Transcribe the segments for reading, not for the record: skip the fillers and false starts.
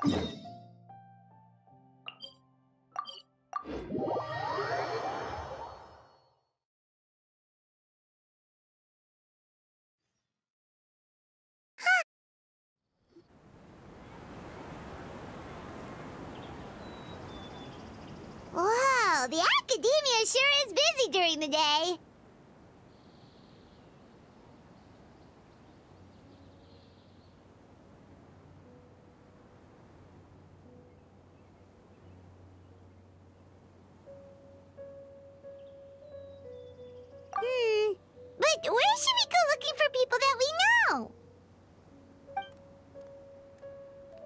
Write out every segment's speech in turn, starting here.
Whoa, the academia sure is busy during the day. But where should we go looking for people that we know?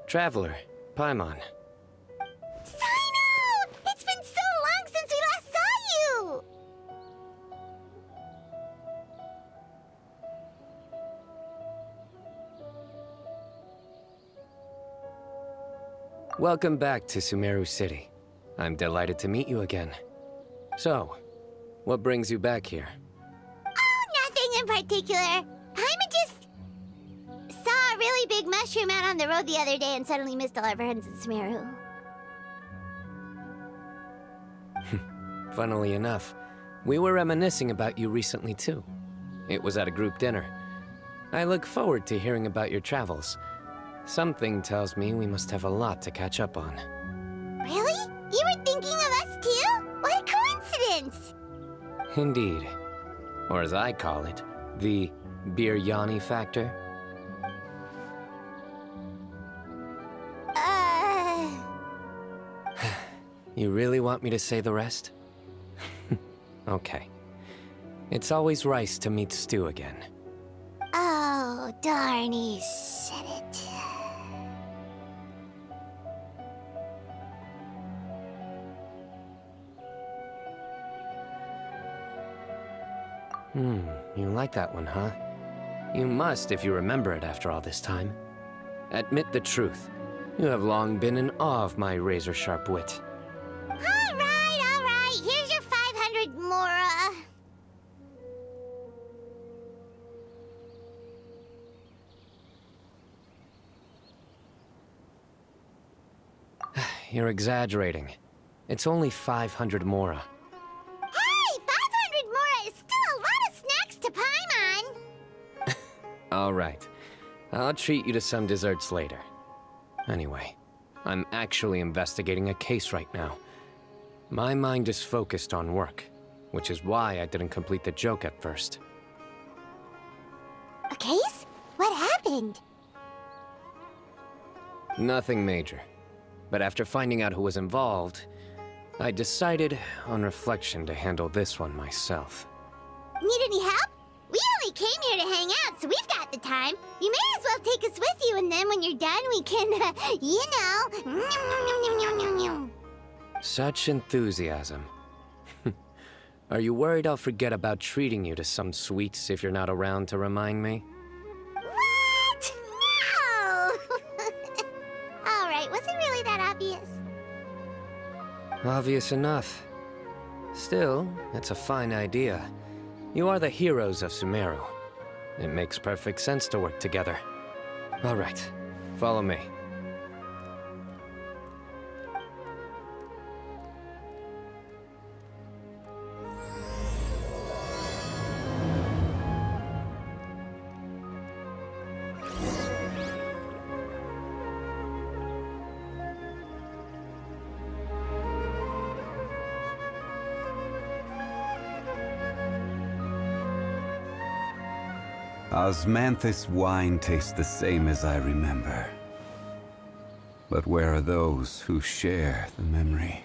Traveler, Paimon. Sino! It's been so long since we last saw you! Welcome back to Sumeru City. I'm delighted to meet you again. So, what brings you back here? Oh, nothing in particular. Paimon just saw a really big mushroom out on the road the other day and suddenly missed all our friends in Sumeru. Funnily enough, we were reminiscing about you recently too. It was at a group dinner. I look forward to hearing about your travels. Something tells me we must have a lot to catch up on. Really? You were thinking of us too? What a coincidence! Indeed. Or as I call it, the Biryani factor. You really want me to say the rest? Okay. It's always rice to meet stew again. Oh, darn, he said it. You like that one, huh? You must if you remember it after all this time. Admit the truth. You have long been in awe of my razor-sharp wit. All right. Here's your 500 Mora. You're exaggerating. It's only 500 Mora. Hey, 500 Mora is still a lot of snacks to Paimon. All right. I'll treat you to some desserts later. Anyway, I'm actually investigating a case right now. My mind is focused on work, which is why I didn't complete the joke at first. A case? What happened? Nothing major. But after finding out who was involved, I decided, on reflection, to handle this one myself. Need any help? We only came here to hang out, so we've got the time. You may as well take us with you, and then when you're done, we can, you know... Such enthusiasm. Are you worried I'll forget about treating you to some sweets if you're not around to remind me? What? No! Alright, was it really that obvious? Obvious enough. Still, it's a fine idea. You are the heroes of Sumeru. It makes perfect sense to work together. All right, follow me. Osmanthus wine tastes the same as I remember. But where are those who share the memory?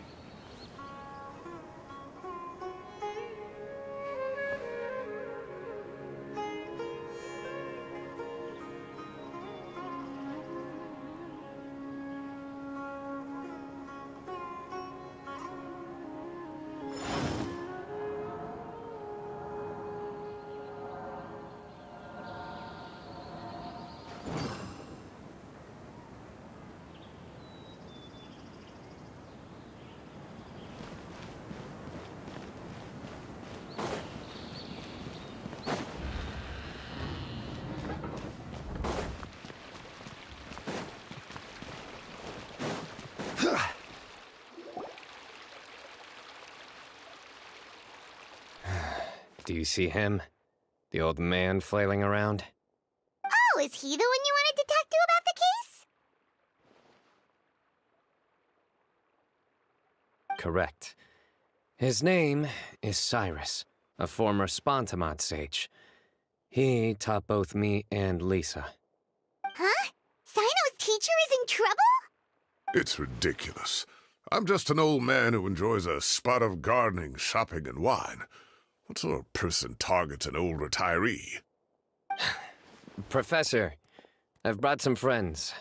Do you see him? The old man flailing around? Oh, is he the one you wanted to talk to about the case? Correct. His name is Cyrus, a former Spontamod sage. He taught both me and Lisa. Huh? Sino's teacher is in trouble? It's ridiculous. I'm just an old man who enjoys a spot of gardening, shopping, and wine. What sort of person targets an old retiree? Professor, I've brought some friends.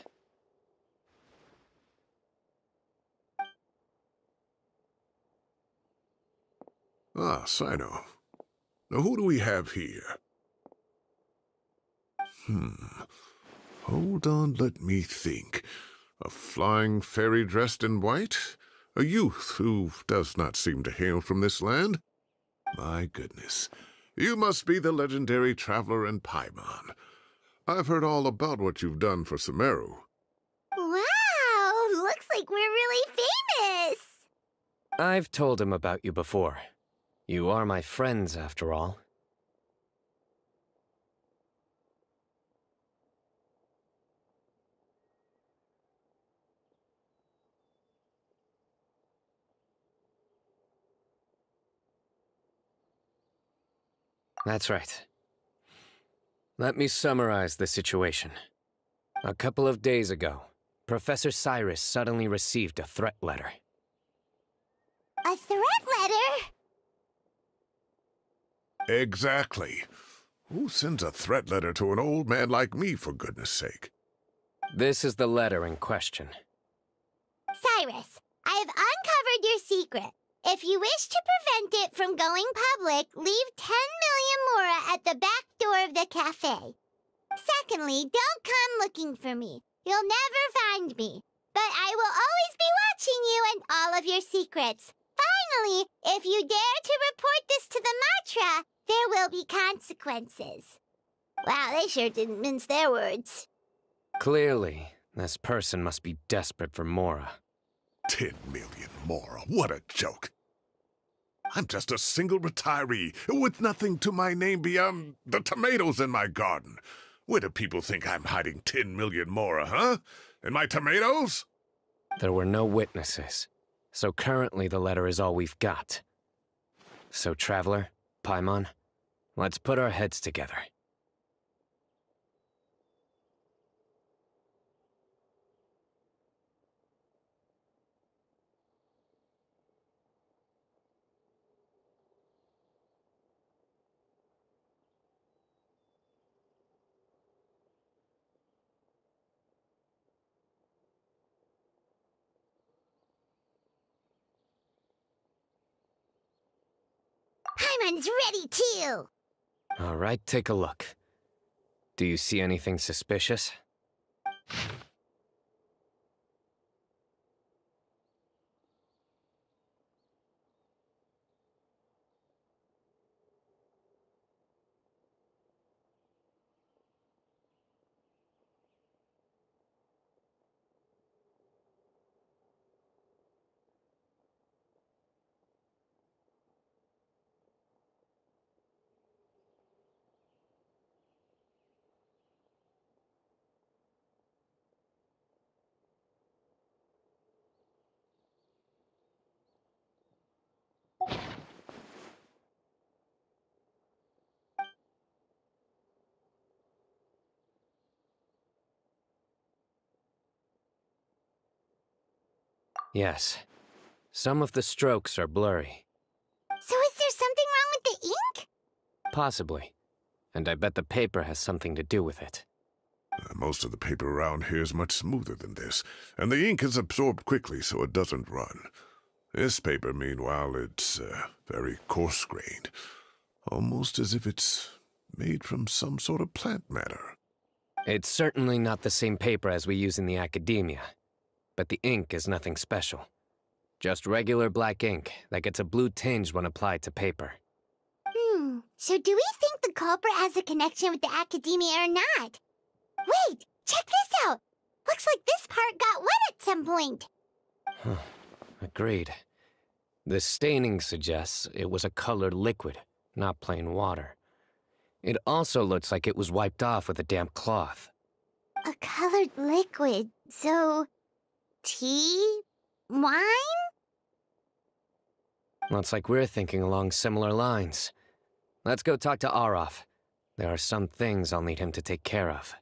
Ah, Sino. Now who do we have here? Hold on, let me think. A flying fairy dressed in white? A youth who does not seem to hail from this land? My goodness. You must be the legendary traveler in Paimon. I've heard all about what you've done for Sumeru. Wow, looks like we're really famous. I've told him about you before. You are my friends, after all. That's right. Let me summarize the situation. A couple of days ago, Professor Cyrus suddenly received a threat letter. A threat letter? Exactly. Who sends a threat letter to an old man like me, for goodness sake? This is the letter in question. Cyrus, I have uncovered your secret. If you wish to prevent it from going public, leave 10 million mora at the back door of the cafe. Secondly, don't come looking for me. You'll never find me. But I will always be watching you and all of your secrets. Finally, if you dare to report this to the Matra, there will be consequences. Wow, they sure didn't mince their words. Clearly, this person must be desperate for mora. 10 million mora, what a joke. I'm just a single retiree with nothing to my name beyond the tomatoes in my garden. Where do people think I'm hiding 10 million mora, huh? In my tomatoes? There were no witnesses, so currently the letter is all we've got. So, Traveler, Paimon, let's put our heads together. Paimon's ready too. All right, take a look. Do you see anything suspicious? Yes. Some of the strokes are blurry. So is there something wrong with the ink? Possibly. And I bet the paper has something to do with it. Most of the paper around here is much smoother than this, and the ink is absorbed quickly so it doesn't run. This paper, meanwhile, it's very coarse-grained. Almost as if it's made from some sort of plant matter. It's certainly not the same paper as we use in the academia. But the ink is nothing special. Just regular black ink that gets a blue tinge when applied to paper. So do we think the culprit has a connection with the academia or not? Wait, check this out! Looks like this part got wet at some point. Agreed. The staining suggests it was a colored liquid, not plain water. It also looks like it was wiped off with a damp cloth. A colored liquid, so... tea? Wine? Looks like we're thinking along similar lines. Let's go talk to Arof. There are some things I'll need him to take care of.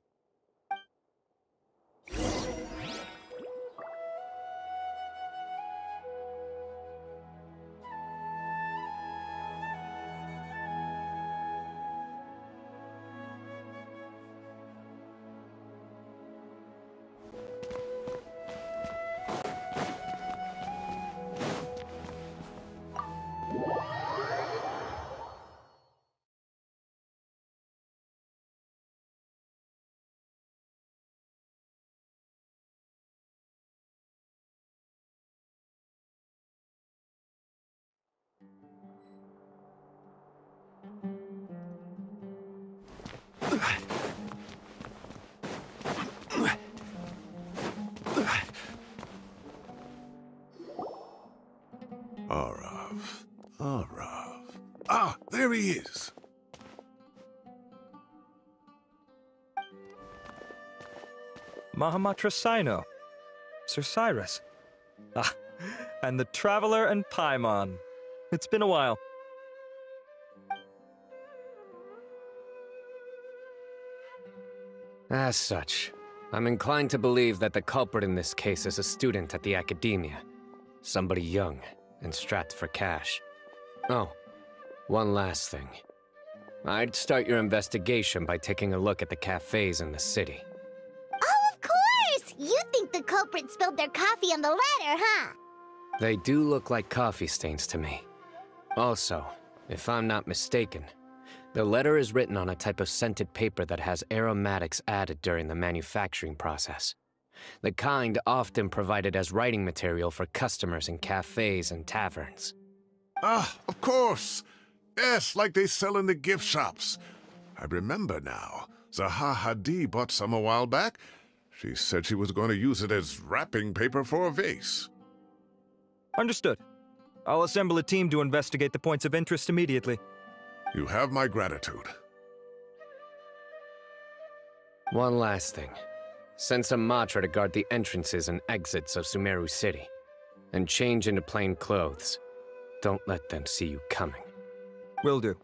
Arav. Ah, there he is. Mahamatra Sino. Sir Cyrus. Ah, and the Traveler and Paimon. It's been a while. As such, I'm inclined to believe that the culprit in this case is a student at the academia. Somebody young and strapped for cash. Oh, one last thing. I'd start your investigation by taking a look at the cafes in the city. Oh, of course! You think the culprit spilled their coffee on the ladder, huh? They do look like coffee stains to me. Also, if I'm not mistaken, the letter is written on a type of scented paper that has aromatics added during the manufacturing process. The kind often provided as writing material for customers in cafes and taverns. Ah, of course. Yes, like they sell in the gift shops. I remember now. Zaha Hadid bought some a while back. She said she was going to use it as wrapping paper for a vase. Understood. I'll assemble a team to investigate the points of interest immediately. You have my gratitude. One last thing. Send some Matra to guard the entrances and exits of Sumeru City. And change into plain clothes. Don't let them see you coming. Will do.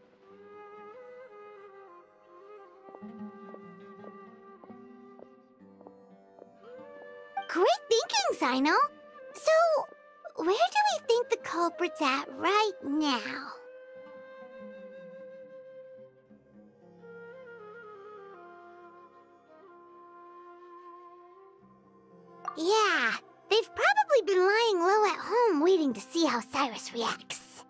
Great thinking, Sino. So, where do we think the culprit's at right now? Yeah, they've probably been lying low at home waiting to see how Cyrus reacts.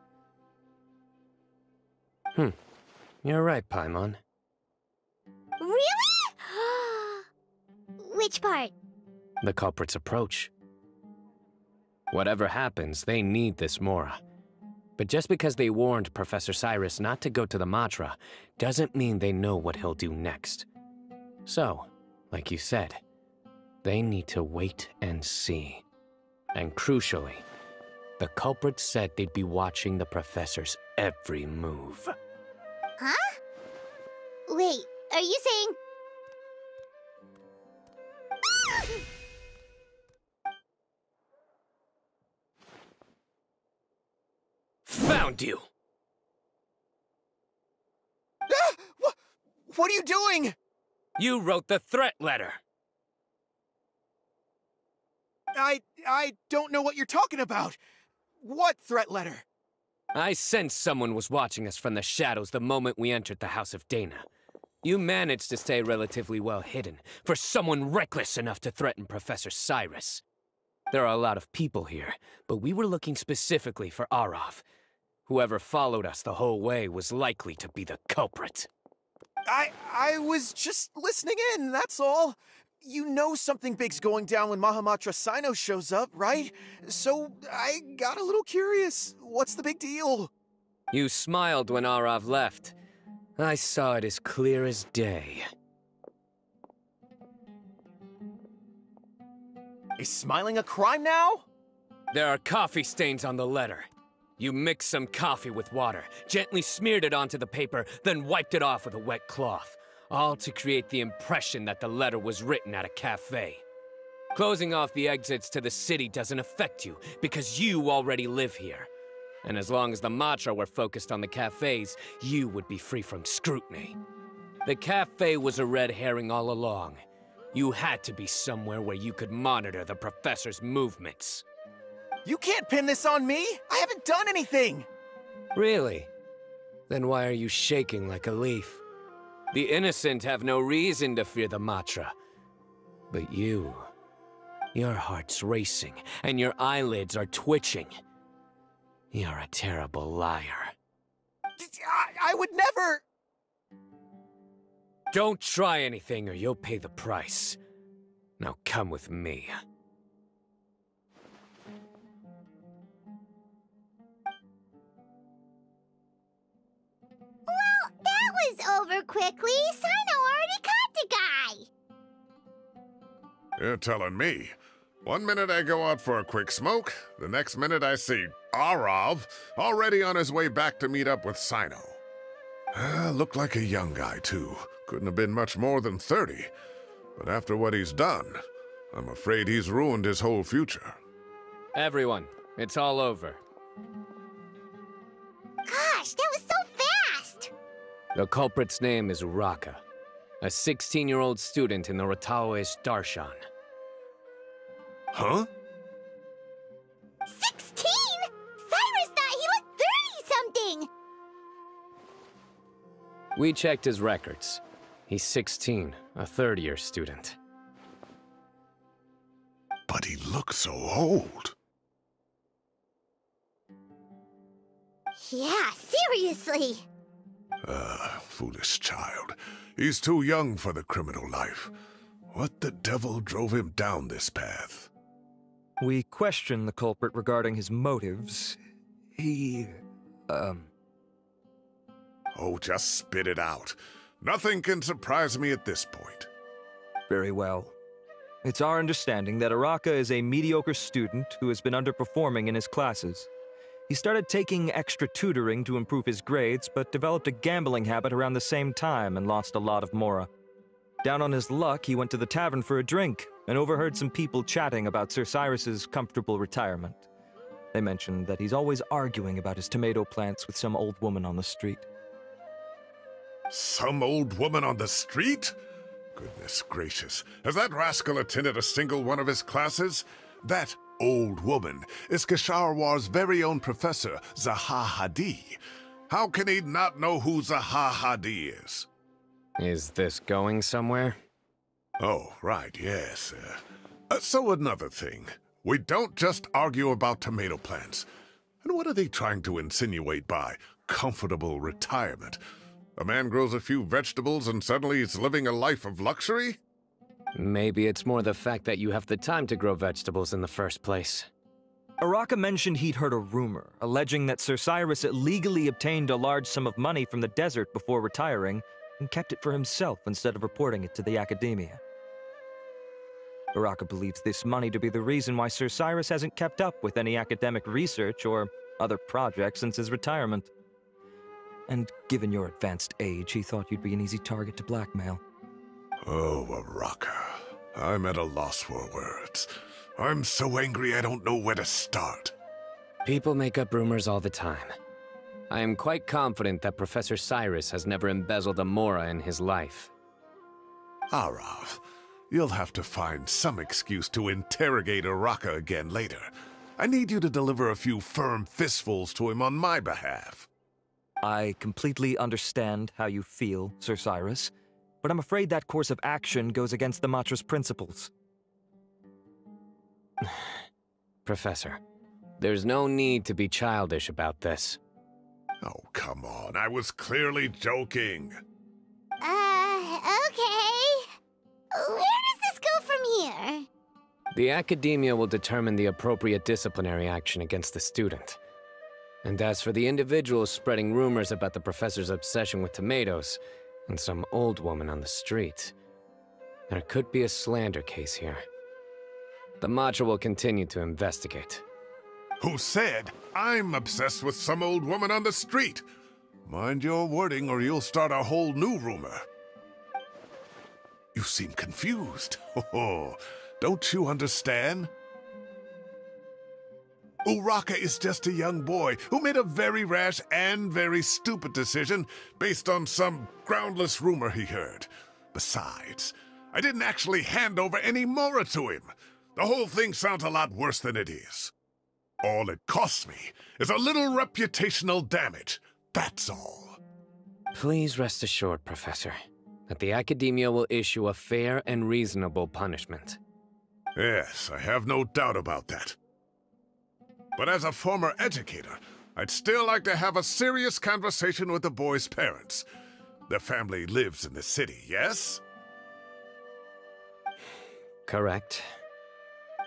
You're right, Paimon. Really? Which part? The culprit's approach. Whatever happens, they need this Mora. But just because they warned Professor Cyrus not to go to the Matra, doesn't mean they know what he'll do next. So, like you said, they need to wait and see. And crucially, the culprit said they'd be watching the professor's every move. Huh? Wait, are you saying... Found you! What are you doing? You wrote the threat letter! I don't know what you're talking about. What threat letter? I sensed someone was watching us from the shadows the moment we entered the House of Dana. You managed to stay relatively well hidden for someone reckless enough to threaten Professor Cyrus. There are a lot of people here, but we were looking specifically for Arof. Whoever followed us the whole way was likely to be the culprit. I was just listening in, that's all. You know something big's going down when Mahamatra Sino shows up, right? So I got a little curious. What's the big deal? You smiled when Arof left. I saw it as clear as day. Is smiling a crime now? There are coffee stains on the letter. You mixed some coffee with water, gently smeared it onto the paper, then wiped it off with a wet cloth, all to create the impression that the letter was written at a cafe. Closing off the exits to the city doesn't affect you, because you already live here. And as long as the Matra were focused on the cafes, you would be free from scrutiny. The cafe was a red herring all along. You had to be somewhere where you could monitor the professor's movements. You can't pin this on me! I haven't done anything! Really? Then why are you shaking like a leaf? The innocent have no reason to fear the Matra. But you... your heart's racing, and your eyelids are twitching. You're a terrible liar. I would never... Don't try anything or you'll pay the price. Now come with me. Well, that was over quickly. Sino already caught the guy. You're telling me. One minute I go out for a quick smoke, the next minute I see Arav already on his way back to meet up with Sino. Looked like a young guy, too. Couldn't have been much more than 30. But after what he's done, I'm afraid he's ruined his whole future. Everyone, it's all over. Gosh, that was so fast! The culprit's name is Uraka, a 16-year-old student in the Rataoish Darshan. Huh? 16? Cyrus thought he looked 30-something! We checked his records. He's 16, a third-year student. But he looks so old. Yeah, seriously! Foolish child. He's too young for the criminal life. What the devil drove him down this path? We questioned the culprit regarding his motives. Oh, just spit it out. Nothing can surprise me at this point. Very well. It's our understanding that Uraka is a mediocre student who has been underperforming in his classes. He started taking extra tutoring to improve his grades, but developed a gambling habit around the same time and lost a lot of mora. Down on his luck, he went to the tavern for a drink and overheard some people chatting about Sir Cyrus's comfortable retirement. They mentioned that he's always arguing about his tomato plants with some old woman on the street. Some old woman on the street? Goodness gracious, has that rascal attended a single one of his classes? That old woman is Kasharwar's very own professor, Zaha Hadi. How can he not know who Zaha Hadi is? Is this going somewhere? Oh, right, yes. So another thing. We don't just argue about tomato plants. And what are they trying to insinuate by comfortable retirement? A man grows a few vegetables and suddenly he's living a life of luxury? Maybe it's more the fact that you have the time to grow vegetables in the first place. Uraka mentioned he'd heard a rumor, alleging that Sir Cyrus illegally obtained a large sum of money from the desert before retiring, and kept it for himself instead of reporting it to the academia. Uraka believes this money to be the reason why Sir Cyrus hasn't kept up with any academic research or other projects since his retirement. And given your advanced age, he thought you'd be an easy target to blackmail. Oh, Uraka. I'm at a loss for words. I'm so angry I don't know where to start. People make up rumors all the time. I am quite confident that Professor Cyrus has never embezzled a mora in his life. Arav, you'll have to find some excuse to interrogate Uraka again later. I need you to deliver a few firm fistfuls to him on my behalf. I completely understand how you feel, Sir Cyrus, but I'm afraid that course of action goes against the Matra's principles. Professor, there's no need to be childish about this. Oh, come on. I was clearly joking. Okay. Where does this go from here? The academia will determine the appropriate disciplinary action against the student. And as for the individuals spreading rumors about the professor's obsession with tomatoes and some old woman on the street, there could be a slander case here. The Matra will continue to investigate. Who said I'm obsessed with some old woman on the street? Mind your wording or you'll start a whole new rumor. You seem confused. Oh, don't you understand? Uraka is just a young boy who made a very rash and very stupid decision based on some groundless rumor he heard. Besides, I didn't actually hand over any Mora to him. The whole thing sounds a lot worse than it is. All it costs me is a little reputational damage. That's all. Please rest assured, Professor, that the Academia will issue a fair and reasonable punishment. Yes, I have no doubt about that. But as a former educator, I'd still like to have a serious conversation with the boy's parents. Their family lives in the city, yes? Correct.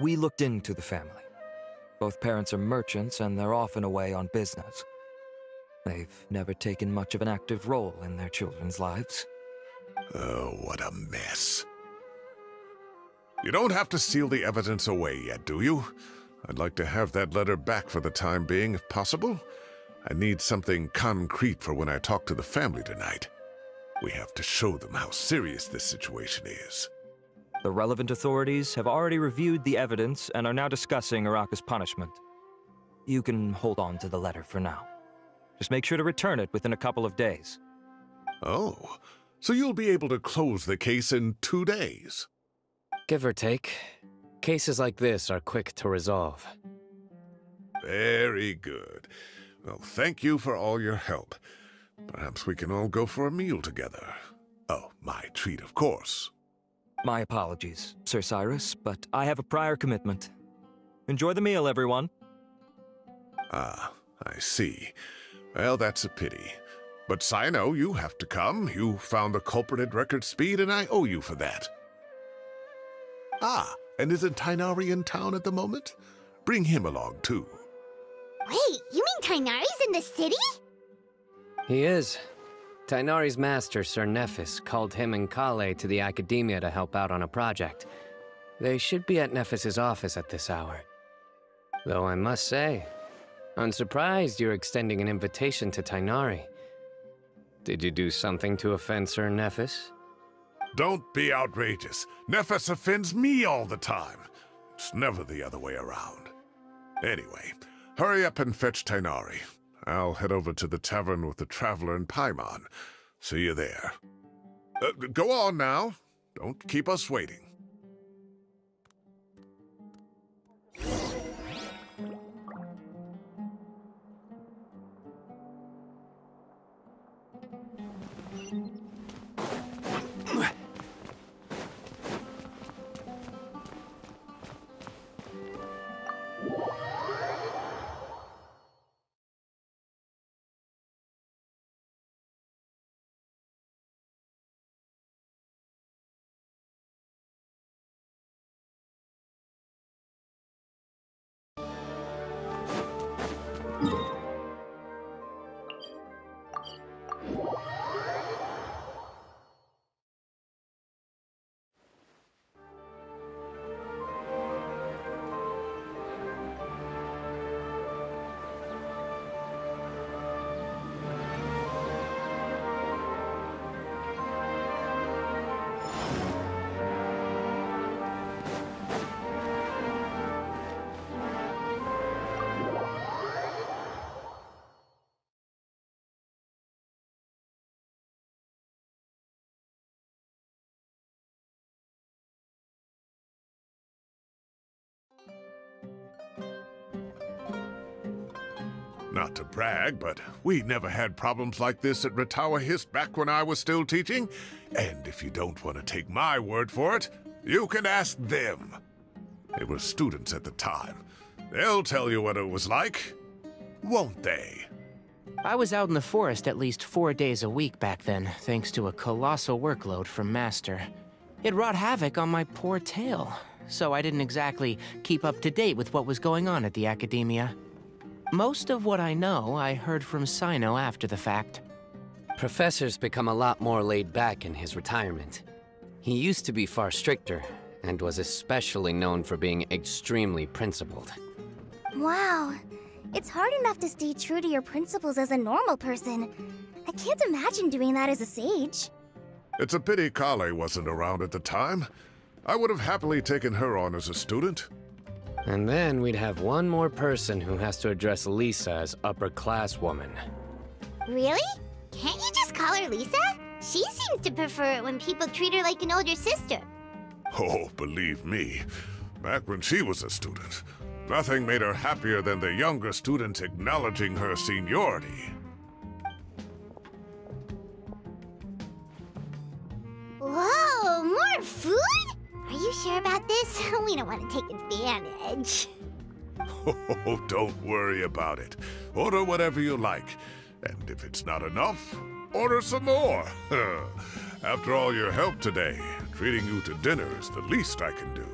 We looked into the family. Both parents are merchants and they're often away on business. They've never taken much of an active role in their children's lives. Oh, what a mess. You don't have to seal the evidence away yet, do you? I'd like to have that letter back for the time being, if possible. I need something concrete for when I talk to the family tonight. We have to show them how serious this situation is. The relevant authorities have already reviewed the evidence and are now discussing Uraka's punishment. You can hold on to the letter for now. Just make sure to return it within a couple of days. Oh, so you'll be able to close the case in 2 days? Give or take. Cases like this are quick to resolve. Very good. Well, thank you for all your help. Perhaps we can all go for a meal together. Oh, my treat, of course. My apologies, Sir Cyrus, but I have a prior commitment. Enjoy the meal, everyone. Ah, I see. Well, that's a pity. But Sino, you have to come. You found the culprit at record speed, and I owe you for that. Ah, and isn't Tighnari in town at the moment? Bring him along, too. Wait, you mean Tighnari's in the city? He is. Tighnari's master, Sir Nephis, called him and Kale to the Academia to help out on a project. They should be at Nephis's office at this hour. Though I must say, I'm surprised you're extending an invitation to Tighnari. Did you do something to offend Sir Nephis? Don't be outrageous. Nephis offends me all the time. It's never the other way around. Anyway, hurry up and fetch Tighnari. I'll head over to the tavern with the Traveler and Paimon. See you there. Go on now. Don't keep us waiting. Not to brag, but we never had problems like this at Ratawa Hist back when I was still teaching. And if you don't want to take my word for it, you can ask them. They were students at the time. They'll tell you what it was like, won't they? I was out in the forest at least 4 days a week back then, thanks to a colossal workload from Master. It wrought havoc on my poor tail, so I didn't exactly keep up to date with what was going on at the Academia. Most of what I know, I heard from Sino after the fact. Professor's become a lot more laid back in his retirement. He used to be far stricter, and was especially known for being extremely principled. Wow. It's hard enough to stay true to your principles as a normal person. I can't imagine doing that as a sage. It's a pity Kale wasn't around at the time. I would have happily taken her on as a student. And then we'd have one more person who has to address Lisa as upper-class woman. Really? Can't you just call her Lisa? She seems to prefer it when people treat her like an older sister. Oh, believe me, back when she was a student, nothing made her happier than the younger students acknowledging her seniority. Whoa, more food? Are you sure about this? We don't want to take advantage. Oh, don't worry about it. Order whatever you like. And if it's not enough, order some more. After all your help today, treating you to dinner is the least I can do.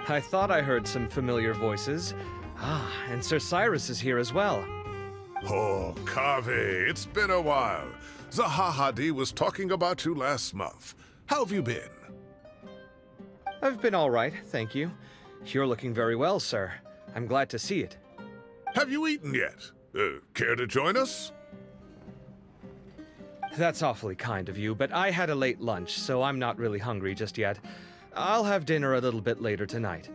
I thought I heard some familiar voices. Ah, and Sir Cyrus is here as well. Oh, Kave, it's been a while. Zahahadi was talking about you last month. How have you been? I've been all right, thank you. You're looking very well, sir. I'm glad to see it. Have you eaten yet? Care to join us? That's awfully kind of you, but I had a late lunch, so I'm not really hungry just yet. I'll have dinner a little bit later tonight.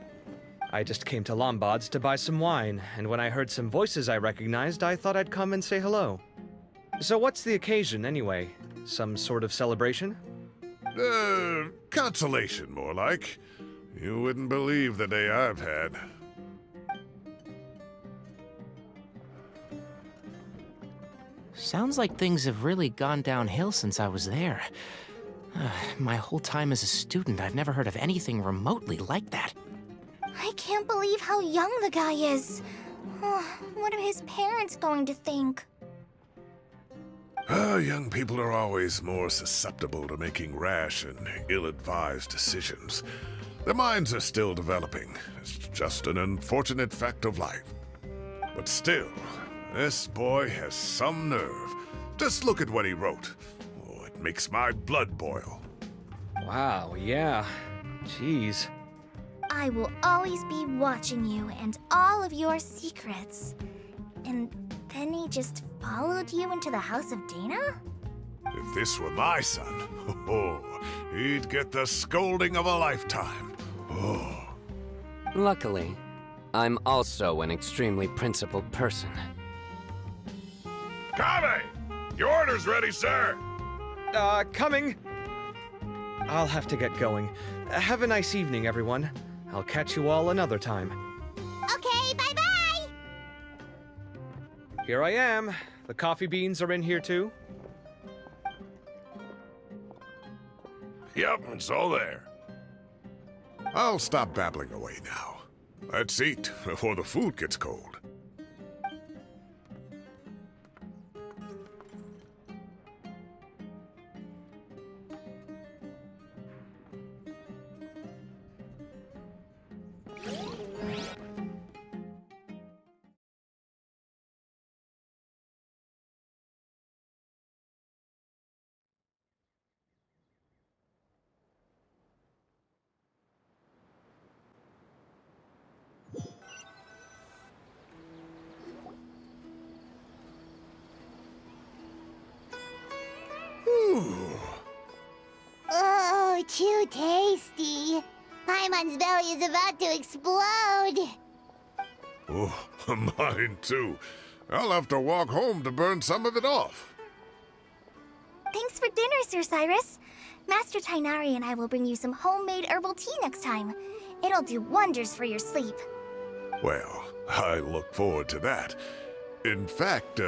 I just came to Lombard's to buy some wine, and when I heard some voices I recognized, I thought I'd come and say hello. So what's the occasion, anyway? Some sort of celebration? Consolation, more like. You wouldn't believe the day I've had. Sounds like things have really gone downhill since I was there. My whole time as a student, I've never heard of anything remotely like that. I can't believe how young the guy is. What are his parents going to think? Young people are always more susceptible to making rash and ill-advised decisions. Their minds are still developing. It's just an unfortunate fact of life. But still, this boy has some nerve. Just look at what he wrote. Oh, it makes my blood boil. Wow, yeah. Jeez. I will always be watching you and all of your secrets. And then he just followed you into the house of Dana? If this were my son, he'd get the scolding of a lifetime. Oh. Luckily, I'm also an extremely principled person. Kave! Your order's ready, sir! Coming! I'll have to get going. Have a nice evening, everyone. I'll catch you all another time. Okay, bye-bye! Here I am. The coffee beans are in here too. Yep, it's all there. I'll stop babbling away now. Let's eat before the food gets cold. Oh, too tasty. Paimon's belly is about to explode. Oh, mine too. I'll have to walk home to burn some of it off. Thanks for dinner, Sir Cyrus. Master Tainari and I will bring you some homemade herbal tea next time. It'll do wonders for your sleep. Well, I look forward to that. In fact,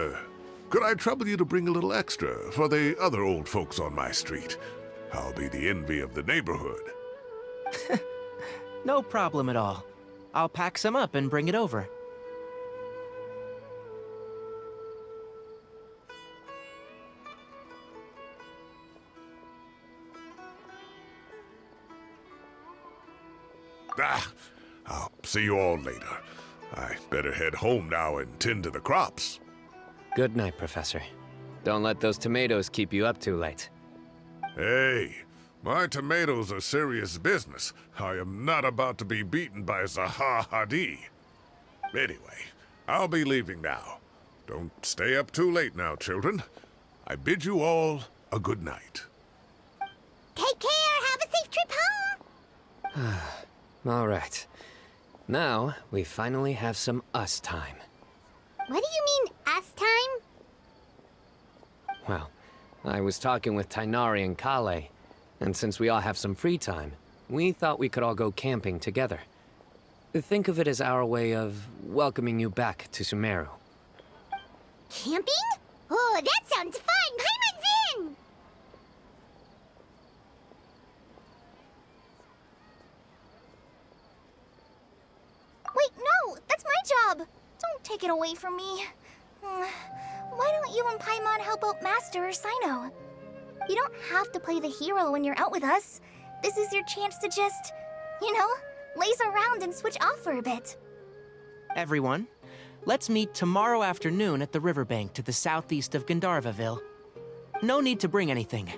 could I trouble you to bring a little extra for the other old folks on my street? I'll be the envy of the neighborhood. No problem at all. I'll pack some up and bring it over. I'll see you all later. I better head home now and tend to the crops. Good night, Professor. Don't let those tomatoes keep you up too late. Hey, my tomatoes are serious business. I am not about to be beaten by Zahahadi. Anyway, I'll be leaving now. Don't stay up too late now, children. I bid you all a good night. Take care. Have a safe trip home. All right. Now, we finally have some us time. What do you mean, us time? Well, I was talking with Tainari and Kale, and since we all have some free time, we thought we could all go camping together. Think of it as our way of welcoming you back to Sumeru. Camping? Oh, that sounds fun. Paimon's in! Wait, no! That's my job! Don't take it away from me. Why don't you and Paimon help out Master or Sino? You don't have to play the hero when you're out with us. This is your chance to just, you know, laze around and switch off for a bit. Everyone, let's meet tomorrow afternoon at the riverbank to the southeast of Gandharvaville. No need to bring anything.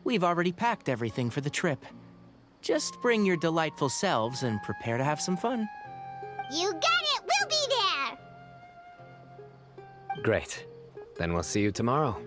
We've already packed everything for the trip. Just bring your delightful selves and prepare to have some fun. You got it! We'll be there! Great. Then we'll see you tomorrow.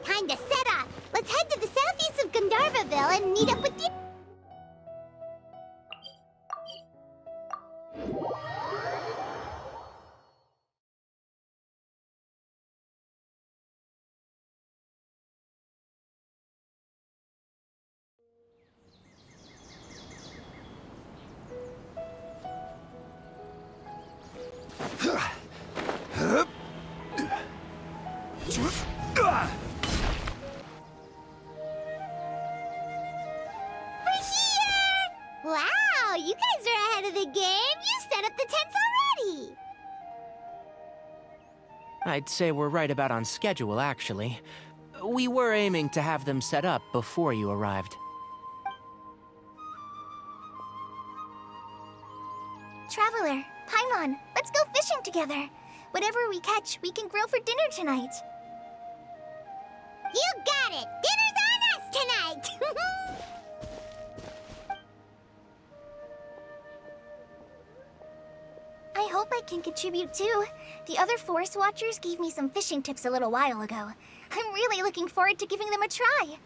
Time to set off. Let's head to the southeast of Gandharvaville and meet up with the... Wow, you guys are ahead of the game. You set up the tents already. I'd say we're right about on schedule, actually. We were aiming to have them set up before you arrived. Traveler, Paimon, let's go fishing together. Whatever we catch, we can grill for dinner tonight. You got it. Dinner's on us tonight. I hope I can contribute too. The other forest watchers gave me some fishing tips a little while ago. I'm really looking forward to giving them a try.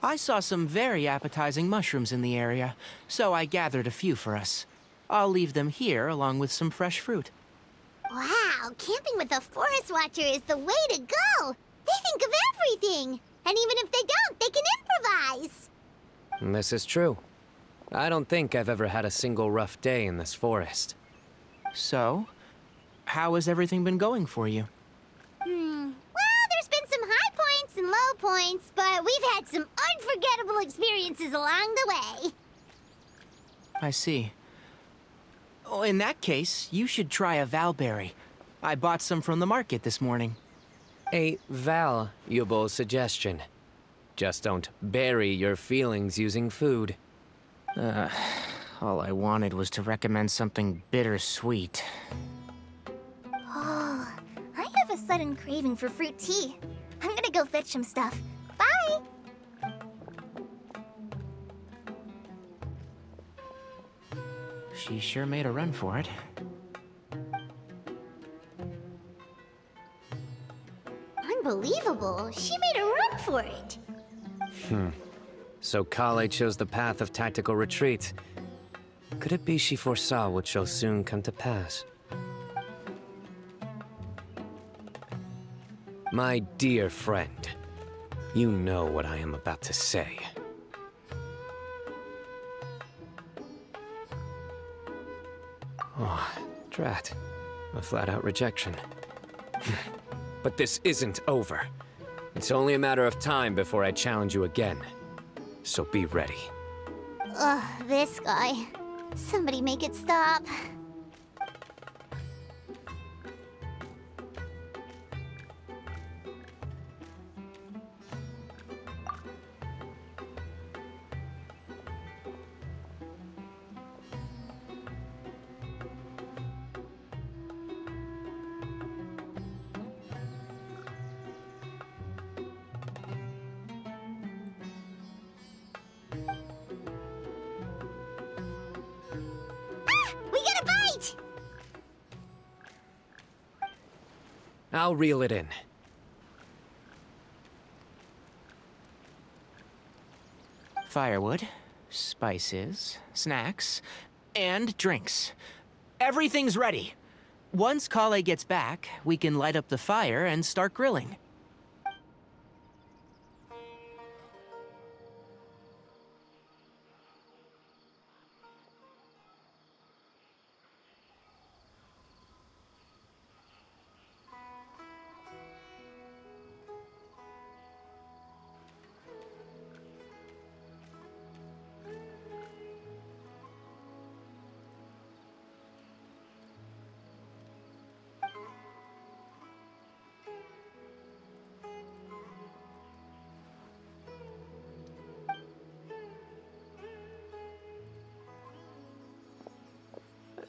I saw some very appetizing mushrooms in the area, so I gathered a few for us. I'll leave them here along with some fresh fruit. Wow, camping with a forest watcher is the way to go. They think of everything. And even if they don't, they can improvise. This is true. I don't think I've ever had a single rough day in this forest. So, how has everything been going for you? Well, there's been some high points and low points, but we've had some unforgettable experiences along the way. I see. Oh, in that case, you should try a valberry. I bought some from the market this morning. A valuable suggestion. Just don't bury your feelings using food. All I wanted was to recommend something bittersweet. Oh, I have a sudden craving for fruit tea. I'm gonna go fetch some stuff. Bye! She sure made a run for it. unbelievable. She made a run for it. So Kale chose the path of tactical retreat. Could it be she foresaw what shall soon come to pass? My dear friend, you know what I am about to say. Oh, drat. A flat-out rejection. But this isn't over. It's only a matter of time before I challenge you again. So be ready. Ugh, this guy. Somebody make it stop. I'll reel it in. Firewood, spices, snacks, and drinks. Everything's ready. Once Kale gets back, we can light up the fire and start grilling.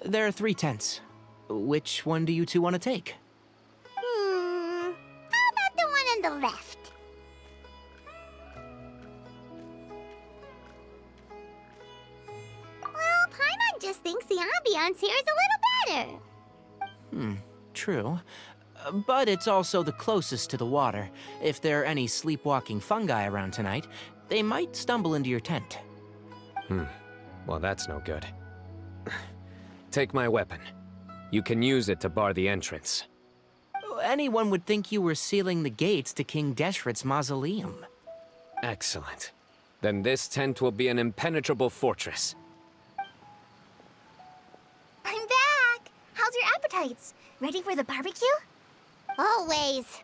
There are 3 tents. Which one do you two want to take? How about the one on the left? Well, Paimon just thinks the ambiance here is a little better. True. But it's also the closest to the water. If there are any sleepwalking fungi around tonight, they might stumble into your tent. Well, that's no good. Take my weapon. You can use it to bar the entrance. Anyone would think you were sealing the gates to King Deshret's mausoleum. Excellent. Then this tent will be an impenetrable fortress. I'm back! How's your appetites? Ready for the barbecue? Always.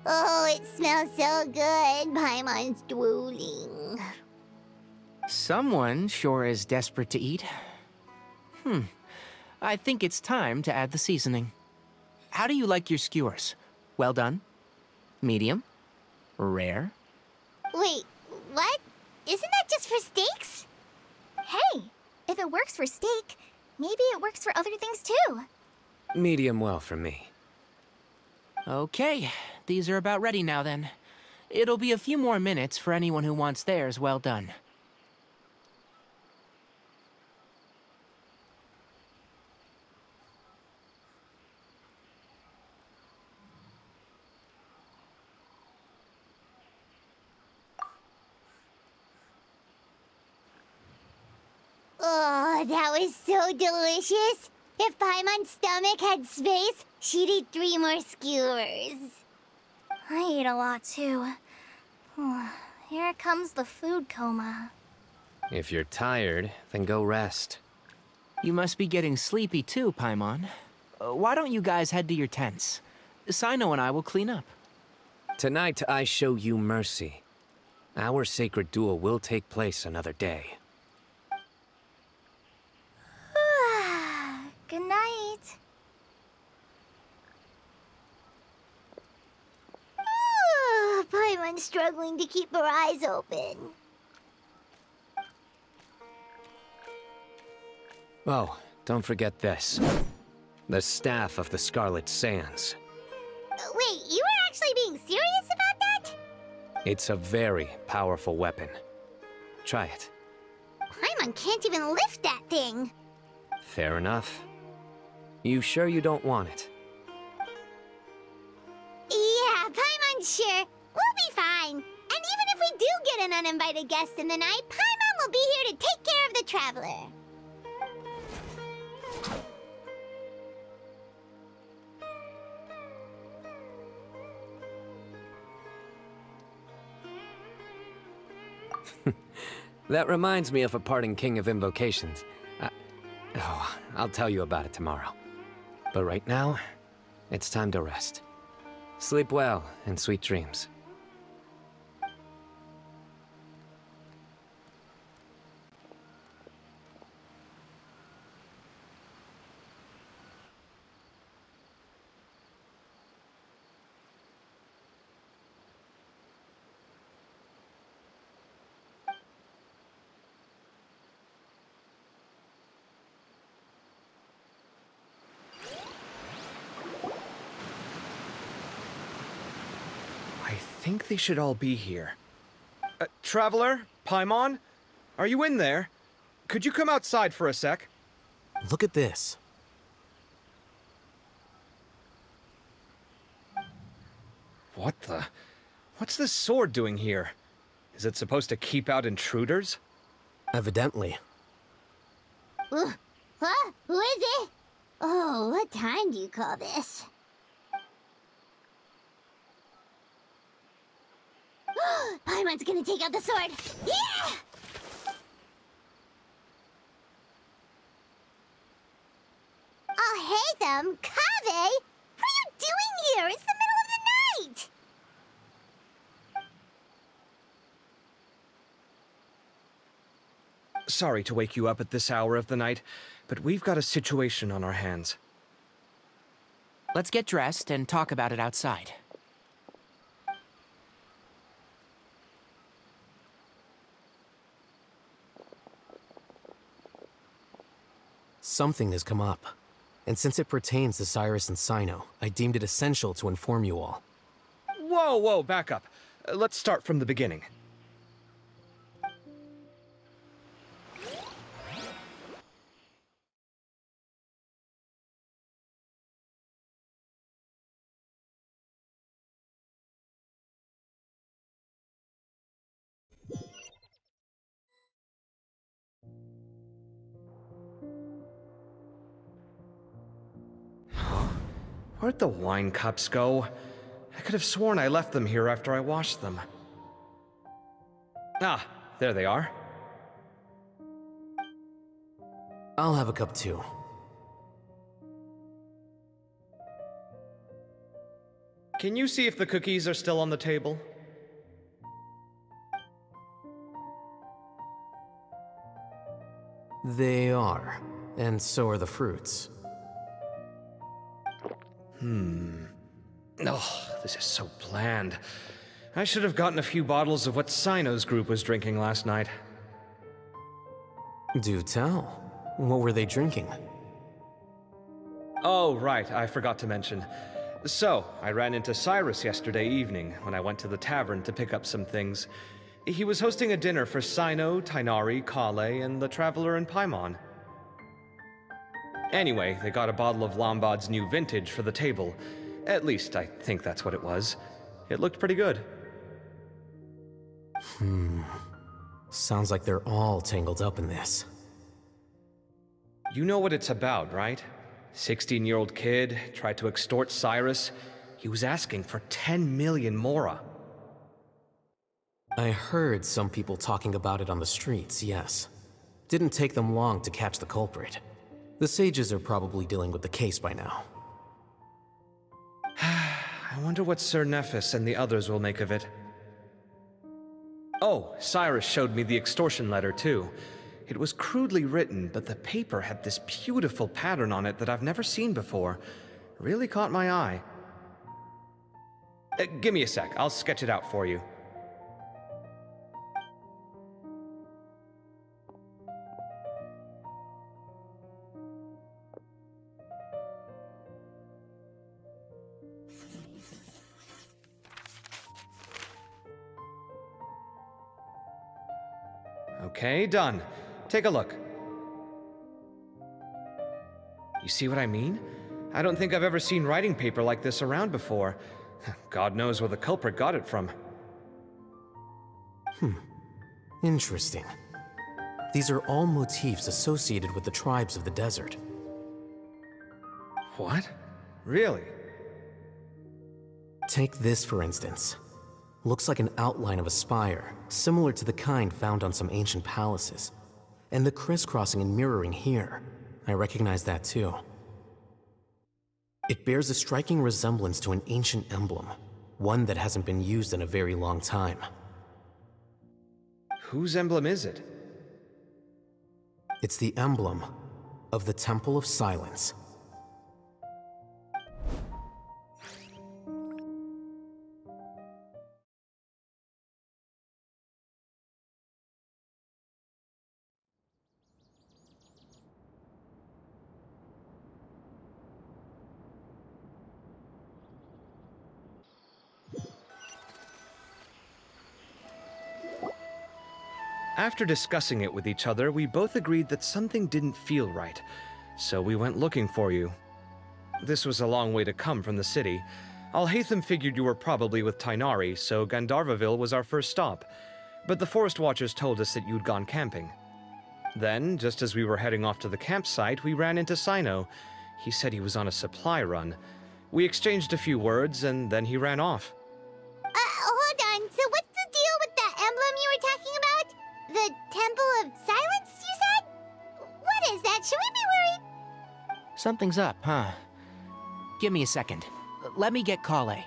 Oh, it smells so good. Paimon's drooling. Someone sure is desperate to eat. I think it's time to add the seasoning. How do you like your skewers? Well done? Medium? Rare? Wait, what? Isn't that just for steaks? Hey, if it works for steak, maybe it works for other things too. Medium well for me. Okay, these are about ready now then. It'll be a few more minutes for anyone who wants theirs well done. Oh, that was so delicious. If Paimon's stomach had space, she'd eat 3 more skewers. I ate a lot too. Here comes the food coma. If you're tired, then go rest. You must be getting sleepy too, Paimon. Why don't you guys head to your tents? Sino and I will clean up. Tonight, I show you mercy. Our sacred duel will take place another day. Good night. Paimon's struggling to keep her eyes open. Oh, don't forget this. The Staff of the Scarlet Sands. Wait, you were actually being serious about that? It's a very powerful weapon. Try it. Paimon can't even lift that thing. Fair enough. You sure you don't want it? Yeah, Paimon's sure. We'll be fine. And even if we do get an uninvited guest in the night, Paimon will be here to take care of the traveler. That reminds me of a parting king of invocations. I'll tell you about it tomorrow. But right now, it's time to rest. Sleep well and sweet dreams. I think they should all be here. Traveler? Paimon? Are you in there? Could you come outside for a sec? Look at this. What the? What's this sword doing here? Is it supposed to keep out intruders? Evidently. What? Who is it? Oh, what time do you call this? Paimon's gonna take out the sword. Yeah! Oh, hey them, Kaveh! What are you doing here? It's the middle of the night! Sorry to wake you up at this hour of the night, but we've got a situation on our hands. Let's get dressed and talk about it outside. Something has come up, and since it pertains to Cyrus and Cyno, I deemed it essential to inform you all. Whoa, back up. Let's start from the beginning. Where'd the wine cups go? I could have sworn I left them here after I washed them. Ah, there they are. I'll have a cup too. Can you see if the cookies are still on the table? They are, and so are the fruits. Oh, this is so bland. I should have gotten a few bottles of what Cyno's group was drinking last night. Do tell. What were they drinking? Oh, right, I forgot to mention. So, I ran into Cyrus yesterday evening when I went to the tavern to pick up some things. He was hosting a dinner for Cyno, Tighnari, Kale, and the Traveler and Paimon. Anyway, they got a bottle of Lombard's new vintage for the table. At least, I think that's what it was. It looked pretty good. Sounds like they're all tangled up in this. You know what it's about, right? 16-year-old kid tried to extort Cyrus. He was asking for 10 million mora. I heard some people talking about it on the streets, yes. Didn't take them long to catch the culprit. The sages are probably dealing with the case by now. I wonder what Sir Nephis and the others will make of it. Oh, Cyrus showed me the extortion letter, too. It was crudely written, but the paper had this beautiful pattern on it that I've never seen before. Really caught my eye. Give me a sec, I'll sketch it out for you. Okay, done. take a look. You see what I mean? I don't think I've ever seen writing paper like this around before. God knows where the culprit got it from. Interesting. These are all motifs associated with the tribes of the desert. What? Really? Take this, for instance. Looks like an outline of a spire, similar to the kind found on some ancient palaces. And the crisscrossing and mirroring here, I recognize that too. It bears a striking resemblance to an ancient emblem, one that hasn't been used in a very long time. Whose emblem is it? It's the emblem of the Temple of Silence. After discussing it with each other, we both agreed that something didn't feel right, so we went looking for you. This was a long way to come from the city. Alhaitham figured you were probably with Tainari, so Gandharvaville was our first stop, but the Forest Watchers told us that you'd gone camping. Then, just as we were heading off to the campsite, we ran into Sino. He said he was on a supply run. We exchanged a few words, and then he ran off. Hold on, so what's the deal with that emblem you were talking about? The Temple of Silence, you said? What is that? Should we be worried? Something's up, huh? Give me a second. Let me get Kale.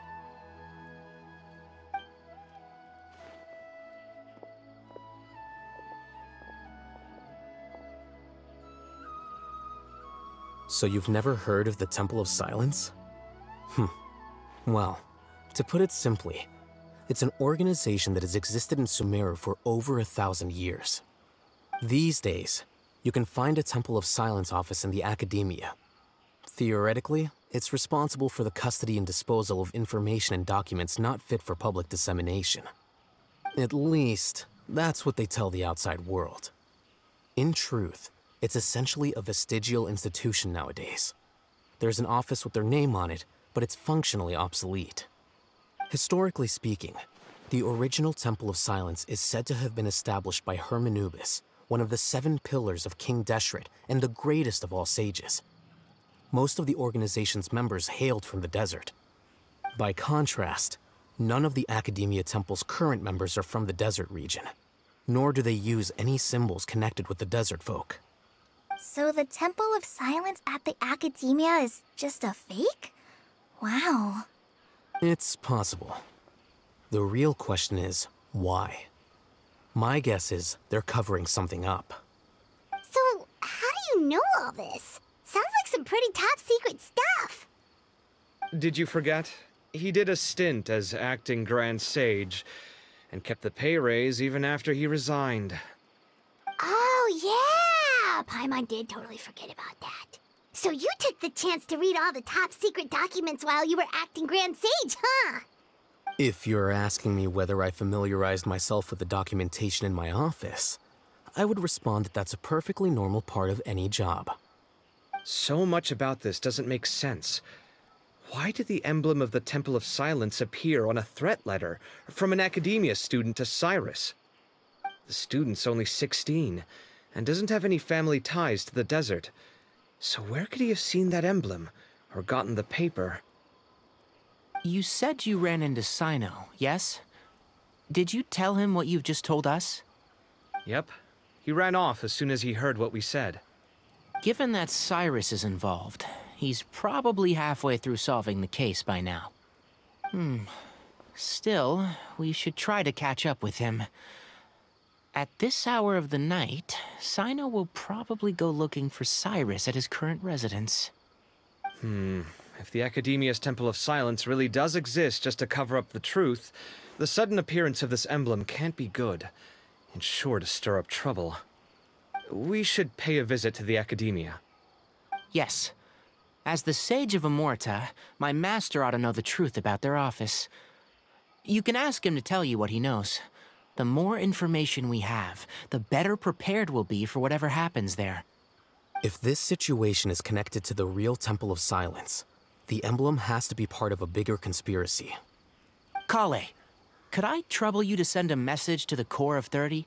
So you've never heard of the Temple of Silence? Well, to put it simply, it's an organization that has existed in Sumeru for over 1,000 years. These days, you can find a Temple of Silence office in the academia. Theoretically, it's responsible for the custody and disposal of information and documents not fit for public dissemination. At least, that's what they tell the outside world. In truth, it's essentially a vestigial institution nowadays. There's an office with their name on it, but it's functionally obsolete. Historically speaking, the original Temple of Silence is said to have been established by Hermanubis, one of the 7 pillars of King Deshret and the greatest of all sages. Most of the organization's members hailed from the desert. By contrast, none of the Academia Temple's current members are from the desert region, nor do they use any symbols connected with the desert folk. So the Temple of Silence at the Academia is just a fake? Wow. It's possible. The real question is, why? My guess is they're covering something up. So, how do you know all this? Sounds like some pretty top-secret stuff. Did you forget? He did a stint as acting Grand Sage, and kept the pay raise even after he resigned. Oh, yeah! Paimon did totally forget about that. So you took the chance to read all the top-secret documents while you were acting Grand Sage, huh? If you're asking me whether I familiarized myself with the documentation in my office, I would respond that that's a perfectly normal part of any job. So much about this doesn't make sense. Why did the emblem of the Temple of Silence appear on a threat letter from an Academia student to Cyrus? The student's only 16, and doesn't have any family ties to the desert. So where could he have seen that emblem, or gotten the paper? You said you ran into Sino, yes? Did you tell him what you've just told us? Yep. He ran off as soon as he heard what we said. Given that Cyrus is involved, he's probably halfway through solving the case by now. Still, we should try to catch up with him. At this hour of the night, Sino will probably go looking for Cyrus at his current residence. If the Academia's Temple of Silence really does exist just to cover up the truth, the sudden appearance of this emblem can't be good, and sure to stir up trouble. We should pay a visit to the Academia. Yes. As the Sage of Amorta, my master ought to know the truth about their office. You can ask him to tell you what he knows. The more information we have, the better prepared we'll be for whatever happens there. If this situation is connected to the real Temple of Silence, the emblem has to be part of a bigger conspiracy. Kale, could I trouble you to send a message to the Core of 30?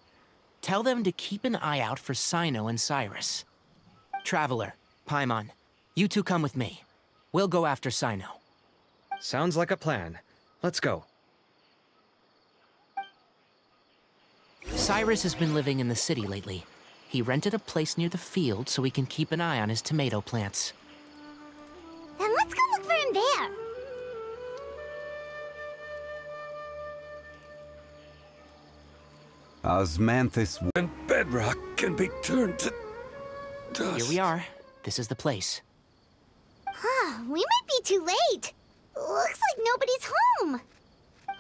Tell them to keep an eye out for Cyno and Cyrus. Traveler, Paimon, you two come with me. We'll go after Cyno. Sounds like a plan. Let's go. Cyrus has been living in the city lately. He rented a place near the field so he can keep an eye on his tomato plants. Then let's go look for him there. Osmanthus and bedrock can be turned to dust. Here we are. This is the place. We might be too late. Looks like nobody's home.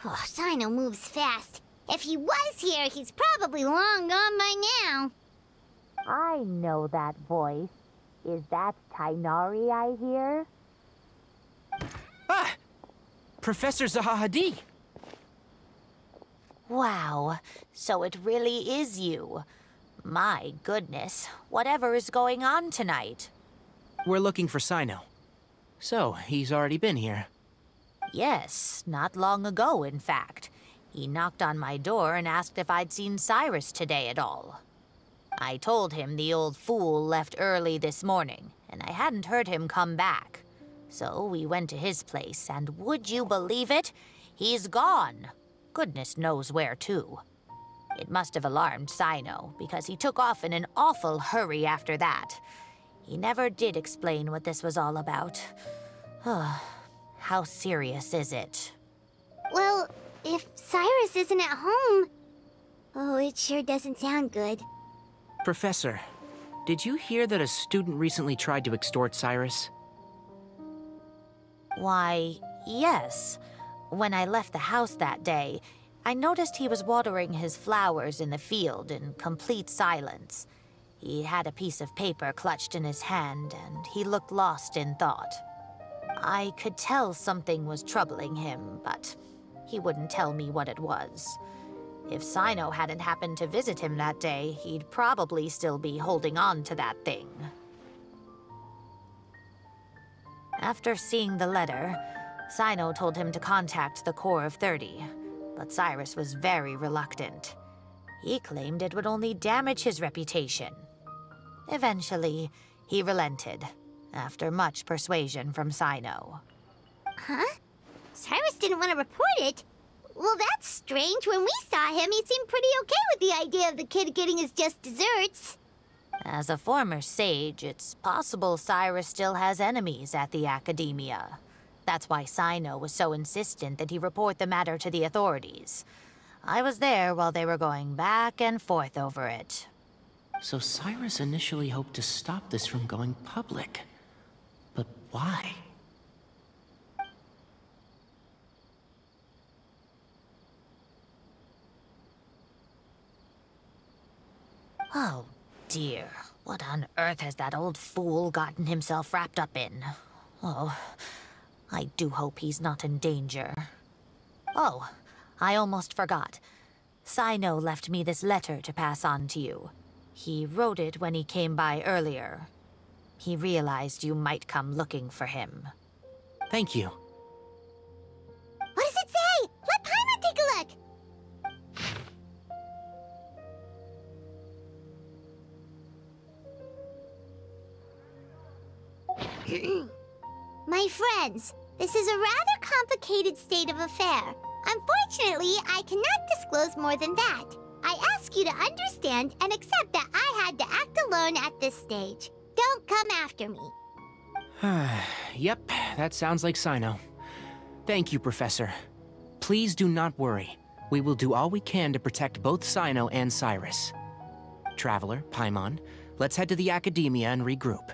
Oh, Cyno moves fast. If he was here, he's probably long gone by now. I know that voice. Is that Tainari I hear? Ah! Professor Zahahadi! Wow, so it really is you. My goodness, whatever is going on tonight? We're looking for Cyno. So, he's already been here. Yes, not long ago, in fact. He knocked on my door and asked if I'd seen Cyrus today at all. I told him the old fool left early this morning, and I hadn't heard him come back. So we went to his place, and would you believe it? He's gone. Goodness knows where to. It must have alarmed Cyno, because he took off in an awful hurry after that. He never did explain what this was all about. How serious is it? Well, if Cyrus isn't at home... Oh, it sure doesn't sound good. Professor, did you hear that a student recently tried to extort Cyrus? Why, yes. When I left the house that day, I noticed he was watering his flowers in the field in complete silence. He had a piece of paper clutched in his hand, and he looked lost in thought. I could tell something was troubling him, but he wouldn't tell me what it was. If Cyno hadn't happened to visit him that day, he'd probably still be holding on to that thing. After seeing the letter, Cyno told him to contact the Core of 30, but Cyrus was very reluctant. He claimed it would only damage his reputation. Eventually, he relented, after much persuasion from Cyno. Huh? Cyrus didn't want to report it? Well, that's strange. When we saw him, he seemed pretty okay with the idea of the kid getting his just desserts. As a former sage, it's possible Cyrus still has enemies at the Academia. That's why Cyno was so insistent that he report the matter to the authorities. I was there while they were going back and forth over it. So Cyrus initially hoped to stop this from going public. But why? Oh, dear. What on earth has that old fool gotten himself wrapped up in? Oh, I do hope he's not in danger. Oh, I almost forgot. Cyno left me this letter to pass on to you. He wrote it when he came by earlier. He realized you might come looking for him. Thank you. What does it say? Let Paimon take a look! My friends, this is a rather complicated state of affair. Unfortunately, I cannot disclose more than that. I ask you to understand and accept that I had to act alone at this stage. Don't come after me. Yep, that sounds like Cyno. Thank you, Professor. Please do not worry. We will do all we can to protect both Cyno and Cyrus. Traveler, Paimon, let's head to the Academia and regroup.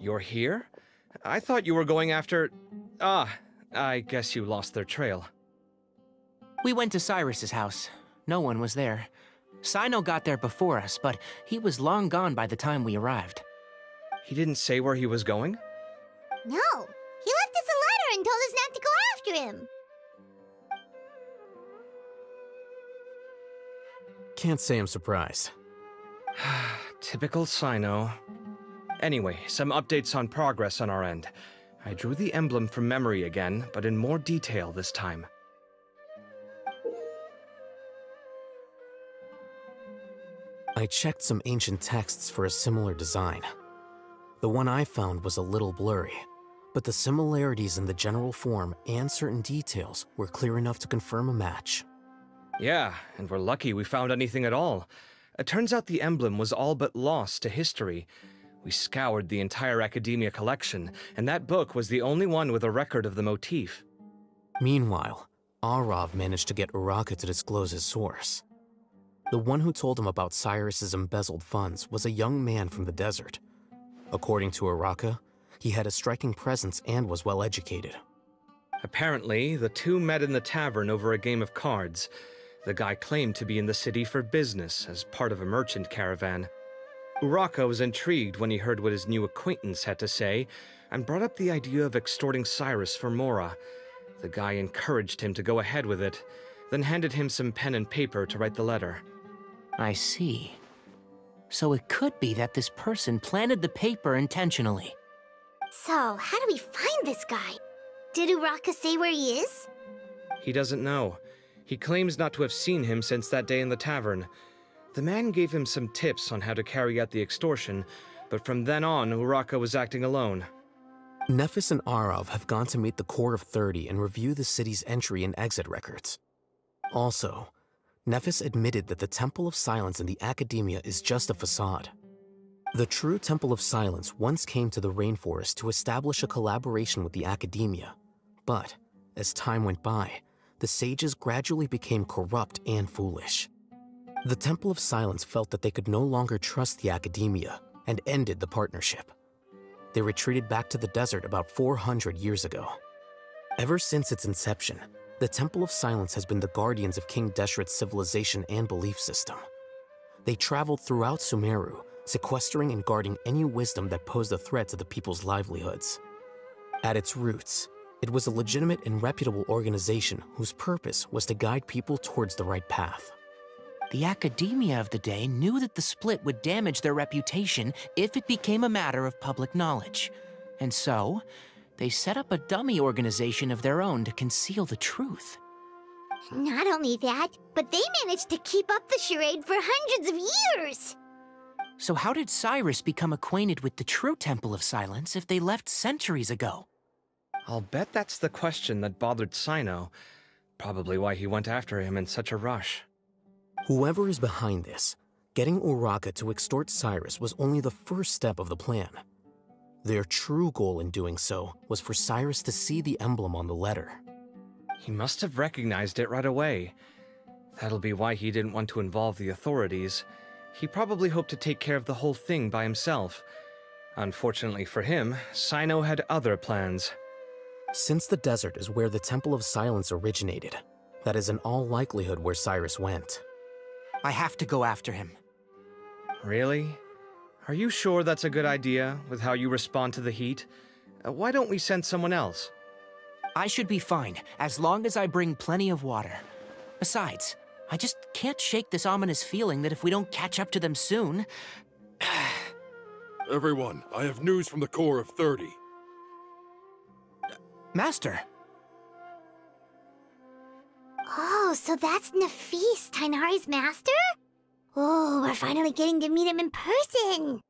You're here? I thought you were going after... Ah, I guess you lost their trail. We went to Cyrus's house. No one was there. Sino got there before us, but he was long gone by the time we arrived. He didn't say where he was going? No, he left us a letter and told us not to go after him. Can't say I'm surprised. Typical Sino. Anyway, some updates on progress on our end. I drew the emblem from memory again, but in more detail this time. I checked some ancient texts for a similar design. The one I found was a little blurry, but the similarities in the general form and certain details were clear enough to confirm a match. Yeah, and we're lucky we found anything at all. It turns out the emblem was all but lost to history. We scoured the entire Academia collection, and that book was the only one with a record of the motif. Meanwhile, Arav managed to get Uraka to disclose his source. The one who told him about Cyrus's embezzled funds was a young man from the desert. According to Uraka, he had a striking presence and was well educated. Apparently, the two met in the tavern over a game of cards. The guy claimed to be in the city for business, as part of a merchant caravan. Uraka was intrigued when he heard what his new acquaintance had to say, and brought up the idea of extorting Cyrus for Mora. The guy encouraged him to go ahead with it, then handed him some pen and paper to write the letter. I see. So it could be that this person planted the paper intentionally. So, how do we find this guy? Did Uraka say where he is? He doesn't know. He claims not to have seen him since that day in the tavern. The man gave him some tips on how to carry out the extortion, but from then on, Uraka was acting alone. Nephis and Arav have gone to meet the Core of 30 and review the city's entry and exit records. Also, Nephis admitted that the Temple of Silence in the Academia is just a facade. The true Temple of Silence once came to the rainforest to establish a collaboration with the Academia, but as time went by, the sages gradually became corrupt and foolish. The Temple of Silence felt that they could no longer trust the Academia and ended the partnership. They retreated back to the desert about 400 years ago. Ever since its inception, the Temple of Silence has been the guardians of King Deshret's civilization and belief system. They traveled throughout Sumeru, sequestering and guarding any wisdom that posed a threat to the people's livelihoods. At its roots, it was a legitimate and reputable organization whose purpose was to guide people towards the right path. The Academia of the day knew that the split would damage their reputation if it became a matter of public knowledge. And so, they set up a dummy organization of their own to conceal the truth. Not only that, but they managed to keep up the charade for hundreds of years! So how did Cyrus become acquainted with the true Temple of Silence if they left centuries ago? I'll bet that's the question that bothered Sino. Probably why he went after him in such a rush. Whoever is behind this, getting Uraka to extort Cyrus was only the first step of the plan. Their true goal in doing so was for Cyrus to see the emblem on the letter. He must have recognized it right away. That'll be why he didn't want to involve the authorities. He probably hoped to take care of the whole thing by himself. Unfortunately for him, Sino had other plans. Since the desert is where the Temple of Silence originated, that is in all likelihood where Cyrus went. I have to go after him. Really? Are you sure that's a good idea, with how you respond to the heat? Why don't we send someone else? I should be fine, as long as I bring plenty of water. Besides, I just can't shake this ominous feeling that if we don't catch up to them soon... Everyone, I have news from the Core of 30. Master! Oh, so that's Nafis, Tainari's master? Oh, we're finally getting to meet him in person!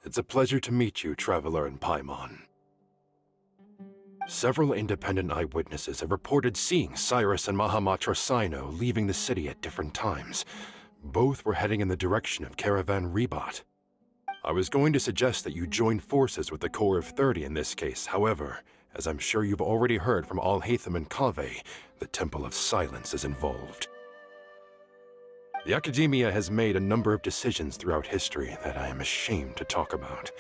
It's a pleasure to meet you, Traveler in Paimon. Several independent eyewitnesses have reported seeing Cyrus and Mahamatra Sino leaving the city at different times. Both were heading in the direction of Caravan Ribat. I was going to suggest that you join forces with the Corps of 30 in this case. However, as I'm sure you've already heard from Alhaitham and Kaveh, the Temple of Silence is involved. The Academia has made a number of decisions throughout history that I am ashamed to talk about.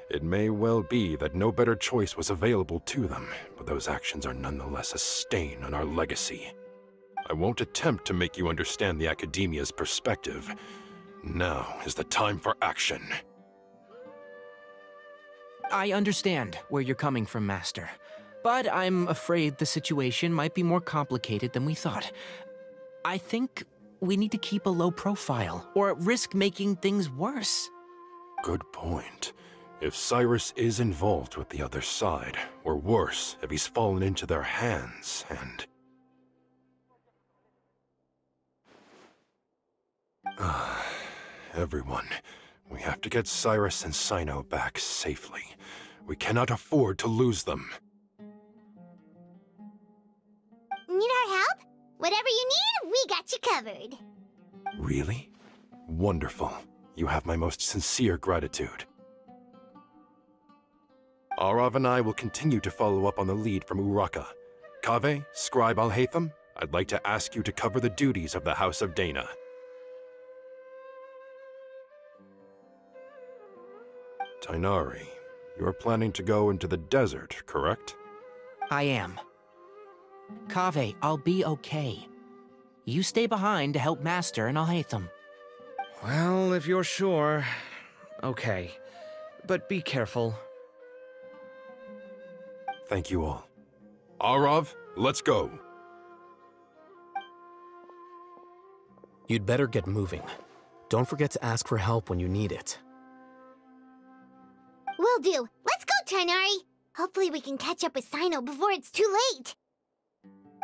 It may well be that no better choice was available to them, but those actions are nonetheless a stain on our legacy. I won't attempt to make you understand the Academia's perspective. Now is the time for action. I understand where you're coming from, Master. But I'm afraid the situation might be more complicated than we thought. I think we need to keep a low profile, or risk making things worse. Good point. If Cyrus is involved with the other side, or worse, if he's fallen into their hands, and... Everyone, we have to get Cyrus and Sino back safely. We cannot afford to lose them. Need our help? Whatever you need, we got you covered. Really? Wonderful. You have my most sincere gratitude. Arav and I will continue to follow up on the lead from Uraka. Kaveh, Scribe Alhaitham, I'd like to ask you to cover the duties of the House of Dana. Tainari, you're planning to go into the desert, correct? I am. Kaveh, I'll be okay. You stay behind to help Master and Alhaitham. Well, if you're sure... okay. But be careful. Thank you all. Arav, let's go. You'd better get moving. Don't forget to ask for help when you need it. Will do. Let's go, Tainari. Hopefully we can catch up with Sino before it's too late.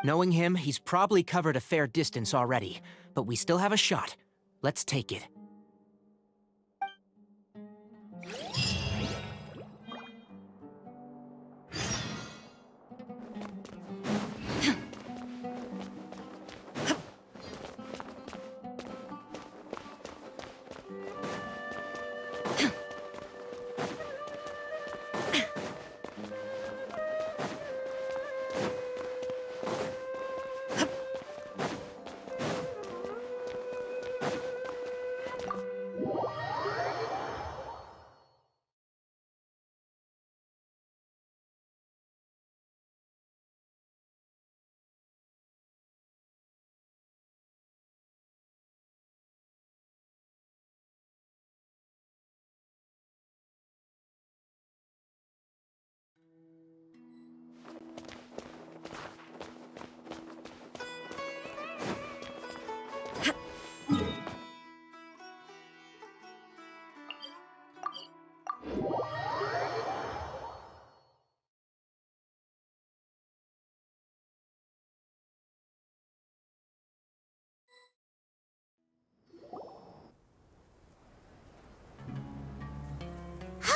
Knowing him, he's probably covered a fair distance already, but we still have a shot. Let's take it.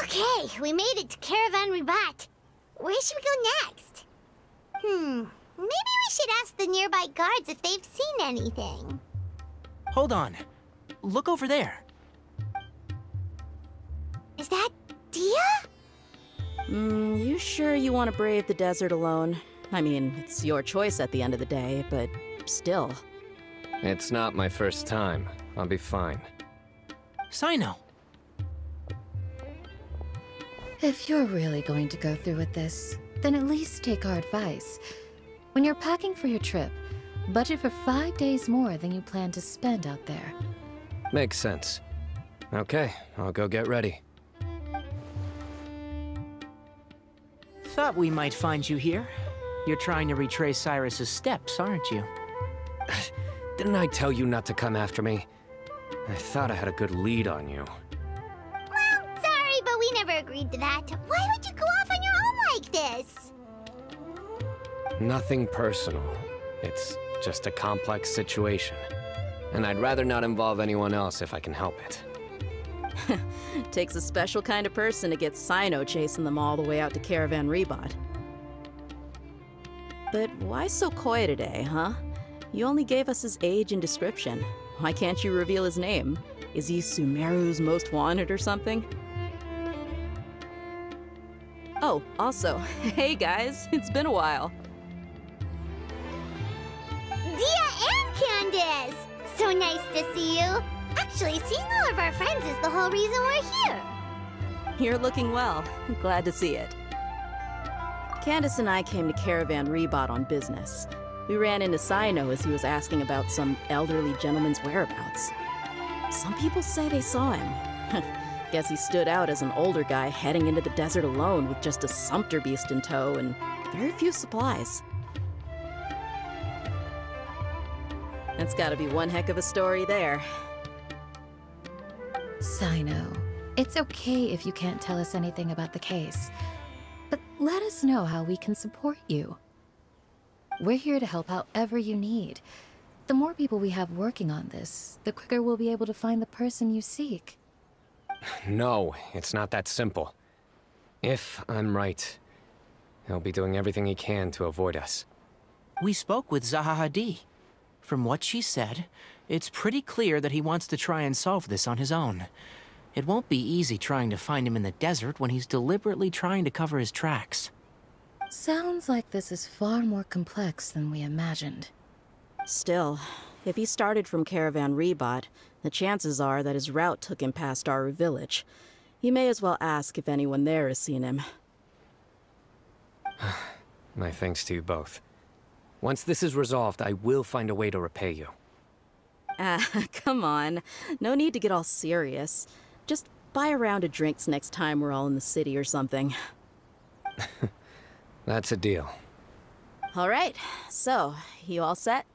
Okay, we made it to Caravan Ribat. Where should we go next? Maybe we should ask the nearby guards if they've seen anything. Hold on. Look over there. Is that Dia? You sure you want to brave the desert alone? I mean, it's your choice at the end of the day, but still. It's not my first time. I'll be fine. Sino. If you're really going to go through with this, then at least take our advice. When you're packing for your trip, budget for 5 days more than you plan to spend out there. Makes sense. Okay, I'll go get ready. Thought we might find you here. You're trying to retrace Cyrus's steps, aren't you? Didn't I tell you not to come after me? I thought I had a good lead on you. Well, sorry, but we never agreed to that. Why would you go off on your own like this? Nothing personal. It's just a complex situation. And I'd rather not involve anyone else if I can help it. Takes a special kind of person to get Sino chasing them all the way out to Caravan Rebot. But why so coy today, huh? You only gave us his age and description. Why can't you reveal his name? Is he Sumeru's most wanted or something? Oh, also, hey guys, it's been a while. Dia and Candace! So nice to see you. Actually, seeing all of our friends is the whole reason we're here. You're looking well. Glad to see it. Candace and I came to Caravan Rebot on business. We ran into Sino as he was asking about some elderly gentleman's whereabouts. Some people say they saw him. Guess he stood out as an older guy heading into the desert alone with just a sumpter beast in tow and very few supplies. That's gotta be one heck of a story there. Sino, it's okay if you can't tell us anything about the case, but let us know how we can support you. We're here to help however you need. The more people we have working on this, the quicker we'll be able to find the person you seek. No, it's not that simple. If I'm right, he'll be doing everything he can to avoid us. We spoke with Zaha Hadid. From what she said, it's pretty clear that he wants to try and solve this on his own. It won't be easy trying to find him in the desert when he's deliberately trying to cover his tracks. Sounds like this is far more complex than we imagined. Still, if he started from Caravan Rebot, the chances are that his route took him past our village. You may as well ask if anyone there has seen him. My thanks to you both. Once this is resolved, I will find a way to repay you. Come on. No need to get all serious. Just buy a round of drinks next time we're all in the city or something. That's a deal. All right, so, you all set?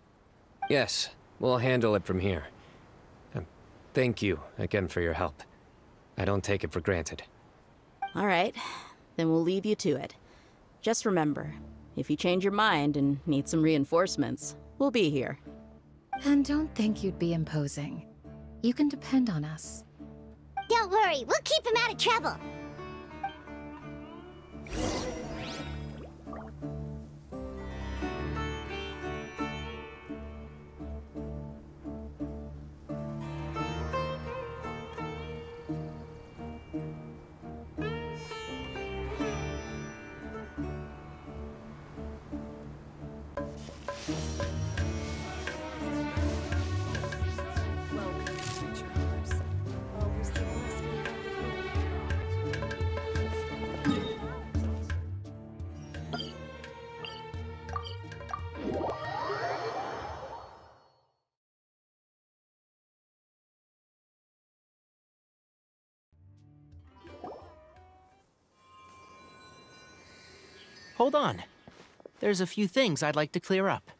Yes, we'll handle it from here. Thank you again for your help. I don't take it for granted. All right, then we'll leave you to it. Just remember, if you change your mind and need some reinforcements, we'll be here. And don't think you'd be imposing. You can depend on us. Don't worry, we'll keep him out of trouble. Hold on. There's a few things I'd like to clear up.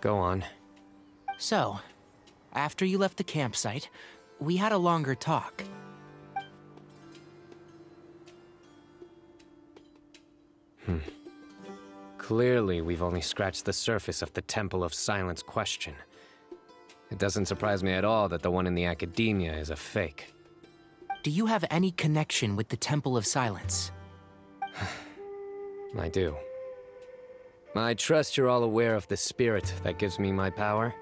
Go on. So, after you left the campsite, we had a longer talk. Clearly, we've only scratched the surface of the Temple of Silence question. It doesn't surprise me at all that the one in the academia is a fake. Do you have any connection with the Temple of Silence? I do. I trust you're all aware of the spirit that gives me my power.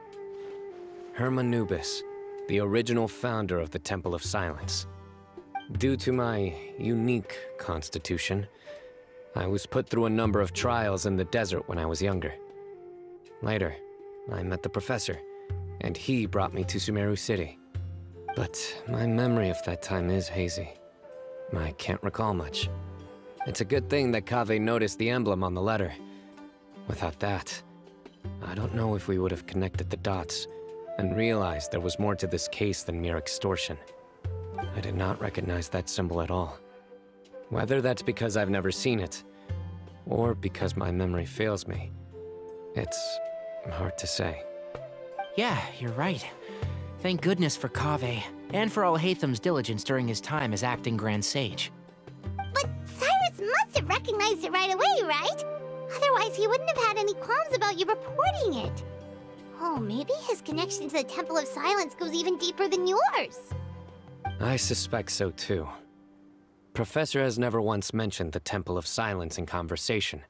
Hermanubis, the original founder of the Temple of Silence. Due to my unique constitution, I was put through a number of trials in the desert when I was younger. Later, I met the professor, and he brought me to Sumeru City. But my memory of that time is hazy. I can't recall much. It's a good thing that Kaveh noticed the emblem on the letter. Without that, I don't know if we would have connected the dots and realized there was more to this case than mere extortion. I did not recognize that symbol at all. Whether that's because I've never seen it, or because my memory fails me, it's hard to say. Yeah, you're right. Thank goodness for Kaveh, and for Alhaitham's diligence during his time as acting Grand Sage. But Cyrus must have recognized it right away, right? Otherwise, he wouldn't have had any qualms about you reporting it. Oh, maybe his connection to the Temple of Silence goes even deeper than yours. I suspect so too. Professor has never once mentioned the Temple of Silence in conversation.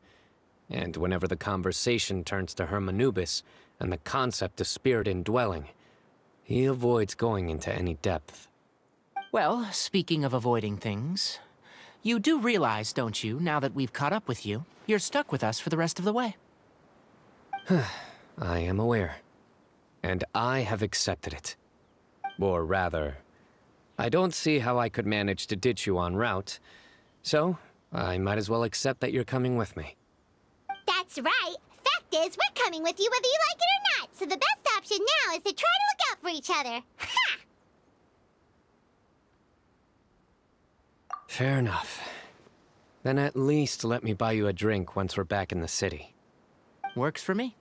And whenever the conversation turns to Hermanubis and the concept of spirit indwelling, he avoids going into any depth. Well, speaking of avoiding things, you do realize, don't you, now that we've caught up with you, you're stuck with us for the rest of the way? I am aware. And I have accepted it. Or rather, I don't see how I could manage to ditch you en route, so I might as well accept that you're coming with me. That's right. Fact is, we're coming with you whether you like it or not, so the best option now is to try to look out for each other. Ha! Fair enough. Then at least let me buy you a drink once we're back in the city. Works for me.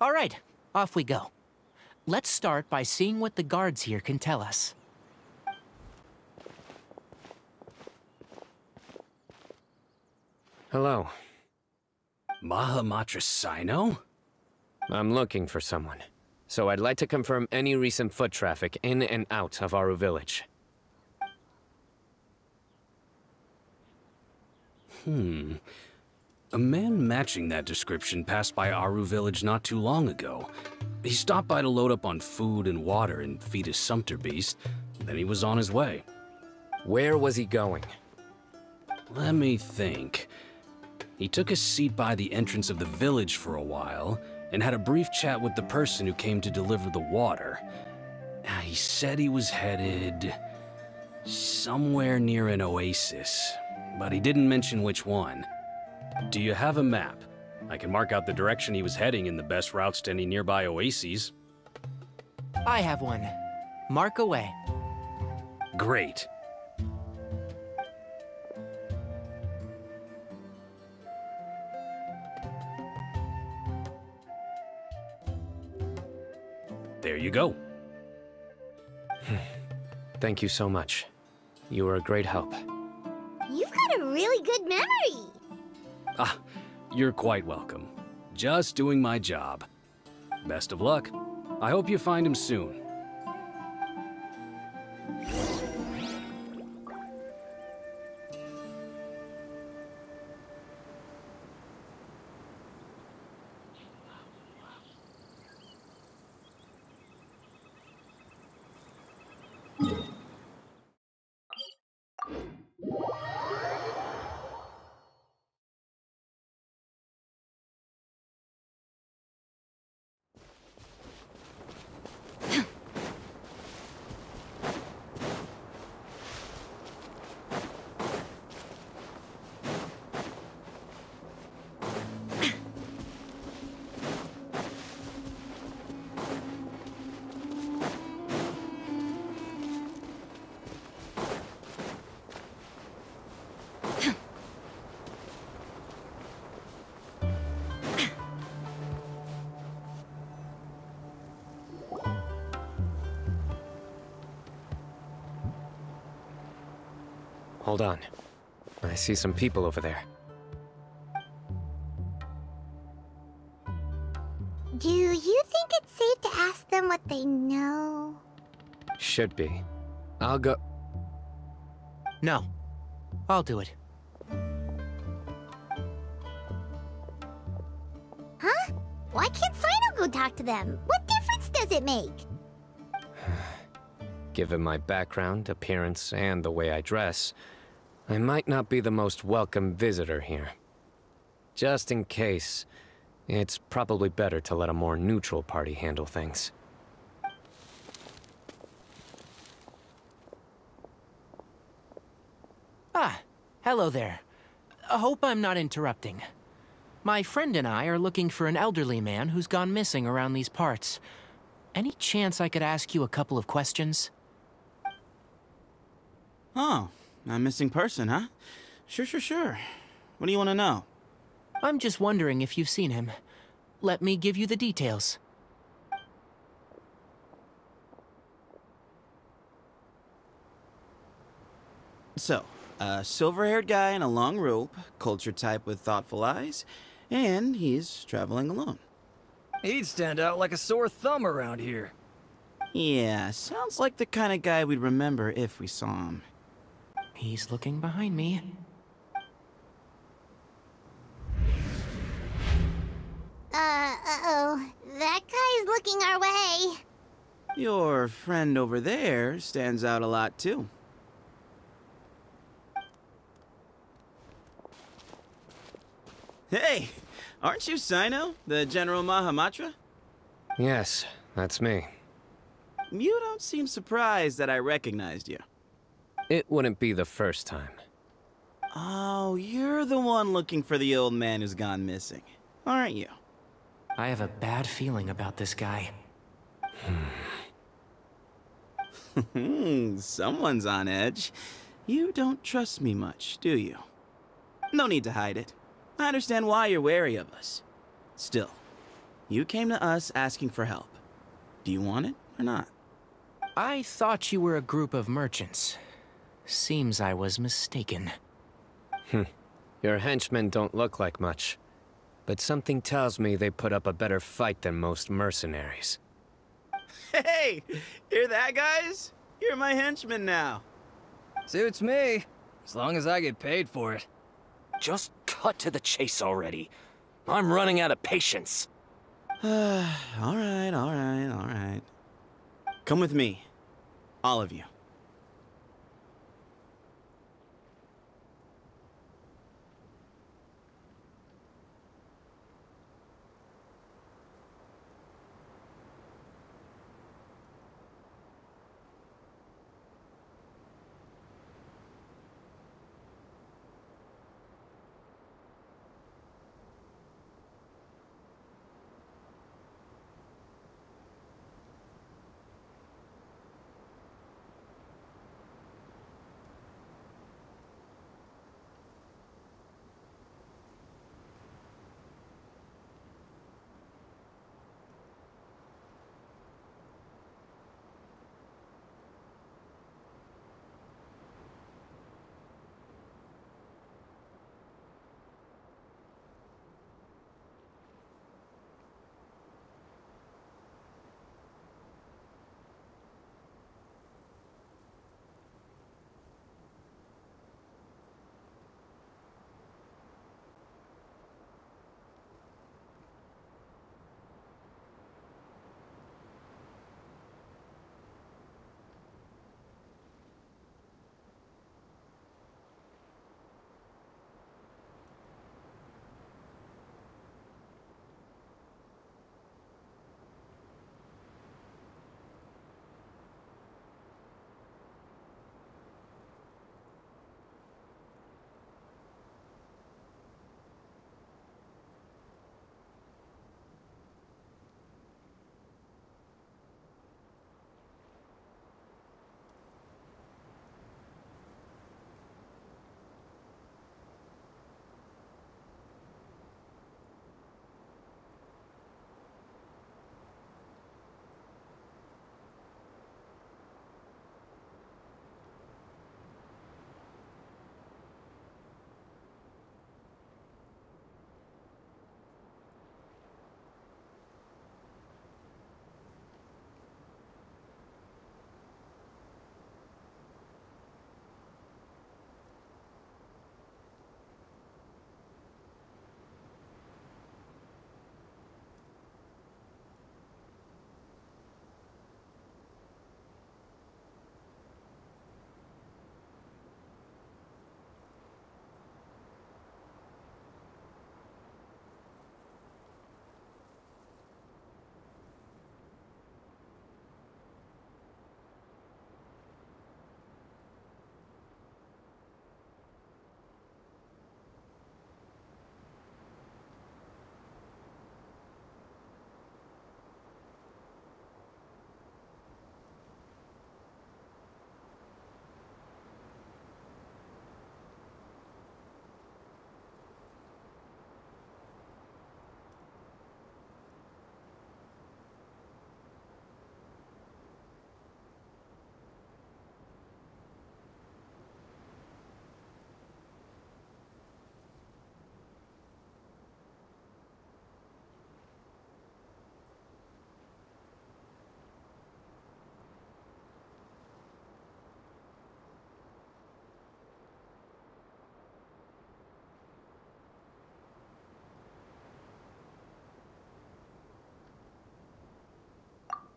All right, off we go. Let's start by seeing what the guards here can tell us. Hello. Mahamatra Sino? I'm looking for someone, so I'd like to confirm any recent foot traffic in and out of Aru Village. A man matching that description passed by Aru Village not too long ago. He stopped by to load up on food and water and feed his sumpter beast, then he was on his way. Where was he going? Let me think. He took a seat by the entrance of the village for a while, and had a brief chat with the person who came to deliver the water. He said he was headed somewhere near an oasis, but he didn't mention which one. Do you have a map? I can mark out the direction he was heading and the best routes to any nearby oases. I have one. Mark away. Great. There you go. Thank you so much. You were a great help. You've got a really good memory. Ah, you're quite welcome. Just doing my job. Best of luck. I hope you find him soon. Hold on. I see some people over there. Do you think it's safe to ask them what they know? Should be. I'll go... No. I'll do it. Huh? Why can't Sino go talk to them? What difference does it make? Given my background, appearance, and the way I dress, I might not be the most welcome visitor here. Just in case, it's probably better to let a more neutral party handle things. Ah, hello there. I hope I'm not interrupting. My friend and I are looking for an elderly man who's gone missing around these parts. Any chance I could ask you a couple of questions? Oh, a missing person, huh? Sure. What do you want to know? I'm just wondering if you've seen him. Let me give you the details. So, a silver-haired guy in a long robe, culture type with thoughtful eyes, and he's traveling alone. He'd stand out like a sore thumb around here. Yeah, sounds like the kind of guy we'd remember if we saw him. He's looking behind me. Uh-oh. That guy's looking our way. Your friend over there stands out a lot, too. Hey! Aren't you Sino, the General Mahamatra? Yes, that's me. You don't seem surprised that I recognized you. It wouldn't be the first time. Oh, you're the one looking for the old man who's gone missing, aren't you? I have a bad feeling about this guy. Someone's on edge. You don't trust me much, do you? No need to hide it. I understand why you're wary of us. Still, you came to us asking for help. Do you want it or not? I thought you were a group of merchants. Seems I was mistaken. Your henchmen don't look like much. But something tells me they put up a better fight than most mercenaries. Hey! Hear that, guys? You're my henchmen now. Suits me, as long as I get paid for it. Just cut to the chase already. I'm running out of patience. Alright. Come with me. All of you.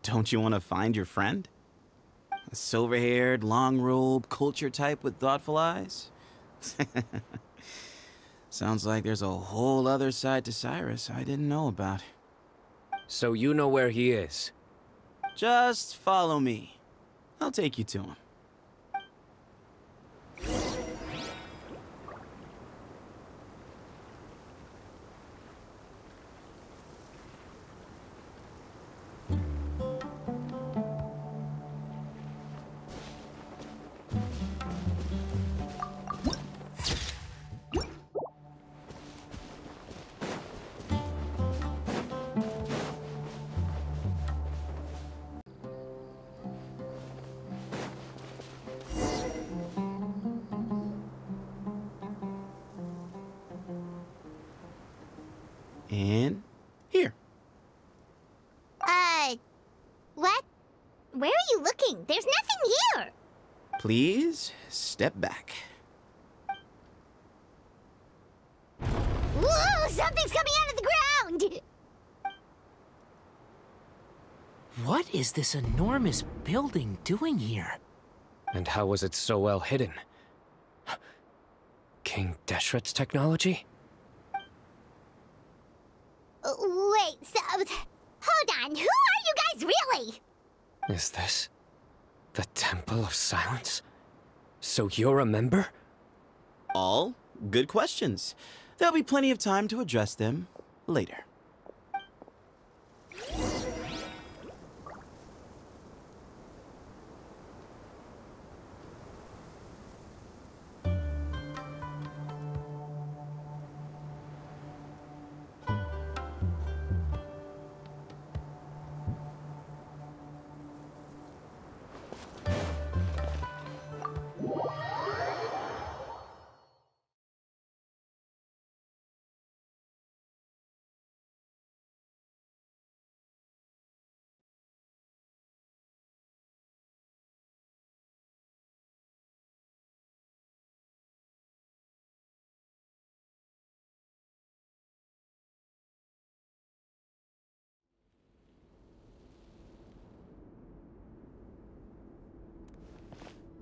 Don't you want to find your friend? A silver-haired, long-robed, culture type with thoughtful eyes? Sounds like there's a whole other side to Cyrus I didn't know about. So you know where he is? Just follow me. I'll take you to him. And here. What? Where are you looking? There's nothing here! Please, step back. Whoa! Something's coming out of the ground! What is this enormous building doing here? And how was it so well hidden? King Deshret's technology? Wait, so... Hold on, who are you guys really? Is this the Temple of Silence? So you're a member? All good questions. There'll be plenty of time to address them later.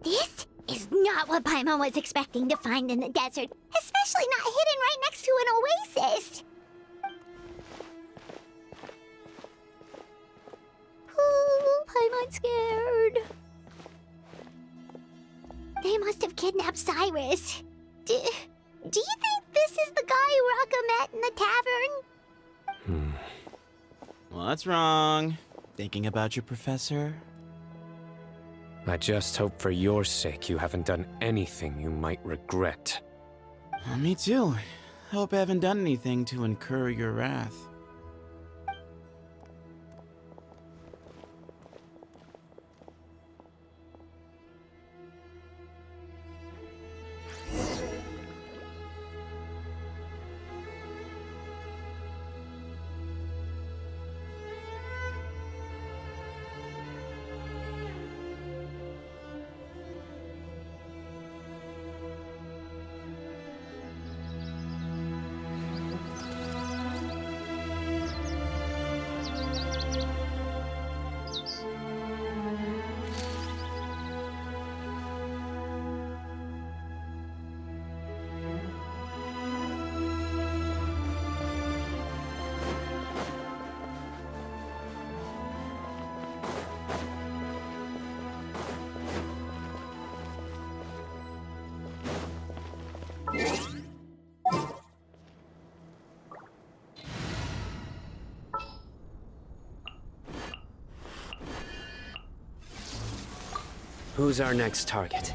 This is not what Paimon was expecting to find in the desert, especially not hidden right next to an oasis. Ooh, Paimon's scared. They must have kidnapped Cyrus. Do you think this is the guy Raka met in the tavern? What's wrong? Thinking about your professor? I just hope for your sake you haven't done anything you might regret. Me too. Hope I haven't done anything to incur your wrath. Who's our next target?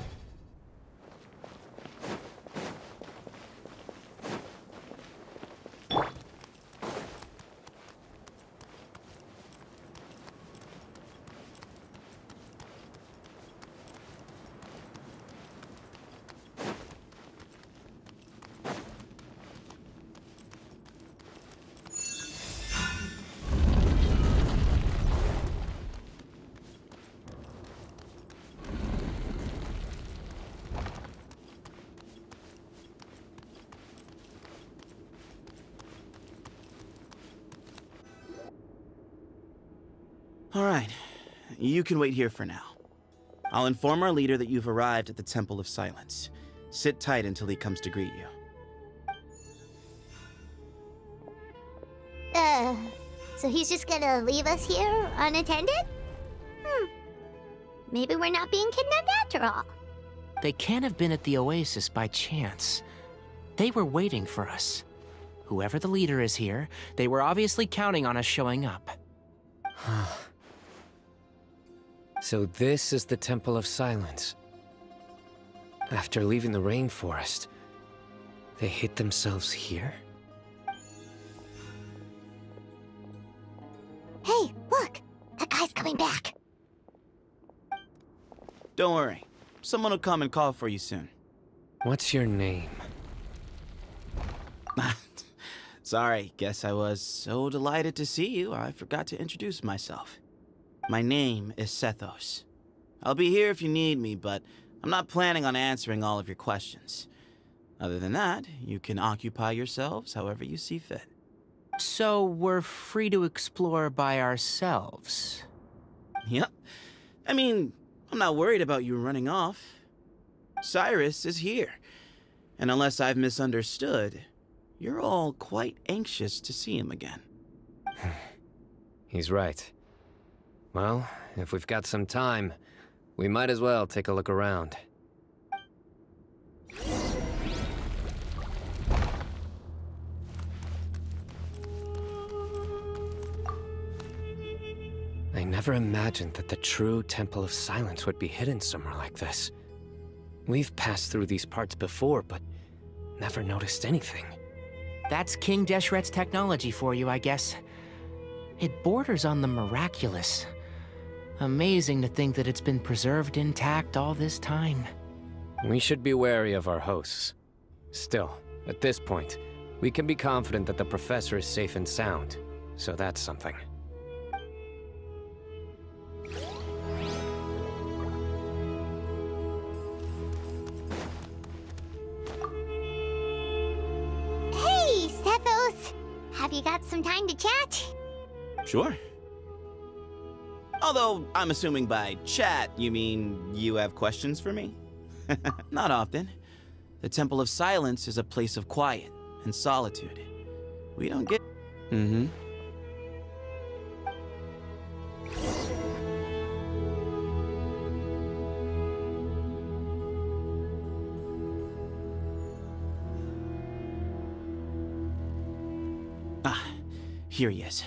All right. You can wait here for now. I'll inform our leader that you've arrived at the Temple of Silence. Sit tight until he comes to greet you. So he's just gonna leave us here unattended? Maybe we're not being kidnapped after all. They can't have been at the Oasis by chance. They were waiting for us. Whoever the leader is here, they were obviously counting on us showing up. So this is the Temple of Silence. After leaving the rainforest, they hid themselves here? Hey, look! That guy's coming back. Don't worry. Someone will come and call for you soon. What's your name? Sorry, guess I was so delighted to see you, I forgot to introduce myself. My name is Sethos. I'll be here if you need me, but I'm not planning on answering all of your questions. Other than that, you can occupy yourselves however you see fit. So we're free to explore by ourselves? Yep. I mean, I'm not worried about you running off. Cyrus is here. And unless I've misunderstood, you're all quite anxious to see him again. He's right. Well, if we've got some time, we might as well take a look around. I never imagined that the true Temple of Silence would be hidden somewhere like this. We've passed through these parts before, but never noticed anything. That's King Deshret's technology for you, I guess. It borders on the miraculous. Amazing to think that it's been preserved intact all this time. We should be wary of our hosts. Still, at this point, we can be confident that the professor is safe and sound, so that's something. Hey, Sethos! Have you got some time to chat? Sure. Although, I'm assuming by chat, you mean you have questions for me? Not often. The Temple of Silence is a place of quiet and solitude. We don't get... Ah, here he is.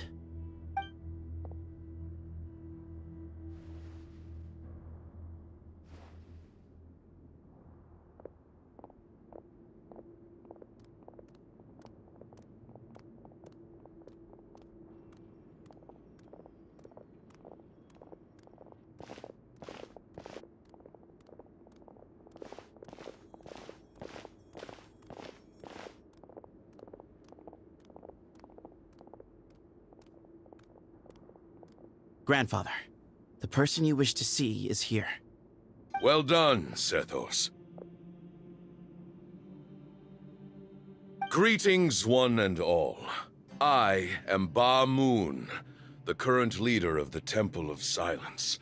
Grandfather, the person you wish to see is here. Well done, Sethos. Greetings, one and all. I am Ba Moon, the current leader of the Temple of Silence.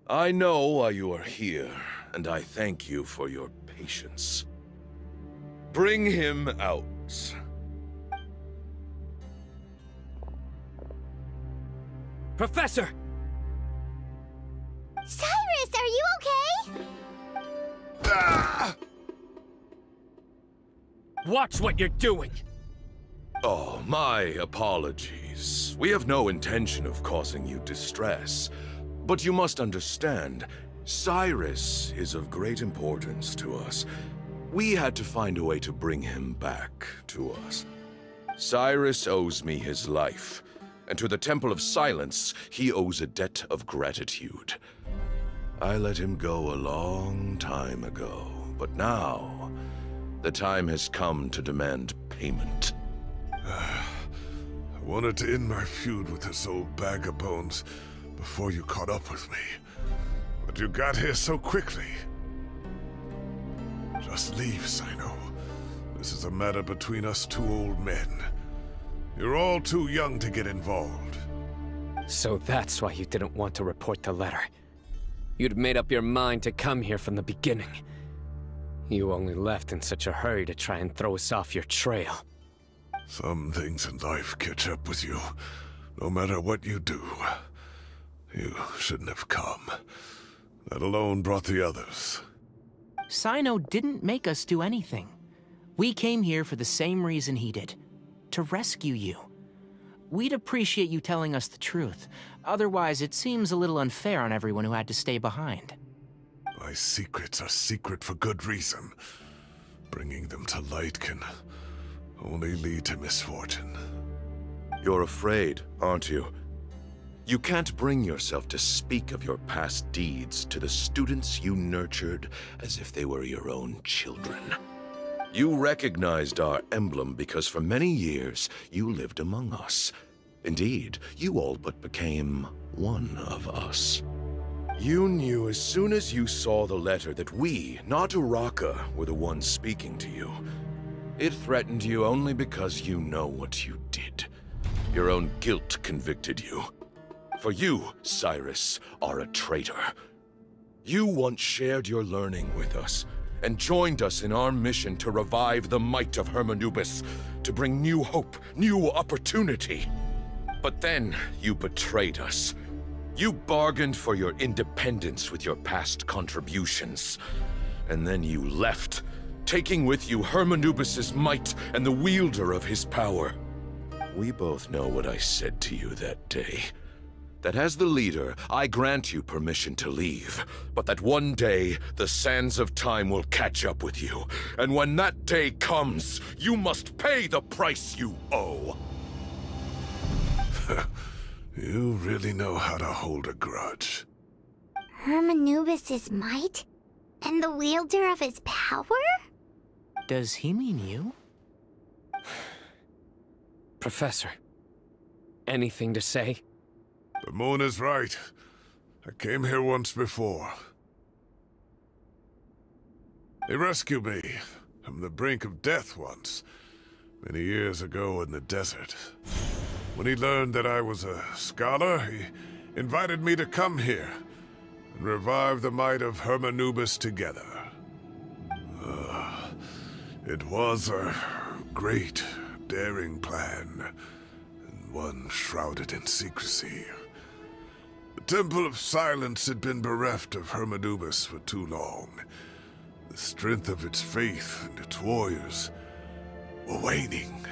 I know why you are here, and I thank you for your patience. Bring him out. Professor! Cyrus, are you okay? Ah! Watch what you're doing! Oh, my apologies. We have no intention of causing you distress. But you must understand, Cyrus is of great importance to us. We had to find a way to bring him back to us. Cyrus owes me his life. And to the Temple of Silence, he owes a debt of gratitude. I let him go a long time ago, but now, the time has come to demand payment. I wanted to end my feud with this old bag of bones before you caught up with me. But you got here so quickly. Just leave, Sino. This is a matter between us two old men. You're all too young to get involved. So that's why you didn't want to report the letter. You'd made up your mind to come here from the beginning. You only left in such a hurry to try and throw us off your trail. Some things in life catch up with you, no matter what you do. You shouldn't have come. That alone brought the others. Sino didn't make us do anything. We came here for the same reason he did. To rescue you. We'd appreciate you telling us the truth. Otherwise, it seems a little unfair on everyone who had to stay behind. My secrets are secret for good reason. Bringing them to light can only lead to misfortune. You're afraid, aren't you? You can't bring yourself to speak of your past deeds to the students you nurtured as if they were your own children. You recognized our emblem because for many years you lived among us. Indeed, you all but became one of us. You knew as soon as you saw the letter that we, not Uraka, were the ones speaking to you. It threatened you only because you know what you did. Your own guilt convicted you. For you, Cyrus, are a traitor. You once shared your learning with us, and joined us in our mission to revive the might of Hermanubis, to bring new hope, new opportunity. But then you betrayed us. You bargained for your independence with your past contributions. And then you left, taking with you Hermanubis' might and the wielder of his power. We both know what I said to you that day. That as the leader, I grant you permission to leave, but that one day, the sands of time will catch up with you. And when that day comes, you must pay the price you owe. You really know how to hold a grudge. Hermanubis' might? And the wielder of his power? Does he mean you? Professor, anything to say? The moon is right. I came here once before. He rescued me from the brink of death once, many years ago in the desert. When he learned that I was a scholar, he invited me to come here and revive the might of Hermanubis together. It was a great, daring plan, and one shrouded in secrecy. The Temple of Silence had been bereft of Hermanubis for too long. The strength of its faith and its warriors were waning.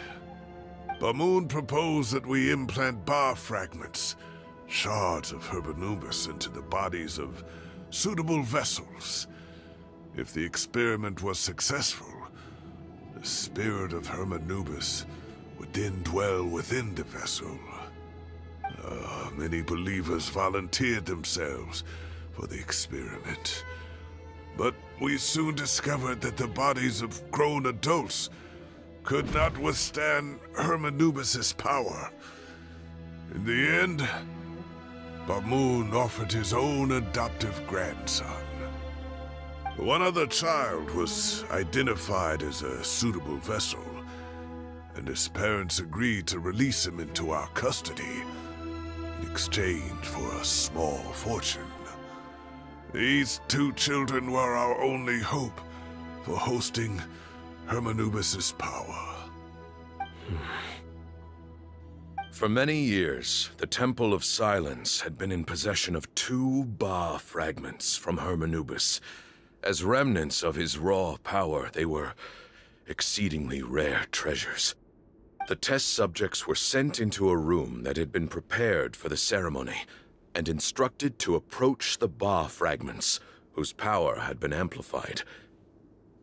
Bamoon proposed that we implant bar fragments, shards of Hermanubis, into the bodies of suitable vessels. If the experiment was successful, the spirit of Hermanubis would then dwell within the vessel. Many believers volunteered themselves for the experiment. But we soon discovered that the bodies of grown adults could not withstand Hermanubis' power. In the end, Bamoon offered his own adoptive grandson. One other child was identified as a suitable vessel, and his parents agreed to release him into our custody in exchange for a small fortune. These two children were our only hope for hosting Hermanubis' power. For many years, the Temple of Silence had been in possession of 2 Ba fragments from Hermanubis. As remnants of his raw power, they were exceedingly rare treasures. The test subjects were sent into a room that had been prepared for the ceremony, and instructed to approach the Ba fragments, whose power had been amplified.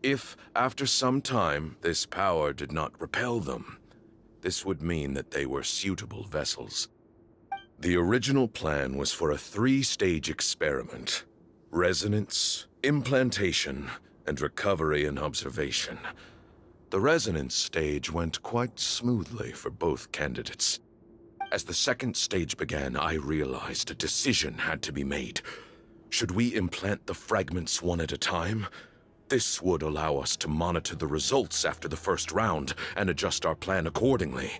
If, after some time, this power did not repel them, this would mean that they were suitable vessels. The original plan was for a 3-stage experiment: resonance, implantation, and recovery and observation. The resonance stage went quite smoothly for both candidates. As the 2nd stage began, I realized a decision had to be made. Should we implant the fragments one at a time? This would allow us to monitor the results after the 1st round and adjust our plan accordingly.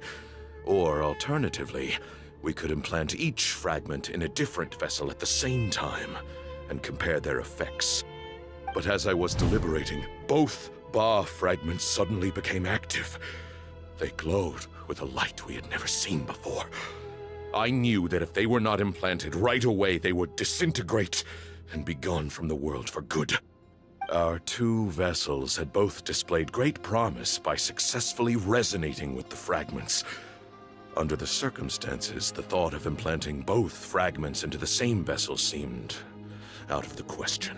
Or alternatively, We could implant each fragment in a different vessel at the same time and compare their effects. But as I was deliberating, both Ba fragments suddenly became active. They glowed with a light we had never seen before. I knew that if they were not implanted right away, they would disintegrate and be gone from the world for good. Our two vessels had both displayed great promise by successfully resonating with the fragments. Under the circumstances, the thought of implanting both fragments into the same vessel seemed out of the question.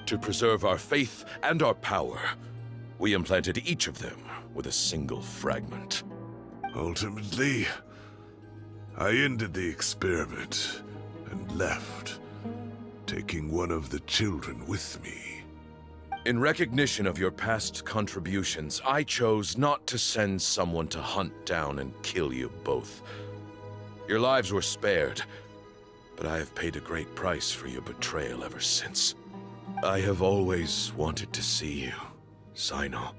To preserve our faith and our power, we implanted each of them with a single fragment. Ultimately, I ended the experiment and left, taking one of the children with me. In recognition of your past contributions, I chose not to send someone to hunt down and kill you both. Your lives were spared, but I have paid a great price for your betrayal ever since. I have always wanted to see you, Sino.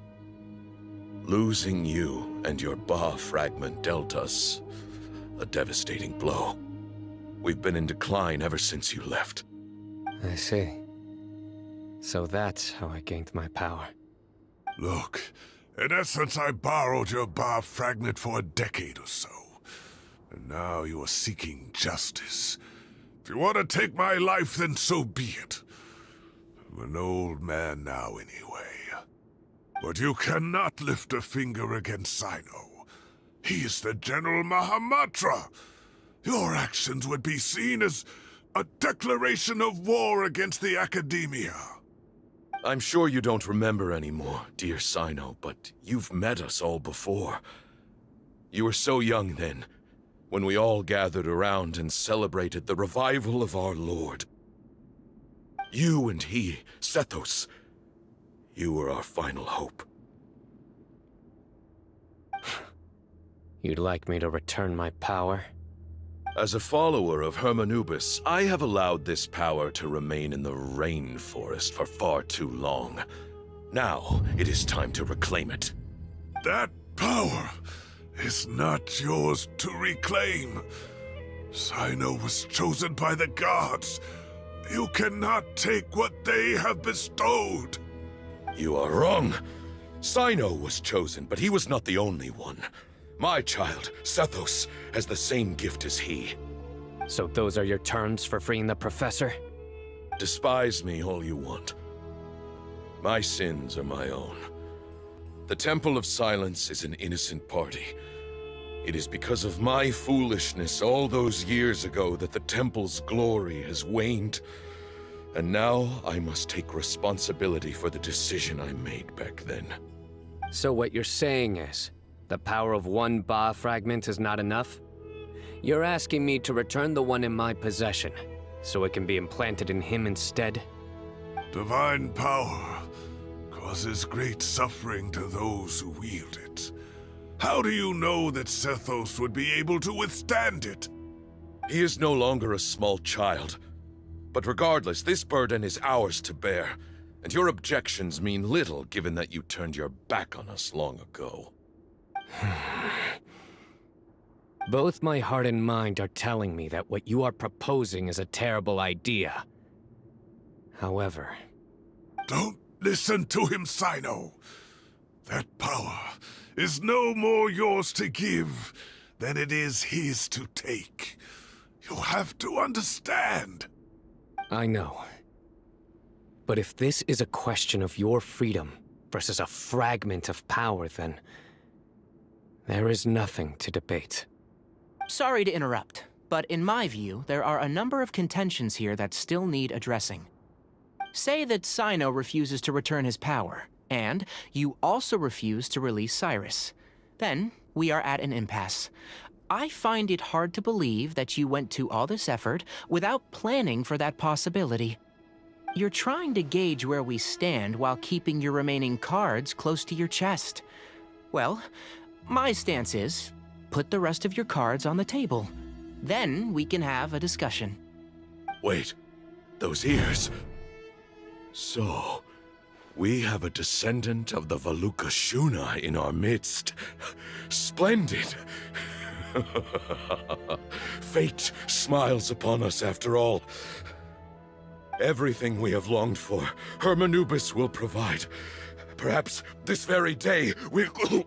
Losing you and your Ba fragment dealt us a devastating blow. We've been in decline ever since you left. I see. So that's how I gained my power. Look, in essence, I borrowed your Ba fragment for a decade or so. And now you are seeking justice. If you want to take my life, then so be it. I'm an old man now anyway. But you cannot lift a finger against Sino. He is the General Mahamatra. Your actions would be seen as a declaration of war against the Academia. I'm sure you don't remember anymore, dear Sino, but you've met us all before. You were so young then, when we all gathered around and celebrated the revival of our Lord. You and he, Sethos, you were our final hope. You'd like me to return my power? As a follower of Hermanubis, I have allowed this power to remain in the rainforest for far too long. Now, it is time to reclaim it. That power is not yours to reclaim. Sino was chosen by the gods. You cannot take what they have bestowed. You are wrong. Sino was chosen, but he was not the only one. My child, Sethos, has the same gift as he. So those are your terms for freeing the professor? Despise me all you want. My sins are my own. The Temple of Silence is an innocent party. It is because of my foolishness all those years ago that the Temple's glory has waned. And now I must take responsibility for the decision I made back then. So what you're saying is, the power of one Ba fragment is not enough? You're asking me to return the one in my possession, so it can be implanted in him instead? Divine power causes great suffering to those who wield it. How do you know that Sethos would be able to withstand it? He is no longer a small child. But regardless, this burden is ours to bear, and your objections mean little given that you turned your back on us long ago. Both my heart and mind are telling me that what you are proposing is a terrible idea. However... Don't listen to him, Sino. That power is no more yours to give than it is his to take. You have to understand. I know. But if this is a question of your freedom versus a fragment of power, then... there is nothing to debate. Sorry to interrupt, but in my view, there are a number of contentions here that still need addressing. Say that Sino refuses to return his power, and you also refuse to release Cyrus. Then, we are at an impasse. I find it hard to believe that you went to all this effort without planning for that possibility. You're trying to gauge where we stand while keeping your remaining cards close to your chest. Well, my stance is, put the rest of your cards on the table. Then we can have a discussion. Wait, those ears... So, we have a descendant of the Valukashuna in our midst. Splendid! Fate smiles upon us after all. Everything we have longed for, Hermanubis will provide. Perhaps this very day we'll...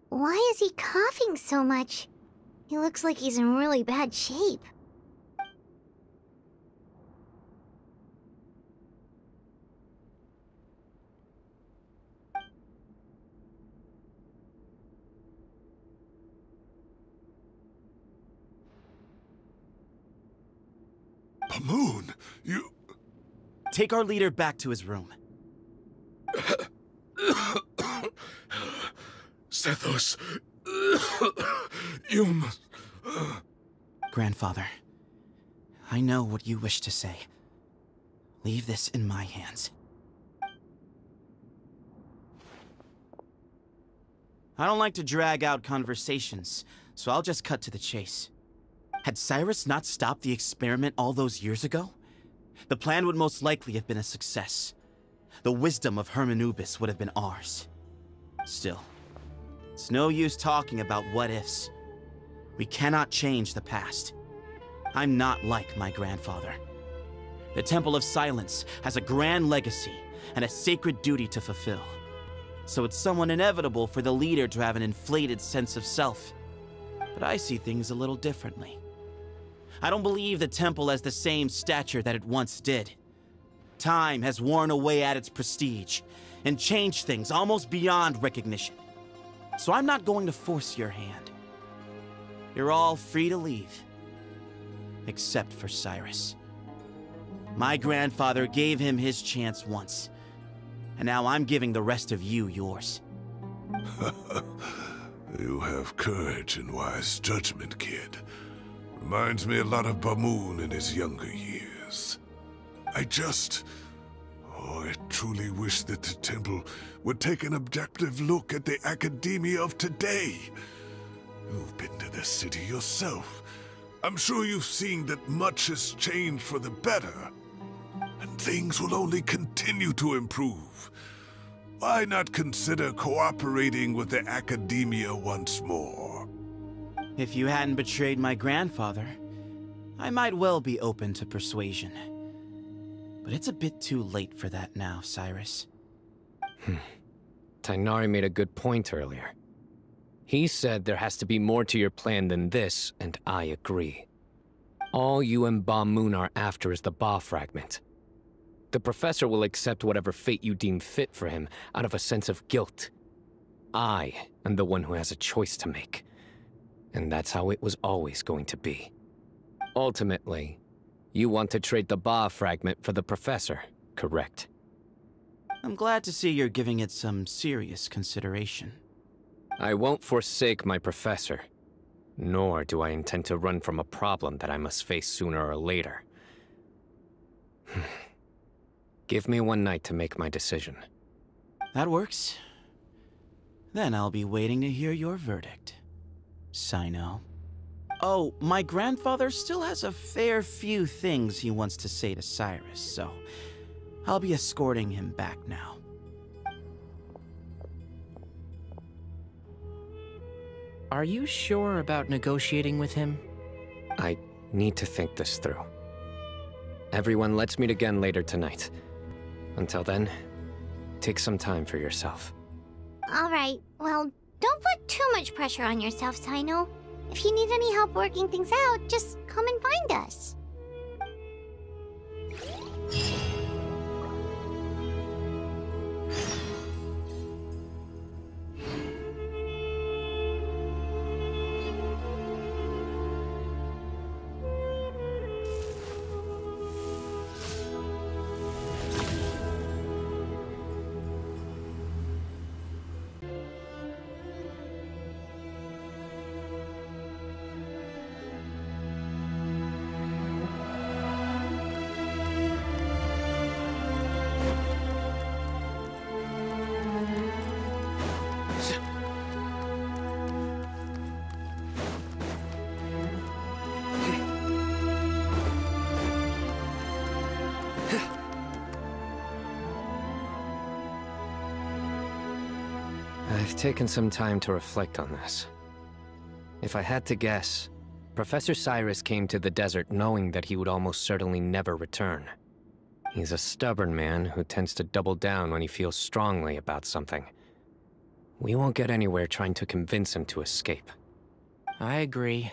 Why is he coughing so much? He looks like he's in really bad shape. Moon, you... Take our leader back to his room. Sethos, you must... Grandfather, I know what you wish to say. Leave this in my hands. I don't like to drag out conversations, so I'll just cut to the chase. Had Cyrus not stopped the experiment all those years ago, the plan would most likely have been a success. The wisdom of Hermanubis would have been ours. Still, it's no use talking about what-ifs. We cannot change the past. I'm not like my grandfather. The Temple of Silence has a grand legacy and a sacred duty to fulfill. So it's somewhat inevitable for the leader to have an inflated sense of self. But I see things a little differently. I don't believe the temple has the same stature that it once did. Time has worn away at its prestige and changed things almost beyond recognition. So I'm not going to force your hand. You're all free to leave. Except for Cyrus. My grandfather gave him his chance once. And now I'm giving the rest of you yours. You have courage and wise judgment, kid. Reminds me a lot of Bamoon in his younger years. I truly wish that the temple would take an objective look at the academia of today. You've been to the city yourself. I'm sure you've seen that much has changed for the better. And things will only continue to improve. Why not consider cooperating with the academia once more? If you hadn't betrayed my grandfather, I might well be open to persuasion. But it's a bit too late for that now, Cyrus. Tighnari made a good point earlier. He said there has to be more to your plan than this, and I agree. All you and Ba-Moon are after is the Ba fragment. The professor will accept whatever fate you deem fit for him out of a sense of guilt. I am the one who has a choice to make. And that's how it was always going to be. Ultimately, you want to trade the Ba fragment for the professor, correct? I'm glad to see you're giving it some serious consideration. I won't forsake my professor. Nor do I intend to run from a problem that I must face sooner or later. Give me one night to make my decision. That works. Then I'll be waiting to hear your verdict, Sino. Oh, my grandfather still has a fair few things he wants to say to Cyrus, so I'll be escorting him back now. Are you sure about negotiating with him? I need to think this through. Everyone, let's meet again later tonight. Until then, take some time for yourself. Alright, well, don't put too much pressure on yourself, Sino. If you need any help working things out, just come and find us. taken some time to reflect on this. If I had to guess, Professor Cyrus came to the desert knowing that he would almost certainly never return. He's a stubborn man who tends to double down when he feels strongly about something. We won't get anywhere trying to convince him to escape. I agree.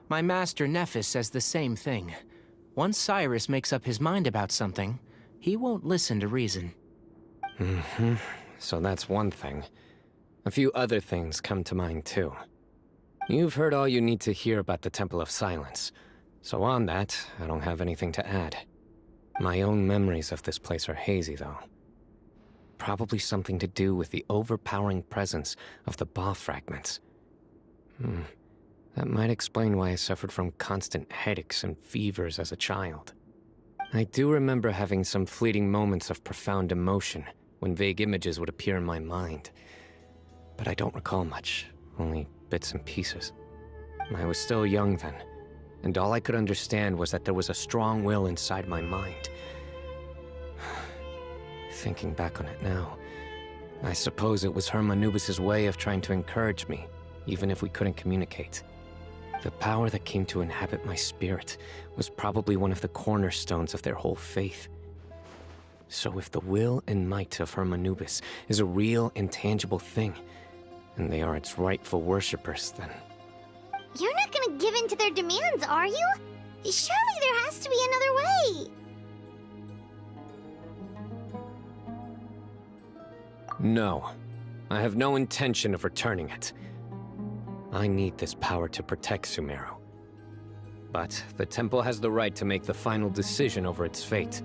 My master Nephis says the same thing. Once Cyrus makes up his mind about something, he won't listen to reason. So that's one thing. A few other things come to mind too. You've heard all you need to hear about the Temple of Silence, so on that, I don't have anything to add. My own memories of this place are hazy, though. Probably something to do with the overpowering presence of the Ba fragments. That might explain why I suffered from constant headaches and fevers as a child. I do remember having some fleeting moments of profound emotion when vague images would appear in my mind. But I don't recall much, only bits and pieces. I was still young then, and all I could understand was that there was a strong will inside my mind. Thinking back on it now, I suppose it was Hermanubis' way of trying to encourage me, even if we couldn't communicate. The power that came to inhabit my spirit was probably one of the cornerstones of their whole faith. So if the will and might of Hermanubis is a real, intangible thing, and they are its rightful worshippers, then... You're not gonna give in to their demands, are you? Surely there has to be another way! No. I have no intention of returning it. I need this power to protect Sumeru. But the temple has the right to make the final decision over its fate,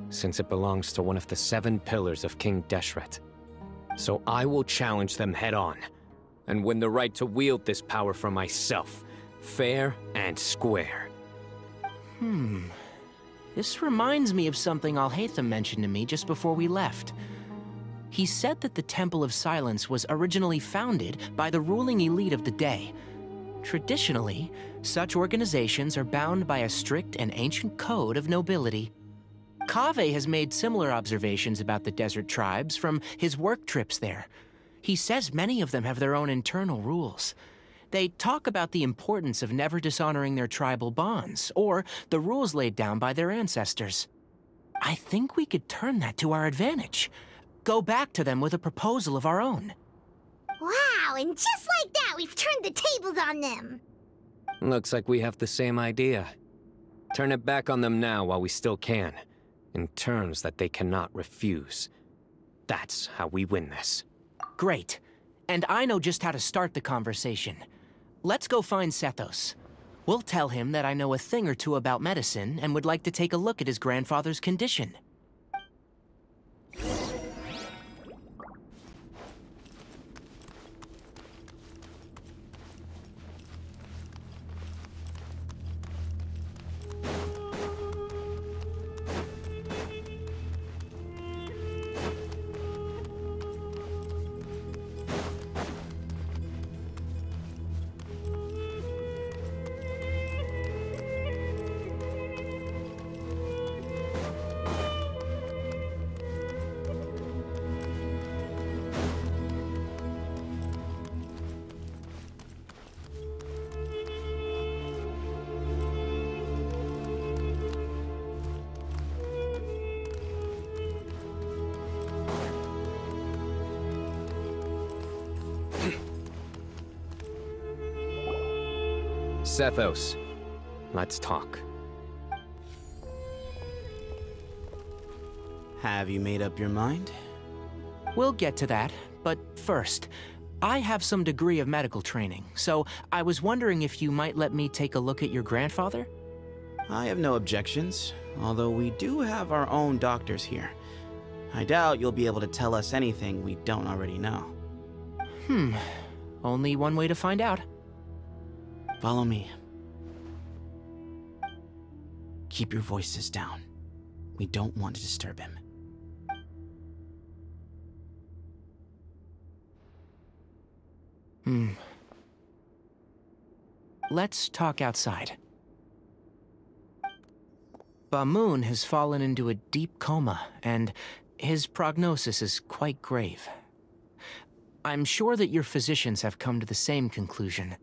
since it belongs to one of the 7 pillars of King Deshret. So I will challenge them head-on, and win the right to wield this power for myself, fair and square. This reminds me of something Alhaitham mentioned to me just before we left. He said that the Temple of Silence was originally founded by the ruling elite of the day. Traditionally, such organizations are bound by a strict and ancient code of nobility. Kaveh has made similar observations about the desert tribes from his work trips there. He says many of them have their own internal rules. They talk about the importance of never dishonoring their tribal bonds, or the rules laid down by their ancestors. I think we could turn that to our advantage. Go back to them with a proposal of our own. Wow, and just like that, we've turned the tables on them! Looks like we have the same idea. Turn it back on them now while we still can, in terms that they cannot refuse. That's how we win this. Great. And I know just how to start the conversation. Let's go find Sethos. We'll tell him that I know a thing or two about medicine and would like to take a look at his grandfather's condition. Sethos, let's talk. Have you made up your mind? We'll get to that, but first, I have some degree of medical training, so I was wondering if you might let me take a look at your grandfather? I have no objections, although we do have our own doctors here. I doubt you'll be able to tell us anything we don't already know. Only one way to find out. Follow me. Keep your voices down. We don't want to disturb him. Let's talk outside. Bamoon has fallen into a deep coma, and his prognosis is quite grave. I'm sure that your physicians have come to the same conclusion.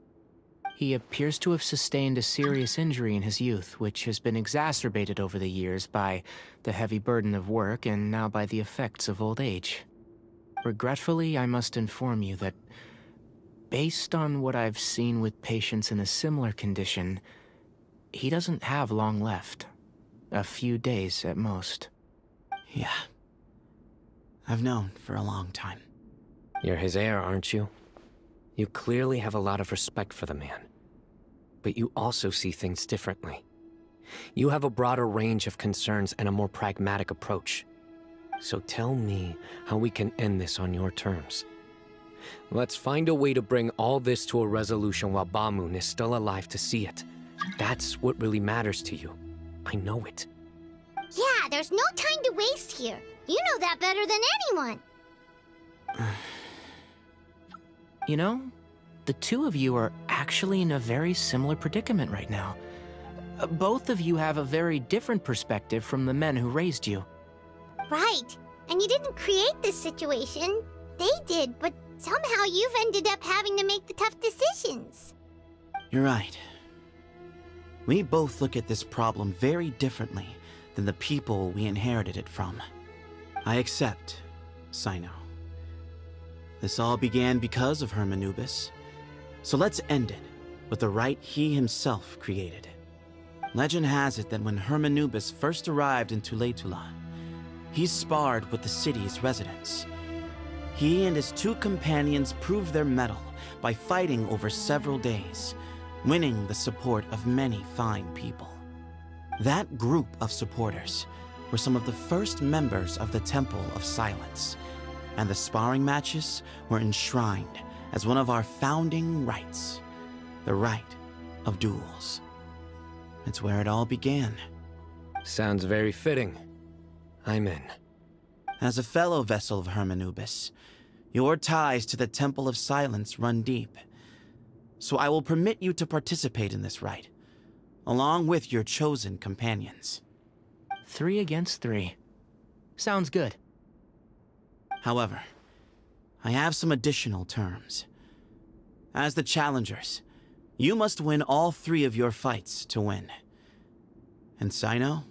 He appears to have sustained a serious injury in his youth, which has been exacerbated over the years by the heavy burden of work and now by the effects of old age. Regretfully, I must inform you that, based on what I've seen with patients in a similar condition, he doesn't have long left. A few days at most. Yeah. I've known for a long time. You're his heir, aren't you? You clearly have a lot of respect for the man. But you also see things differently. You have a broader range of concerns and a more pragmatic approach. So tell me how we can end this on your terms. Let's find a way to bring all this to a resolution while Ba-moon is still alive to see it. That's what really matters to you. I know it. Yeah, there's no time to waste here. You know that better than anyone. You know, the two of you are actually in a very similar predicament right now. Both of you have a very different perspective from the men who raised you. Right. And you didn't create this situation. They did, but somehow you've ended up having to make the tough decisions. You're right. We both look at this problem very differently than the people we inherited it from. I accept, Cyno. This all began because of Hermanubis, so let's end it with the rite he himself created. Legend has it that when Hermanubis first arrived in Tuletula, he sparred with the city's residents. He and his two companions proved their mettle by fighting over several days, winning the support of many fine people. That group of supporters were some of the first members of the Temple of Silence, and the sparring matches were enshrined as one of our founding rites, the rite of duels. It's where it all began. Sounds very fitting. I'm in. As a fellow vessel of Hermanubis, your ties to the Temple of Silence run deep. So I will permit you to participate in this rite, along with your chosen companions. 3 against 3. Sounds good. However, I have some additional terms. As the challengers, you must win all 3 of your fights to win. And Cyno,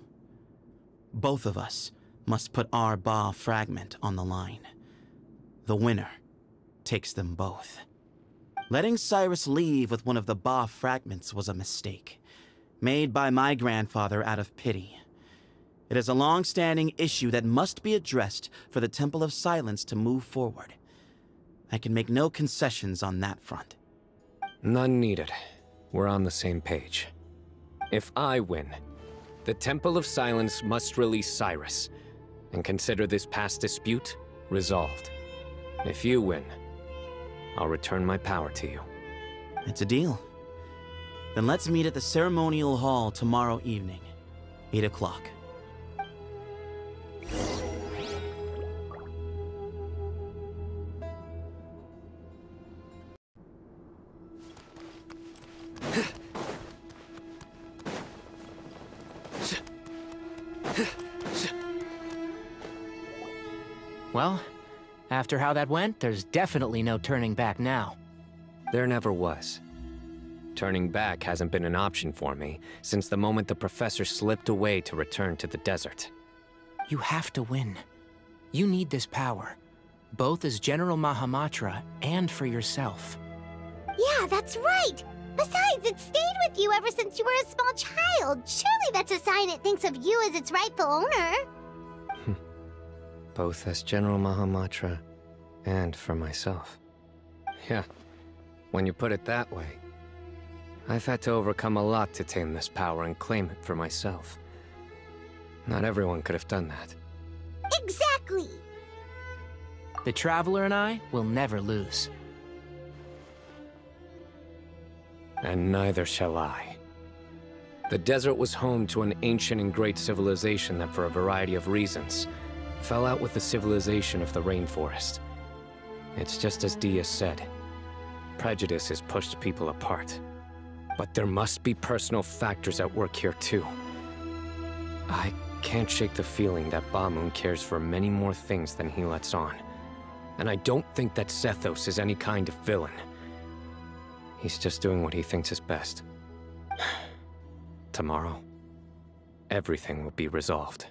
both of us must put our Ba fragment on the line. The winner takes them both. Letting Cyrus leave with one of the Ba fragments was a mistake, made by my grandfather out of pity. It is a long-standing issue that must be addressed for the Temple of Silence to move forward. I can make no concessions on that front. None needed. We're on the same page. If I win, the Temple of Silence must release Cyrus, and consider this past dispute resolved. If you win, I'll return my power to you. It's a deal. Then let's meet at the ceremonial hall tomorrow evening, 8 o'clock. Well, after how that went, there's definitely no turning back now. There never was. Turning back hasn't been an option for me since the moment the professor slipped away to return to the desert. You have to win. You need this power, both as General Mahamatra and for yourself. Yeah, that's right! Besides, it stayed with you ever since you were a small child. Surely that's a sign it thinks of you as its rightful owner. Both as General Mahamatra and for myself. Yeah, when you put it that way, I've had to overcome a lot to tame this power and claim it for myself. Not everyone could have done that. Exactly! The Traveler and I will never lose. And neither shall I. The desert was home to an ancient and great civilization that, for a variety of reasons, fell out with the civilization of the rainforest. It's just as Dia said. Prejudice has pushed people apart. But there must be personal factors at work here too. I can't shake the feeling that Ba-moon cares for many more things than he lets on. And I don't think that Sethos is any kind of villain. He's just doing what he thinks is best. Tomorrow, everything will be resolved.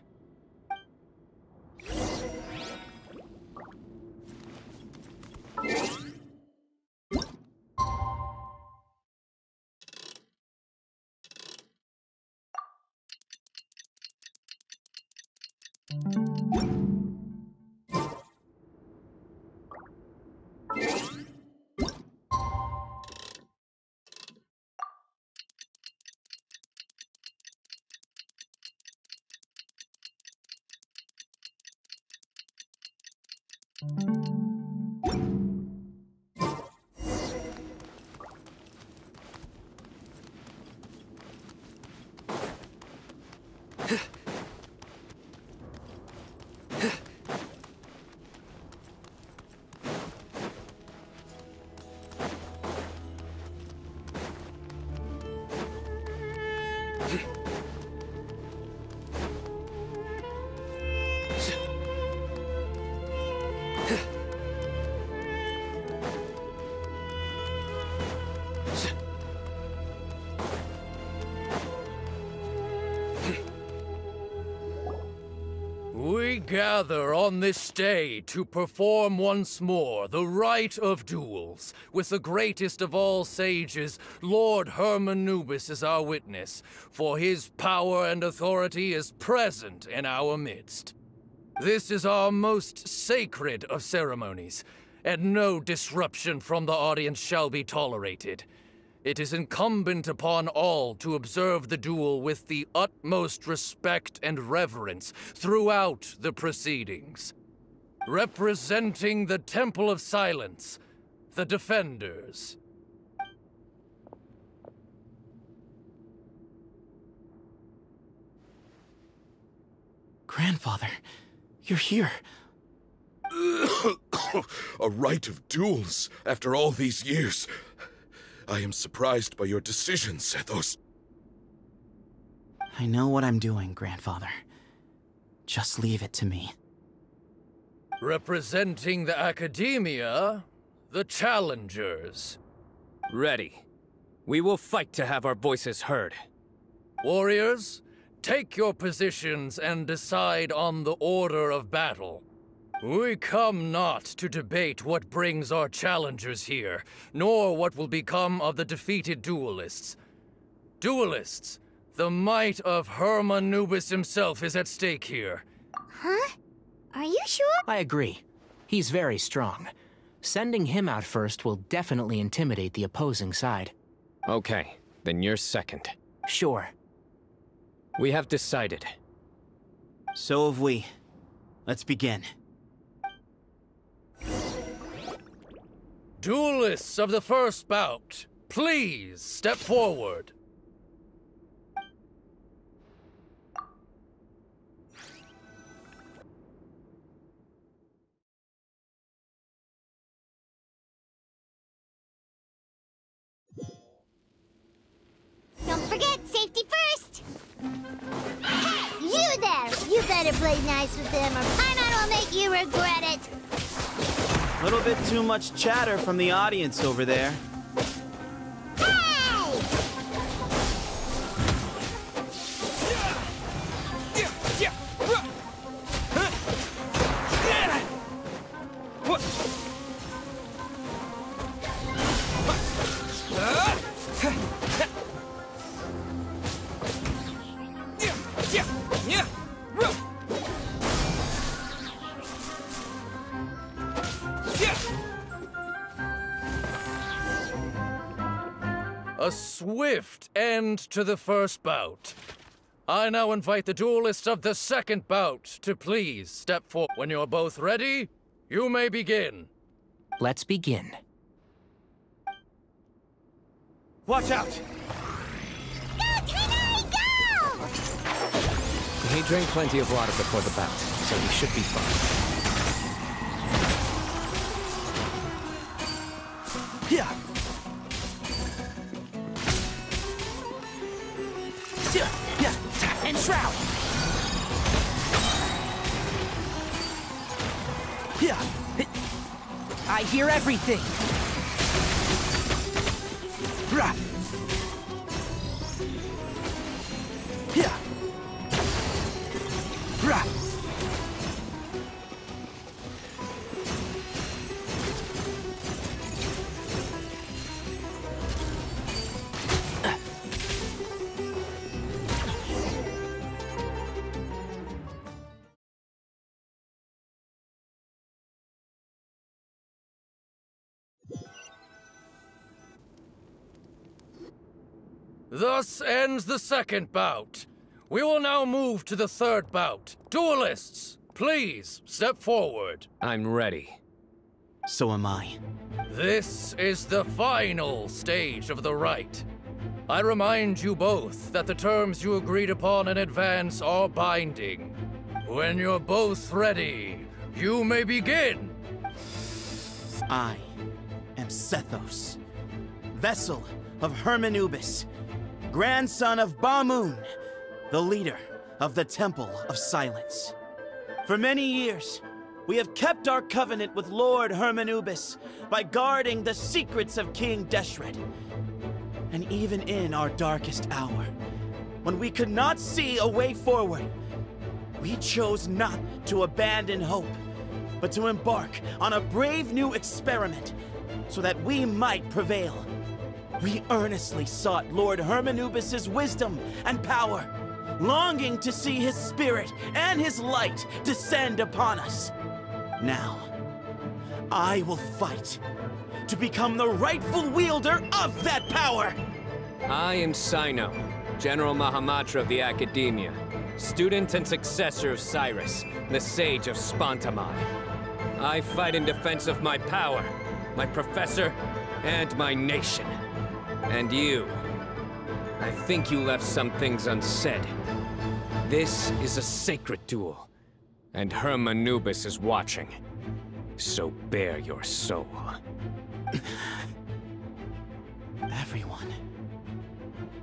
We gather on this day to perform once more the rite of duels, with the greatest of all sages, Lord Hermanubis, as our witness, for his power and authority is present in our midst. This is our most sacred of ceremonies, and no disruption from the audience shall be tolerated. It is incumbent upon all to observe the duel with the utmost respect and reverence throughout the proceedings. Representing the Temple of Silence, the Defenders. Grandfather, you're here. A rite of duels after all these years. I am surprised by your decision, Sethos. I know what I'm doing, Grandfather. Just leave it to me. Representing the Academia, the Challengers. Ready. We will fight to have our voices heard. Warriors, take your positions and decide on the order of battle. We come not to debate what brings our challengers here, nor what will become of the defeated duelists. Duelists, the might of Hermanubis himself is at stake here. Huh? Are you sure? I agree. He's very strong. Sending him out first will definitely intimidate the opposing side. Okay, then you're second. Sure. We have decided. So have we. Let's begin. Duelists of the first bout, please step forward. Don't forget, safety first! Hey, you there! You better play nice with them or Paimon will make you regret it! A little bit too much chatter from the audience over there. Hey! A swift end to the first bout. I now invite the duelists of the second bout to please step forward. When you're both ready, you may begin. Let's begin. Watch out! Go, Tenai, go! He drank plenty of water before the bout, so he should be fine. Yeah. Yeah, and shroud. Yeah. I hear everything! Rah! Yeah! Rah! Thus ends the second bout. We will now move to the third bout. Duelists, please step forward. I'm ready. So am I. This is the final stage of the rite. I remind you both that the terms you agreed upon in advance are binding. When you're both ready, you may begin. I am Sethos, vessel of Hermanubis, grandson of Bamoon, the leader of the Temple of Silence. For many years, we have kept our covenant with Lord Hermanubis by guarding the secrets of King Deshret. And even in our darkest hour, when we could not see a way forward, we chose not to abandon hope, but to embark on a brave new experiment so that we might prevail. We earnestly sought Lord Hermanubis' wisdom and power, longing to see his spirit and his light descend upon us. Now, I will fight to become the rightful wielder of that power! I am Cyno, General Mahamatra of the Academia, student and successor of Cyrus, the Sage of Spontamod. I fight in defense of my power, my professor, and my nation. And you, I think you left some things unsaid. This is a sacred duel, and Hermanubis is watching. So bare your soul. Everyone,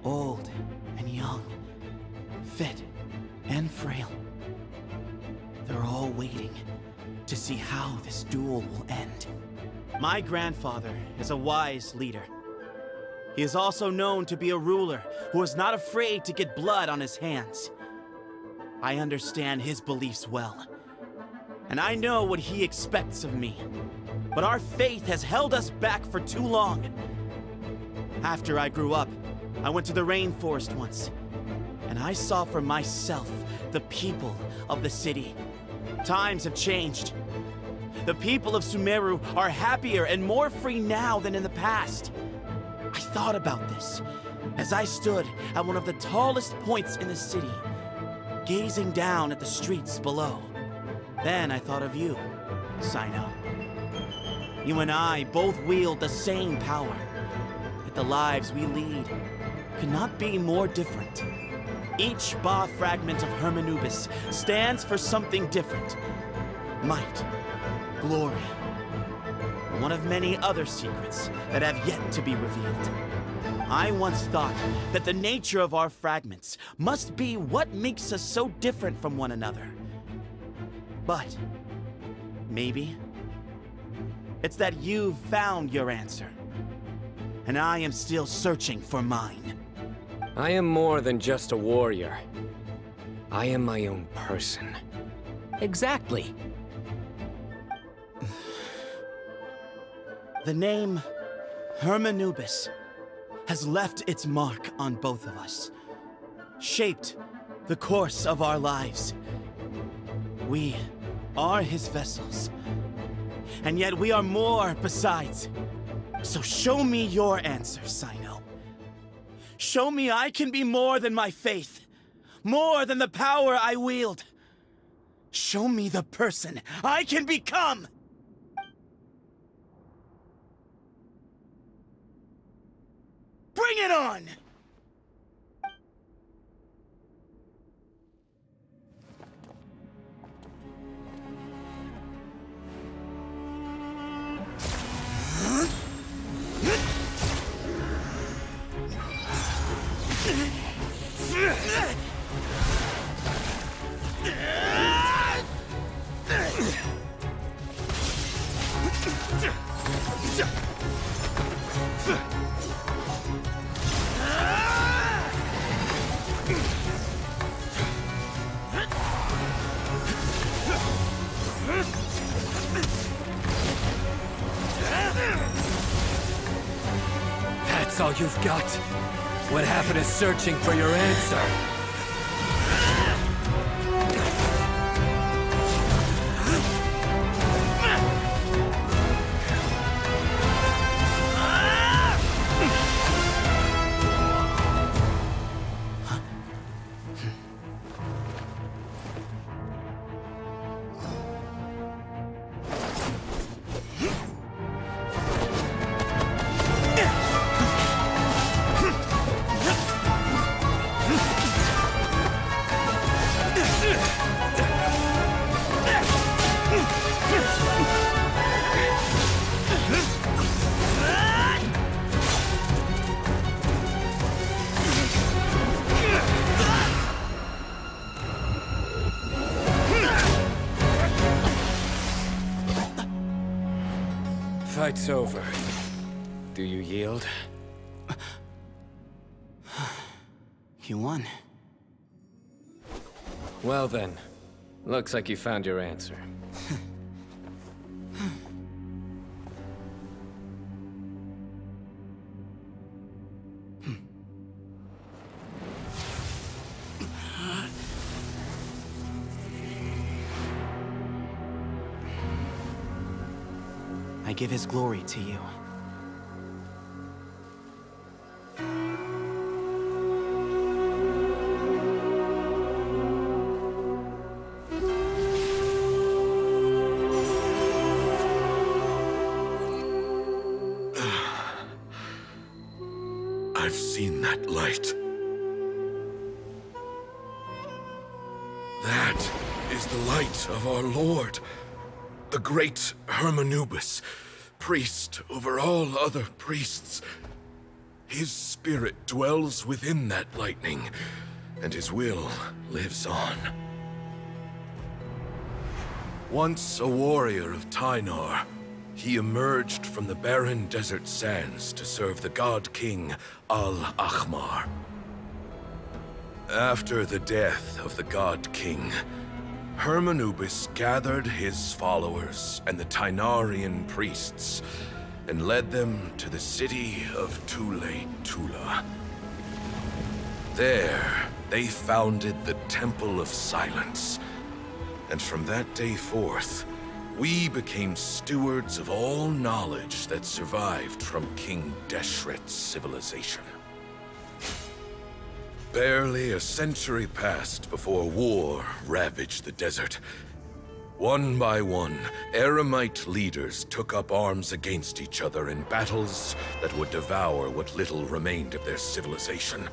old and young, fit and frail, they're all waiting to see how this duel will end. My grandfather is a wise leader. He is also known to be a ruler who is not afraid to get blood on his hands. I understand his beliefs well, and I know what he expects of me. But our faith has held us back for too long. After I grew up, I went to the rainforest once, and I saw for myself the people of the city. Times have changed. The people of Sumeru are happier and more free now than in the past. I thought about this as I stood at one of the tallest points in the city, gazing down at the streets below. Then I thought of you, Cyno. You and I both wield the same power, yet the lives we lead could not be more different. Each Ba fragment of Hermanubis stands for something different. Might, glory, and one of many other secrets that have yet to be revealed. I once thought that the nature of our fragments must be what makes us so different from one another. But maybe it's that you've found your answer, and I am still searching for mine. I am more than just a warrior. I am my own person. Exactly. The name Hermanubis has left its mark on both of us, shaped the course of our lives. We are his vessels, and yet we are more besides. So show me your answer, Cyno. Show me I can be more than my faith, more than the power I wield. Show me the person I can become! Bring it on! all you've got? What happened to searching for your answer? Fight's over. Do you yield? You won. Well then, looks like you found your answer. I give his glory to you. I've seen that light. That is the light of our Lord, the great Hermanubis, priest over all other priests. His spirit dwells within that lightning, and his will lives on. Once a warrior of Tynar, he emerged from the barren desert sands to serve the god king Al-Ahmar. After the death of the god king, Hermanubis gathered his followers and the Tynarian priests and led them to the city of Tule-Tula. There, they founded the Temple of Silence, and from that day forth, we became stewards of all knowledge that survived from King Deshret's civilization. Barely a century passed before war ravaged the desert. One by one, Eremite leaders took up arms against each other in battles that would devour what little remained of their civilization.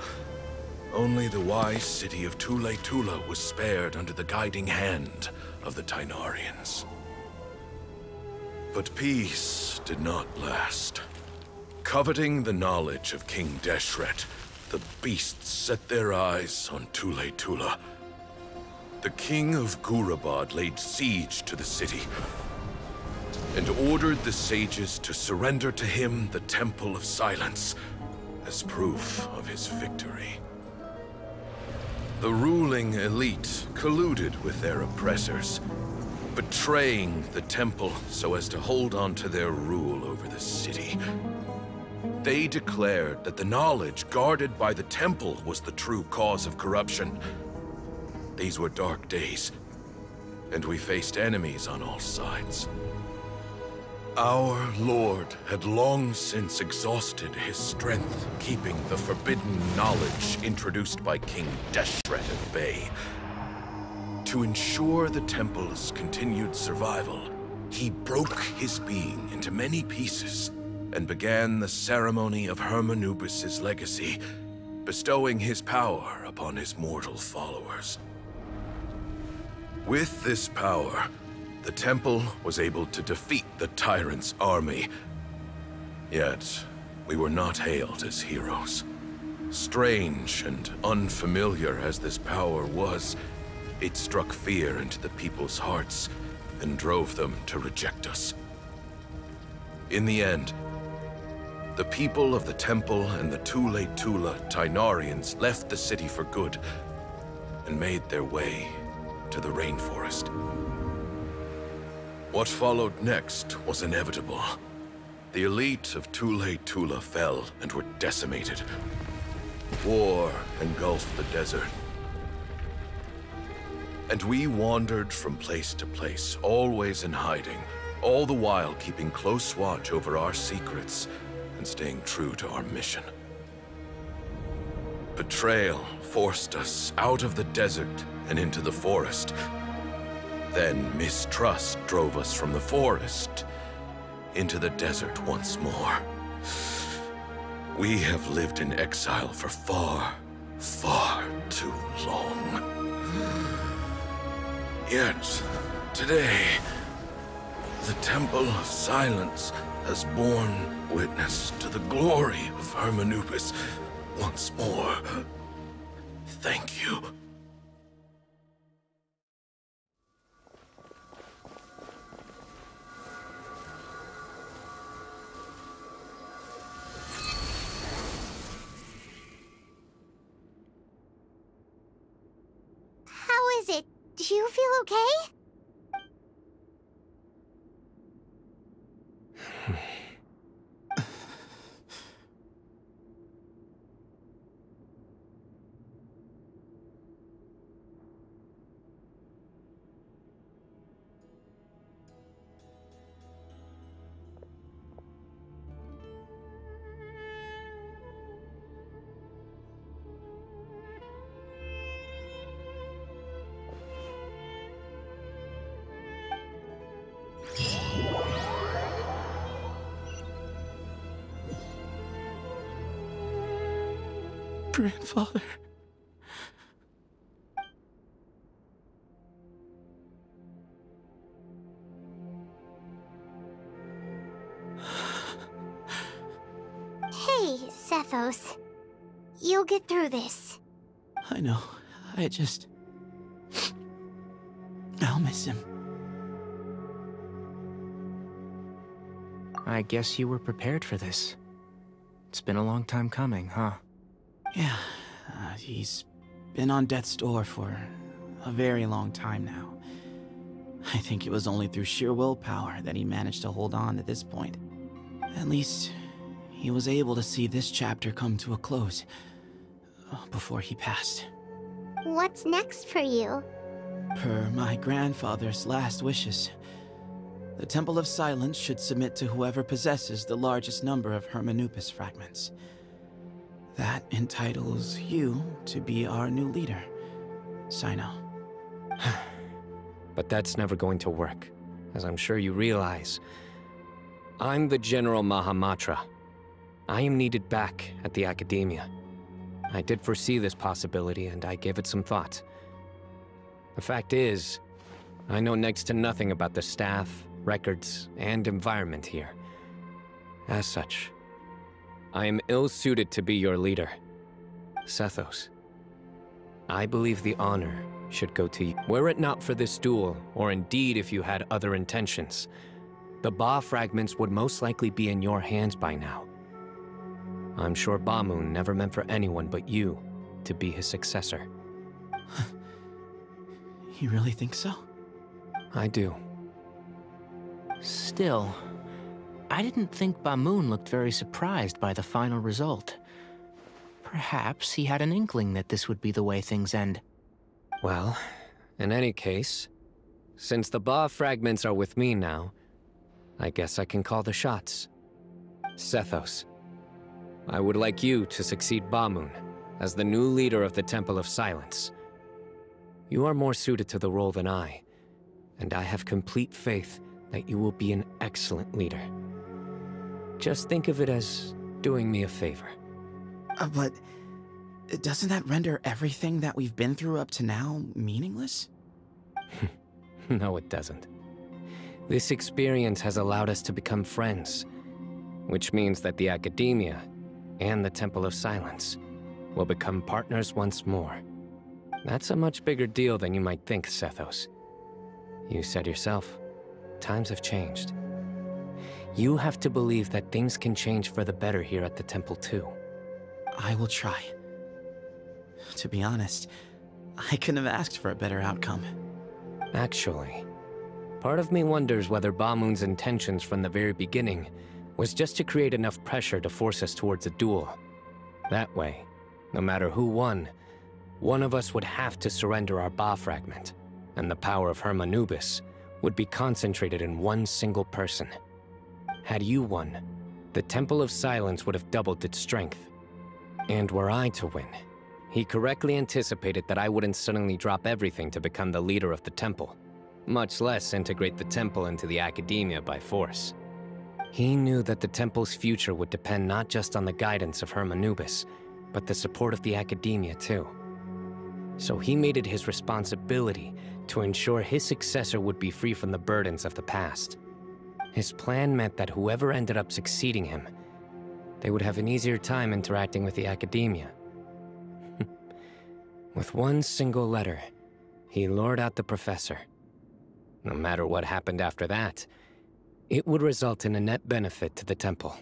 Only the wise city of Tule-Tula was spared under the guiding hand of the Tynarians. But peace did not last. Coveting the knowledge of King Deshret, the beasts set their eyes on Tule-Tula. The king of Gurabad laid siege to the city and ordered the sages to surrender to him the Temple of Silence as proof of his victory. The ruling elite colluded with their oppressors, betraying the temple so as to hold on to their rule over the city. They declared that the knowledge guarded by the temple was the true cause of corruption. These were dark days, and we faced enemies on all sides. Our Lord had long since exhausted his strength, keeping the forbidden knowledge introduced by King Deshret at bay. To ensure the temple's continued survival, he broke his being into many pieces and began the ceremony of Hermanubis' legacy, bestowing his power upon his mortal followers. With this power, the temple was able to defeat the tyrant's army. Yet, we were not hailed as heroes. Strange and unfamiliar as this power was, it struck fear into the people's hearts and drove them to reject us. In the end, the people of the temple and the Tule-Tula Tynarians left the city for good and made their way to the rainforest. What followed next was inevitable. The elite of Tule Tula fell and were decimated. War engulfed the desert. And we wandered from place to place, always in hiding, all the while keeping close watch over our secrets and staying true to our mission. Betrayal forced us out of the desert and into the forest. Then mistrust drove us from the forest into the desert once more. We have lived in exile for far, far too long. Yet, today, the Temple of Silence has borne witness to the glory of Hermanubis once more. Thank you. How is it? Do you feel okay? Grandfather. Hey, Sethos. You'll get through this. I know. I'll miss him. I guess you were prepared for this. It's been a long time coming, huh? Yeah, he's been on death's door for a very long time now. I think it was only through sheer willpower that he managed to hold on to this point. At least, he was able to see this chapter come to a close before he passed. What's next for you? Per my grandfather's last wishes, the Temple of Silence should submit to whoever possesses the largest number of Hermanubis fragments. That entitles you to be our new leader, Cyno. But that's never going to work, as I'm sure you realize. I'm the General Mahamatra. I am needed back at the Academia. I did foresee this possibility, and I gave it some thought. The fact is, I know next to nothing about the staff, records, and environment here. As such, I am ill-suited to be your leader. Sethos, I believe the honor should go to you. Were it not for this duel, or indeed if you had other intentions, the Ba fragments would most likely be in your hands by now. I'm sure Bamoon never meant for anyone but you to be his successor. You really think so? I do. Still, I didn't think Bamoon looked very surprised by the final result. Perhaps he had an inkling that this would be the way things end. Well, in any case, since the Ba fragments are with me now, I guess I can call the shots. Sethos, I would like you to succeed Bamoon as the new leader of the Temple of Silence. You are more suited to the role than I, and I have complete faith that you will be an excellent leader. Just think of it as doing me a favor. But doesn't that render everything that we've been through up to now meaningless? No, it doesn't. This experience has allowed us to become friends, which means that the Academia and the Temple of Silence will become partners once more. That's a much bigger deal than you might think, Sethos. You said yourself, times have changed. You have to believe that things can change for the better here at the Temple too. I will try. To be honest, I couldn't have asked for a better outcome. Actually, part of me wonders whether Bamoon's intentions from the very beginning was just to create enough pressure to force us towards a duel. That way, no matter who won, one of us would have to surrender our Ba fragment, and the power of Hermanubis would be concentrated in one single person. Had you won, the Temple of Silence would have doubled its strength. And were I to win, he correctly anticipated that I wouldn't suddenly drop everything to become the leader of the temple, much less integrate the temple into the academia by force. He knew that the temple's future would depend not just on the guidance of Hermanubis, but the support of the academia too. So he made it his responsibility to ensure his successor would be free from the burdens of the past. His plan meant that whoever ended up succeeding him, they would have an easier time interacting with the academia. With one single letter, he lured out the professor. No matter what happened after that, it would result in a net benefit to the temple.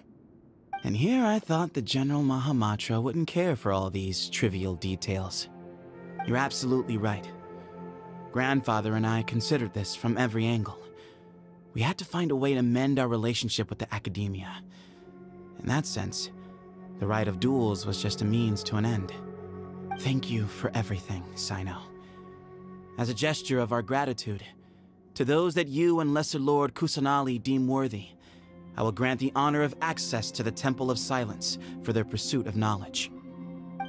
And here I thought the General Mahamatra wouldn't care for all these trivial details. You're absolutely right. Grandfather and I considered this from every angle. We had to find a way to mend our relationship with the academia. In that sense, the right of duels was just a means to an end. Thank you for everything, Sino. As a gesture of our gratitude, to those that you and Lesser Lord Kusanali deem worthy, I will grant the honor of access to the Temple of Silence for their pursuit of knowledge.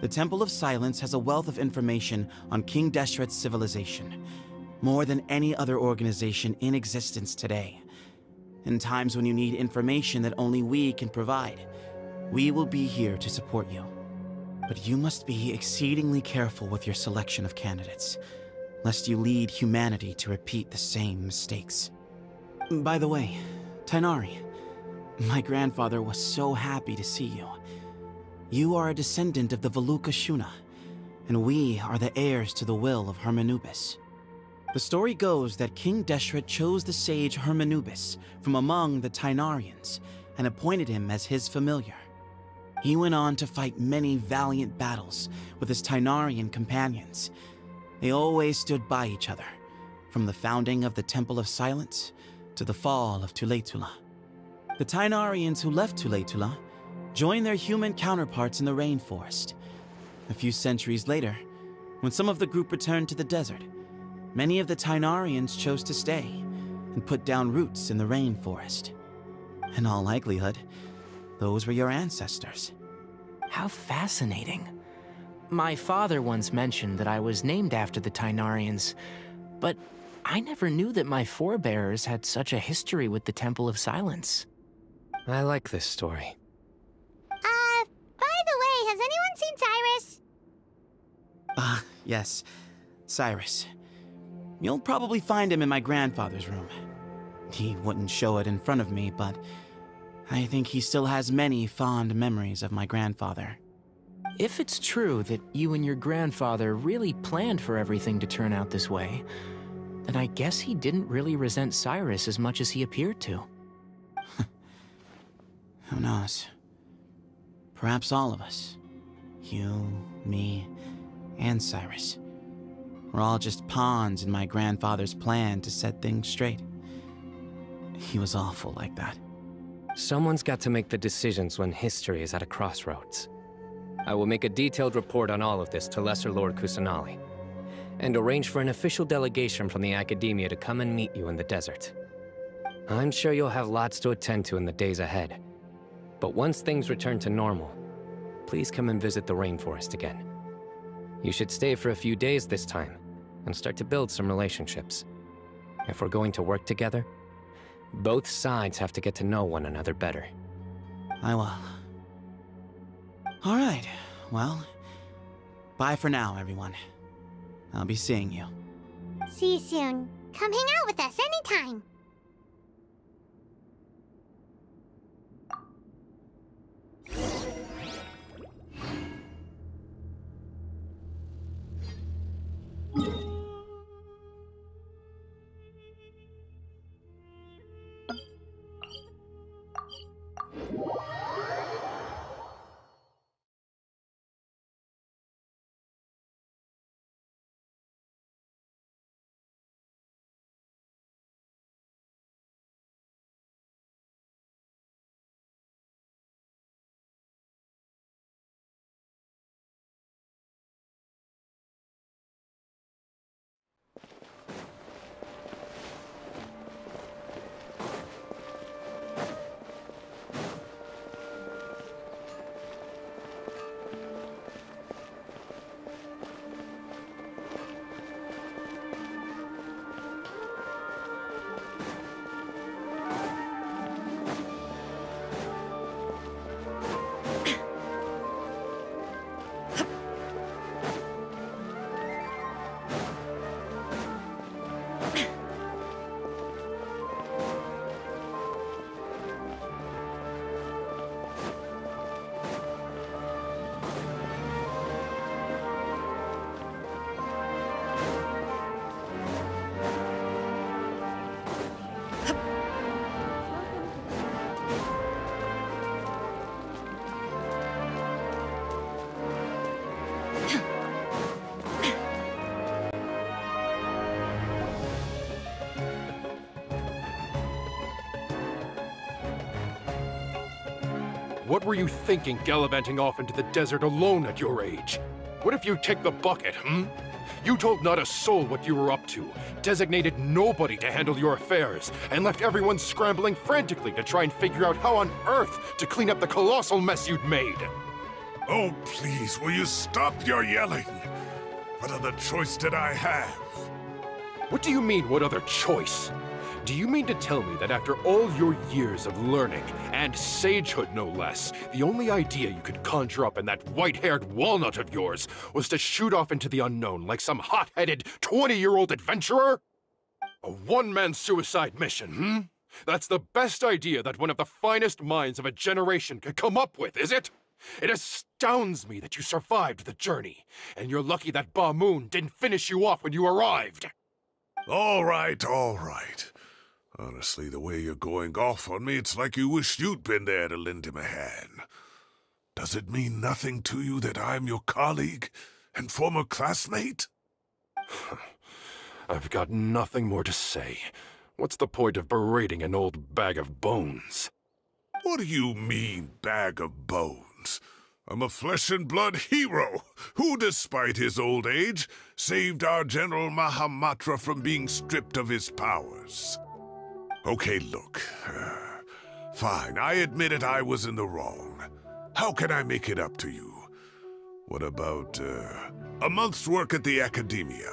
The Temple of Silence has a wealth of information on King Deshret's civilization, more than any other organization in existence today. In times when you need information that only we can provide, we will be here to support you. But you must be exceedingly careful with your selection of candidates, lest you lead humanity to repeat the same mistakes. By the way, Tainari, my grandfather was so happy to see you. You are a descendant of the Veluca Shuna, and we are the heirs to the will of Hermanubis. The story goes that King Deshret chose the sage Hermanubis from among the Tainarians and appointed him as his familiar. He went on to fight many valiant battles with his Tainarian companions. They always stood by each other, from the founding of the Temple of Silence to the fall of Tuletula. The Tainarians who left Tuletula joined their human counterparts in the rainforest. A few centuries later, when some of the group returned to the desert, many of the Tainarians chose to stay and put down roots in the rainforest. In all likelihood, those were your ancestors. How fascinating. My father once mentioned that I was named after the Tainarians, but I never knew that my forebears had such a history with the Temple of Silence. I like this story. By the way, has anyone seen Cyrus? Yes, Cyrus. You'll probably find him in my grandfather's room. He wouldn't show it in front of me, but I think he still has many fond memories of my grandfather. If it's true that you and your grandfather really planned for everything to turn out this way, then I guess he didn't really resent Cyrus as much as he appeared to. Who knows? Perhaps all of us. You, me, and Cyrus. We're all just pawns in my grandfather's plan to set things straight. He was awful like that. Someone's got to make the decisions when history is at a crossroads. I will make a detailed report on all of this to Lesser Lord Kusanali, and arrange for an official delegation from the academia to come and meet you in the desert. I'm sure you'll have lots to attend to in the days ahead. But once things return to normal, please come and visit the rainforest again. You should stay for a few days this time, and start to build some relationships. If we're going to work together, both sides have to get to know one another better. I will. All right, well, bye for now, everyone. I'll be seeing you. See you soon. Come hang out with us anytime. What were you thinking gallivanting off into the desert alone at your age? What if you take the bucket, You told not a soul what you were up to, designated nobody to handle your affairs, and left everyone scrambling frantically to try and figure out how on earth to clean up the colossal mess you'd made. Oh, please, will you stop your yelling? What other choice did I have? What do you mean, what other choice? Do you mean to tell me that after all your years of learning, and sagehood no less, the only idea you could conjure up in that white-haired walnut of yours was to shoot off into the unknown like some hot-headed 20-year-old adventurer? A one-man suicide mission, That's the best idea that one of the finest minds of a generation could come up with, is it? It astounds me that you survived the journey, and you're lucky that Ba Moon didn't finish you off when you arrived. All right, all right. Honestly, the way you're going off on me, it's like you wish you'd been there to lend him a hand. Does it mean nothing to you that I'm your colleague and former classmate? I've got nothing more to say. What's the point of berating an old bag of bones? What do you mean, bag of bones? I'm a flesh-and-blood hero who, despite his old age, saved our General Mahamatra from being stripped of his powers. Okay, look. Fine, I admit it, I was in the wrong. How can I make it up to you? What about, a month's work at the Academia?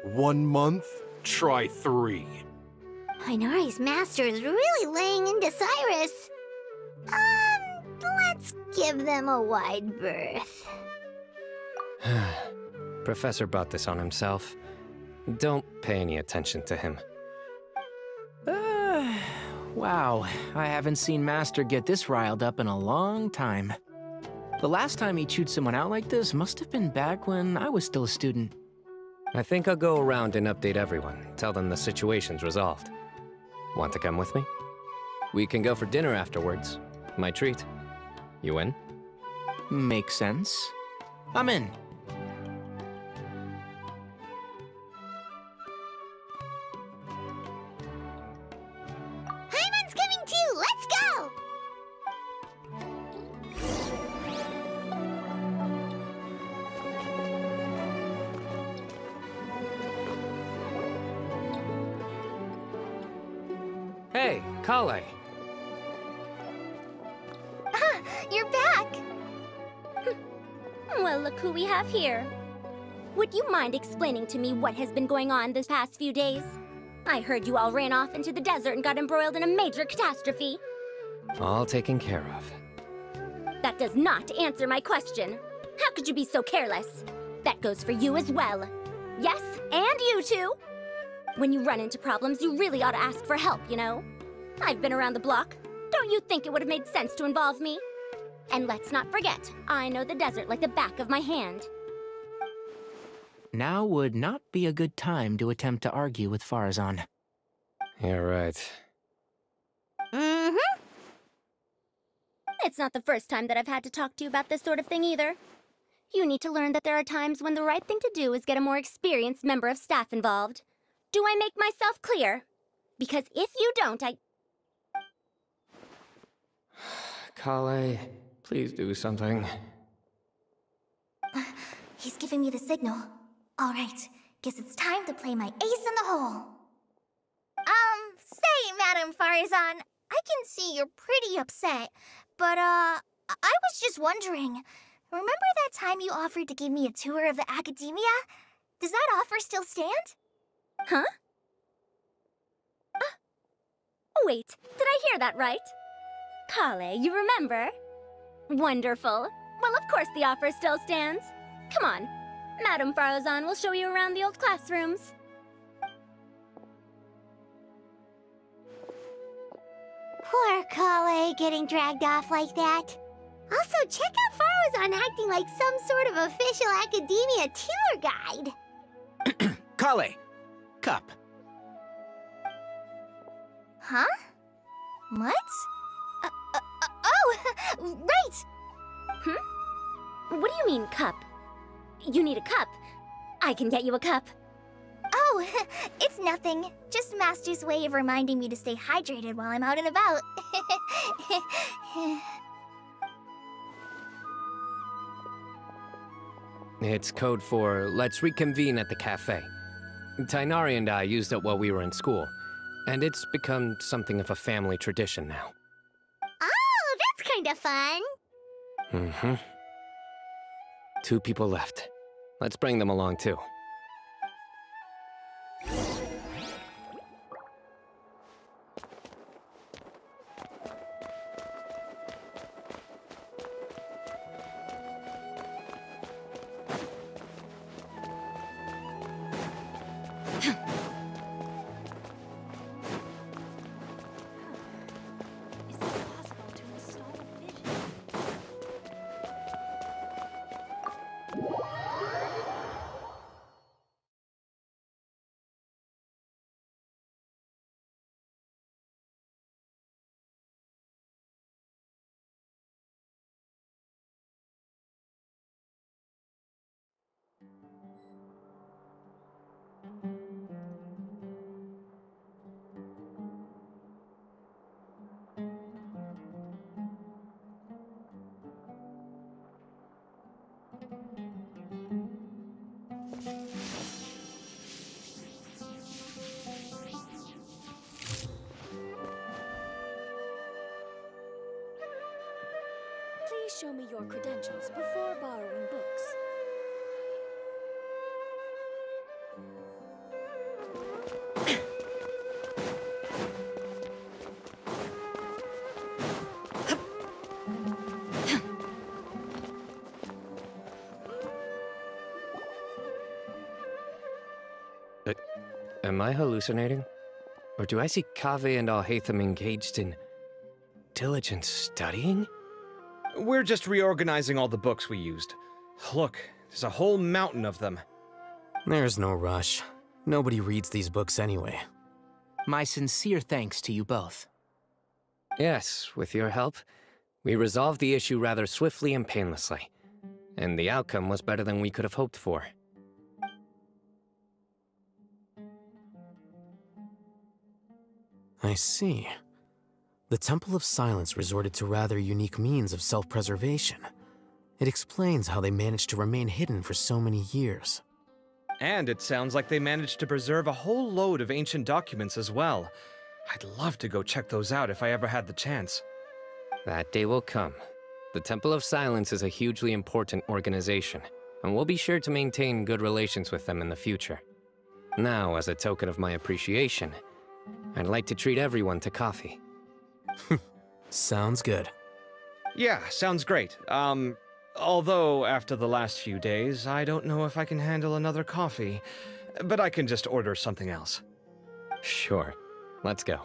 1 month? Try 3. Inari's master is really laying into Cyrus. Let's give them a wide berth. Professor brought this on himself. Don't pay any attention to him. Wow, I haven't seen Master get this riled up in a long time. The last time he chewed someone out like this must have been back when I was still a student. I think I'll go around and update everyone, tell them the situation's resolved. Want to come with me? We can go for dinner afterwards. My treat. You in? Makes sense. I'm in. Paimon's coming too! Let's go! Hey, Kale. You're back! Well, look who we have here. Would you mind explaining to me what has been going on this past few days? I heard you all ran off into the desert and got embroiled in a major catastrophe. All taken care of. That does not answer my question. How could you be so careless? That goes for you as well. Yes, and you too. When you run into problems, you really ought to ask for help, you know? I've been around the block. Don't you think it would have made sense to involve me? And let's not forget, I know the desert like the back of my hand. Now would not be a good time to attempt to argue with Farazan. You're right. Mm-hmm. It's not the first time that I've had to talk to you about this sort of thing either. You need to learn that there are times when the right thing to do is get a more experienced member of staff involved. Do I make myself clear? Because if you don't, Kale, please do something. He's giving me the signal. All right, guess it's time to play my ace in the hole. Say, Madam Farazan, I can see you're pretty upset, but, I was just wondering, remember that time you offered to give me a tour of the Academia? Does that offer still stand? Huh? Wait, did I hear that right? Kale, you remember? Wonderful. Well, of course the offer still stands. Come on. Madam Farazan will show you around the old classrooms. Poor Kale getting dragged off like that. Also, check out Farazan acting like some sort of official Academia tour guide. Kale! Cup. Huh? What? Oh, right! What do you mean, cup? You need a cup. I can get you a cup. Oh, it's nothing. Just Master's way of reminding me to stay hydrated while I'm out and about. It's code for let's reconvene at the cafe. Tainari and I used it while we were in school, and it's become something of a family tradition now. Oh, that's kind of fun. Mm-hmm. 2 people left. Let's bring them along too. Please show me your credentials before borrowing books. Am I hallucinating? Or do I see Kaveh and Alhaitham engaged in diligent studying? We're just reorganizing all the books we used. Look, there's a whole mountain of them. There's no rush. Nobody reads these books anyway. My sincere thanks to you both. Yes, with your help, we resolved the issue rather swiftly and painlessly. And the outcome was better than we could have hoped for. I see. The Temple of Silence resorted to rather unique means of self-preservation. It explains how they managed to remain hidden for so many years. And it sounds like they managed to preserve a whole load of ancient documents as well. I'd love to go check those out if I ever had the chance. That day will come. The Temple of Silence is a hugely important organization, and we'll be sure to maintain good relations with them in the future. Now, as a token of my appreciation, I'd like to treat everyone to coffee. Sounds good. Yeah, sounds great. Although after the last few days, I don't know if I can handle another coffee. But I can just order something else. Sure. Let's go.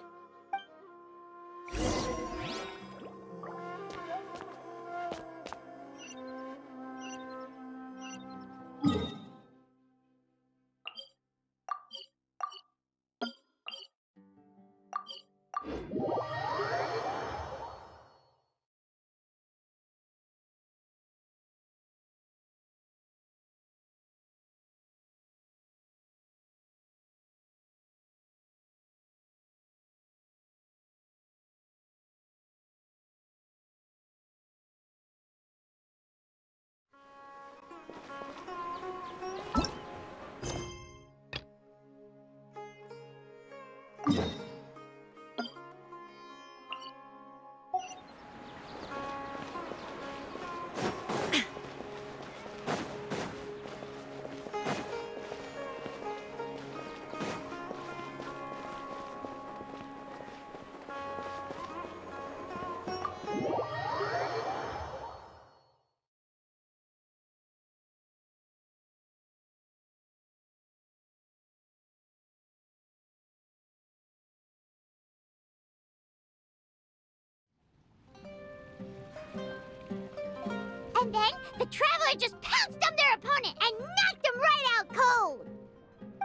And then, the Traveler just pounced on their opponent and knocked them right out cold!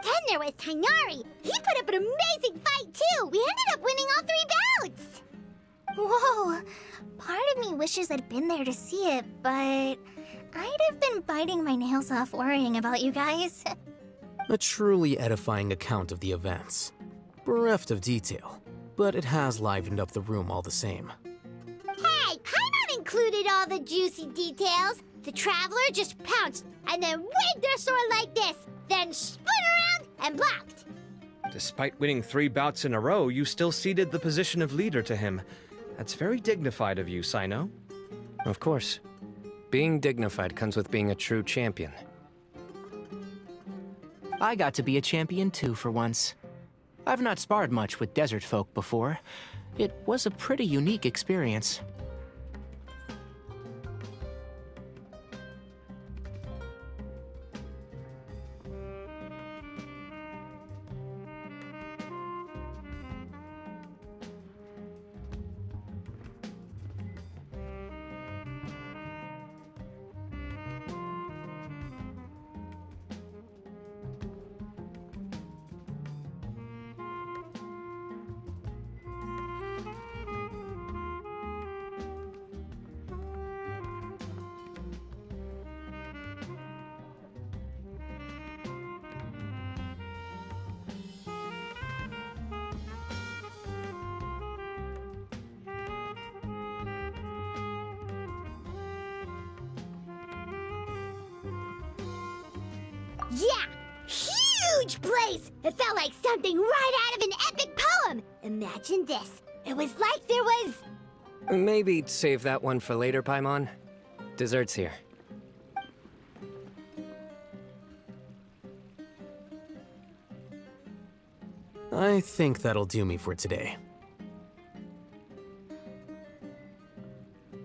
Then there was Tainari. He put up an amazing fight, too! We ended up winning all 3 bouts! Whoa! Part of me wishes I'd been there to see it, but I'd have been biting my nails off worrying about you guys. A truly edifying account of the events. Bereft of detail, but it has livened up the room all the same. Hey, Paimon included all the juicy details. The Traveler just pounced and then waved their sword like this, then spun around and blocked. Despite winning 3 bouts in a row, you still ceded the position of leader to him. That's very dignified of you, Cyno. Of course. Being dignified comes with being a true champion. I got to be a champion too for once. I've not sparred much with desert folk before. It was a pretty unique experience. Yeah! Huge place! It felt like something right out of an epic poem! Imagine this. It was like there was... Maybe save that one for later, Paimon. Dessert's here. I think that'll do me for today.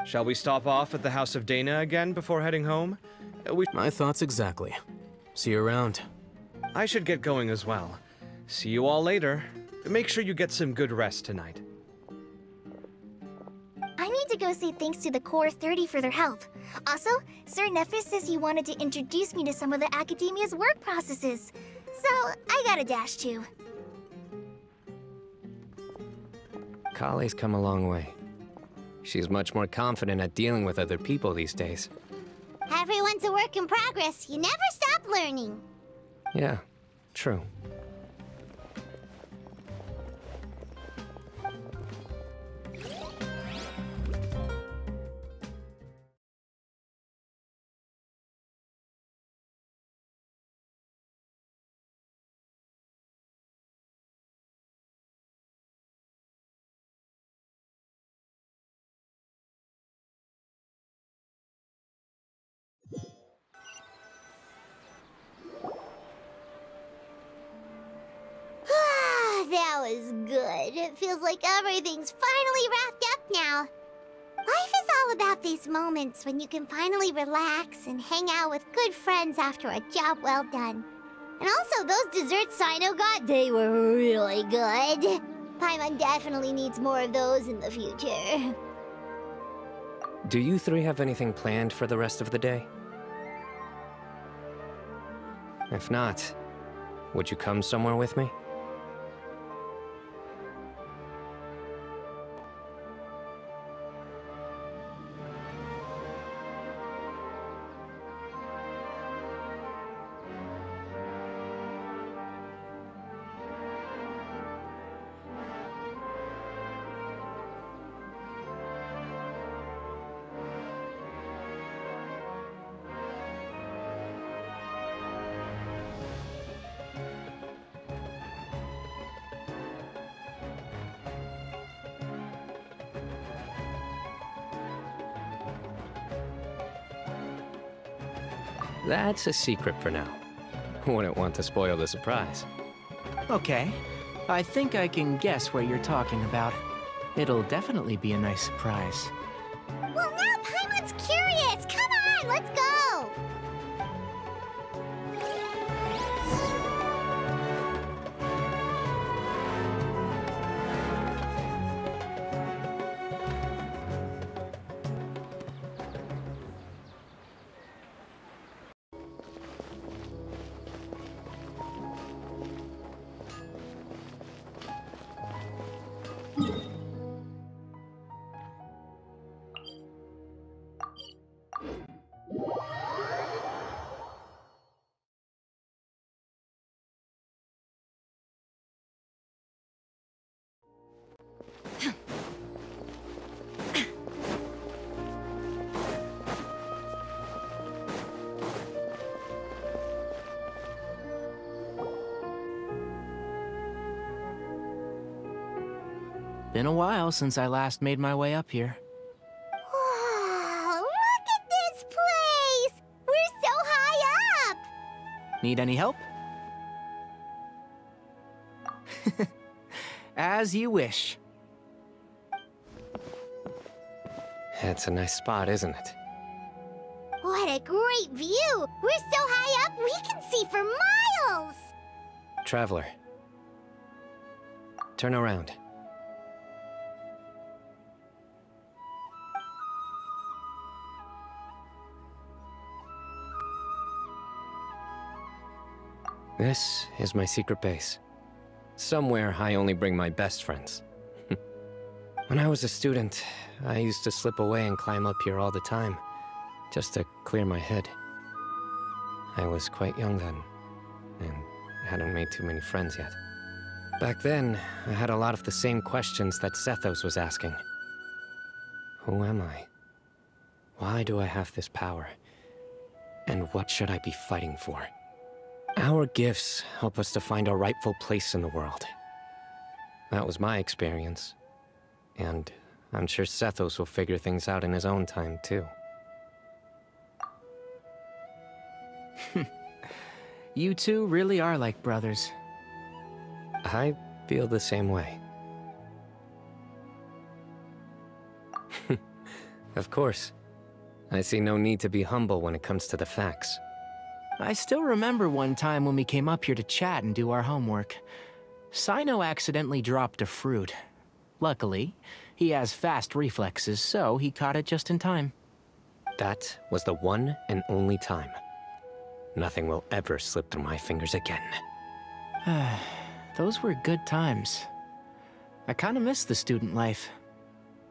Shall we stop off at the House of Dana again before heading home? My thoughts exactly. See you around. I should get going as well. See you all later. Make sure you get some good rest tonight. I need to go say thanks to the Core 30 for their help. Also, Sir Nephis says he wanted to introduce me to some of the Academia's work processes. So, I gotta dash too. Kale's come a long way. She's much more confident at dealing with other people these days. Everyone's a work in progress. You never stop learning. Yeah, true. That was good. It feels like everything's finally wrapped up now. Life is all about these moments when you can finally relax and hang out with good friends after a job well done. And also, those desserts Cyno got, they were really good. Paimon definitely needs more of those in the future. Do you 3 have anything planned for the rest of the day? If not, would you come somewhere with me? That's a secret for now. Wouldn't want to spoil the surprise. Okay, I think I can guess what you're talking about. It'll definitely be a nice surprise. Well, now Paimon's curious! Come on, let's go! been a while since I last made my way up here. Wow, look at this place! We're so high up! Need any help? As you wish. It's a nice spot, isn't it? What a great view! We're so high up, we can see for miles! Traveler. Turn around. This is my secret base. Somewhere I only bring my best friends. When I was a student, I used to slip away and climb up here all the time, just to clear my head. I was quite young then, and hadn't made too many friends yet. Back then, I had a lot of the same questions that Sethos was asking. Who am I? Why do I have this power? And what should I be fighting for? Our gifts help us to find our rightful place in the world. That was my experience. And I'm sure Sethos will figure things out in his own time, too. You two really are like brothers. I feel the same way. Of course. I see no need to be humble when it comes to the facts. I still remember one time when we came up here to chat and do our homework. Sino accidentally dropped a fruit. Luckily, he has fast reflexes, so he caught it just in time. That was the one and only time. Nothing will ever slip through my fingers again. Those were good times. I kinda miss the student life.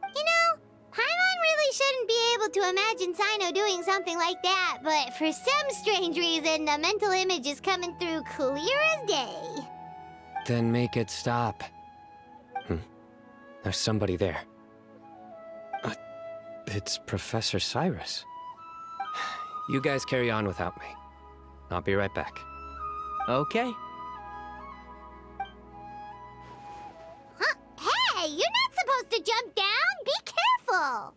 You know, Paimon really shouldn't be able to imagine Sino doing something like that, but for some strange reason, the mental image is coming through clear as day. Then make it stop. There's somebody there. It's Professor Cyrus. You guys carry on without me. I'll be right back. Okay. Huh? Hey, you're not supposed to jump down! Be careful!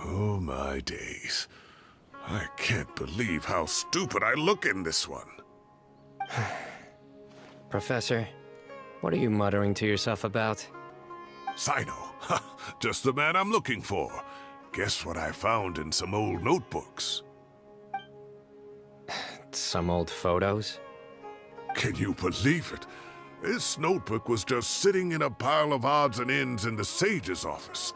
Oh my days. I can't believe how stupid I look in this one. Professor, what are you muttering to yourself about? Sino, just the man I'm looking for. Guess what I found in some old notebooks? Some old photos? Can you believe it? This notebook was just sitting in a pile of odds and ends in the Sage's office.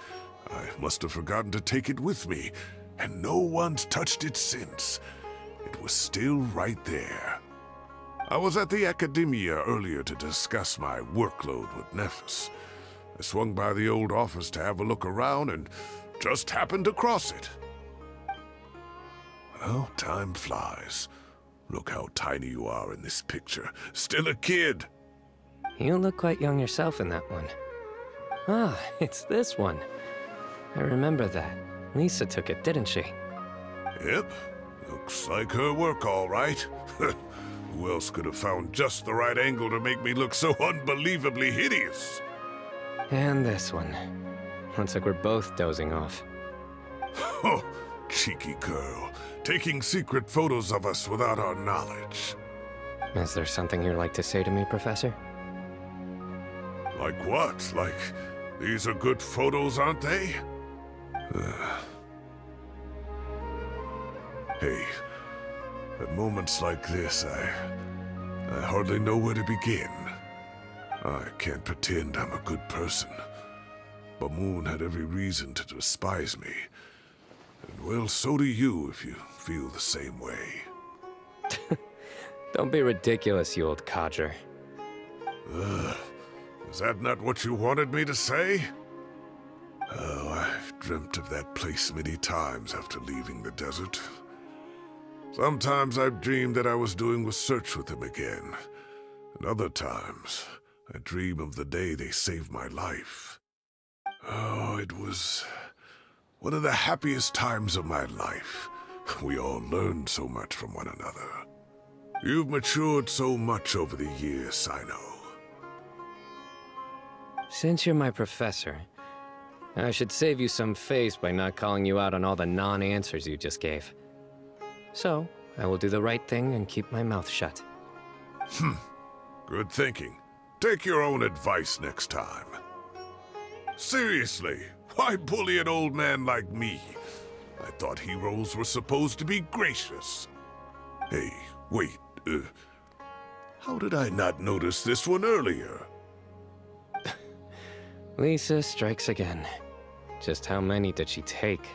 I must have forgotten to take it with me, and no one's touched it since. It was still right there. I was at the Academia earlier to discuss my workload with Nephis. I swung by the old office to have a look around and just happened to cross it. Well, time flies. Look how tiny you are in this picture. Still a kid. You look quite young yourself in that one. Ah, it's this one. I remember that. Lisa took it, didn't she? Yep. Looks like her work, all right. Who else could have found just the right angle to make me look so unbelievably hideous? And this one. Looks like we're both dozing off. Oh, cheeky girl. Taking secret photos of us without our knowledge. Is there something you'd like to say to me, Professor? Like what? Like, these are good photos, aren't they? Hey, at moments like this, I hardly know where to begin. I can't pretend I'm a good person. Bamoon had every reason to despise me. And well, so do you if you feel the same way. Don't be ridiculous, you old codger. Is that not what you wanted me to say? Oh, I've dreamt of that place many times after leaving the desert. Sometimes I've dreamed that I was doing research with them again. And other times, I dream of the day they saved my life. Oh, it was one of the happiest times of my life. We all learned so much from one another. You've matured so much over the years, I know. Since you're my professor, I should save you some face by not calling you out on all the non-answers you just gave. So, I will do the right thing and keep my mouth shut. Good thinking. Take your own advice next time. Seriously, why bully an old man like me? I thought heroes were supposed to be gracious. Hey, wait, how did I not notice this one earlier? Lisa strikes again. Just how many did she take?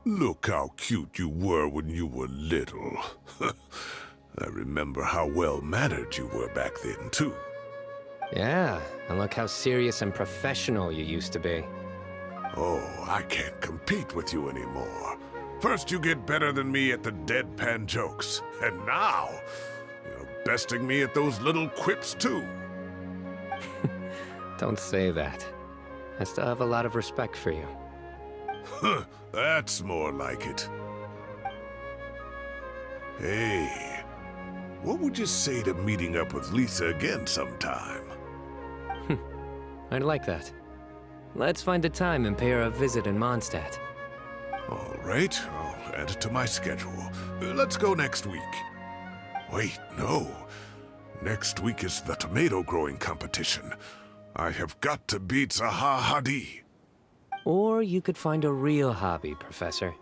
Look how cute you were when you were little. I remember how well-mannered you were back then, too. Yeah, and look how serious and professional you used to be. Oh, I can't compete with you anymore. First you get better than me at the deadpan jokes, and now you're besting me at those little quips, too. Don't say that. I still have a lot of respect for you. That's more like it. Hey, what would you say to meeting up with Lisa again sometime? I'd like that. Let's find a time and pay her a visit in Mondstadt. All right, I'll add it to my schedule. Let's go next week. Wait, no. Next week is the tomato growing competition. I have got to beat Zaha Hadid. Or you could find a real hobby, Professor.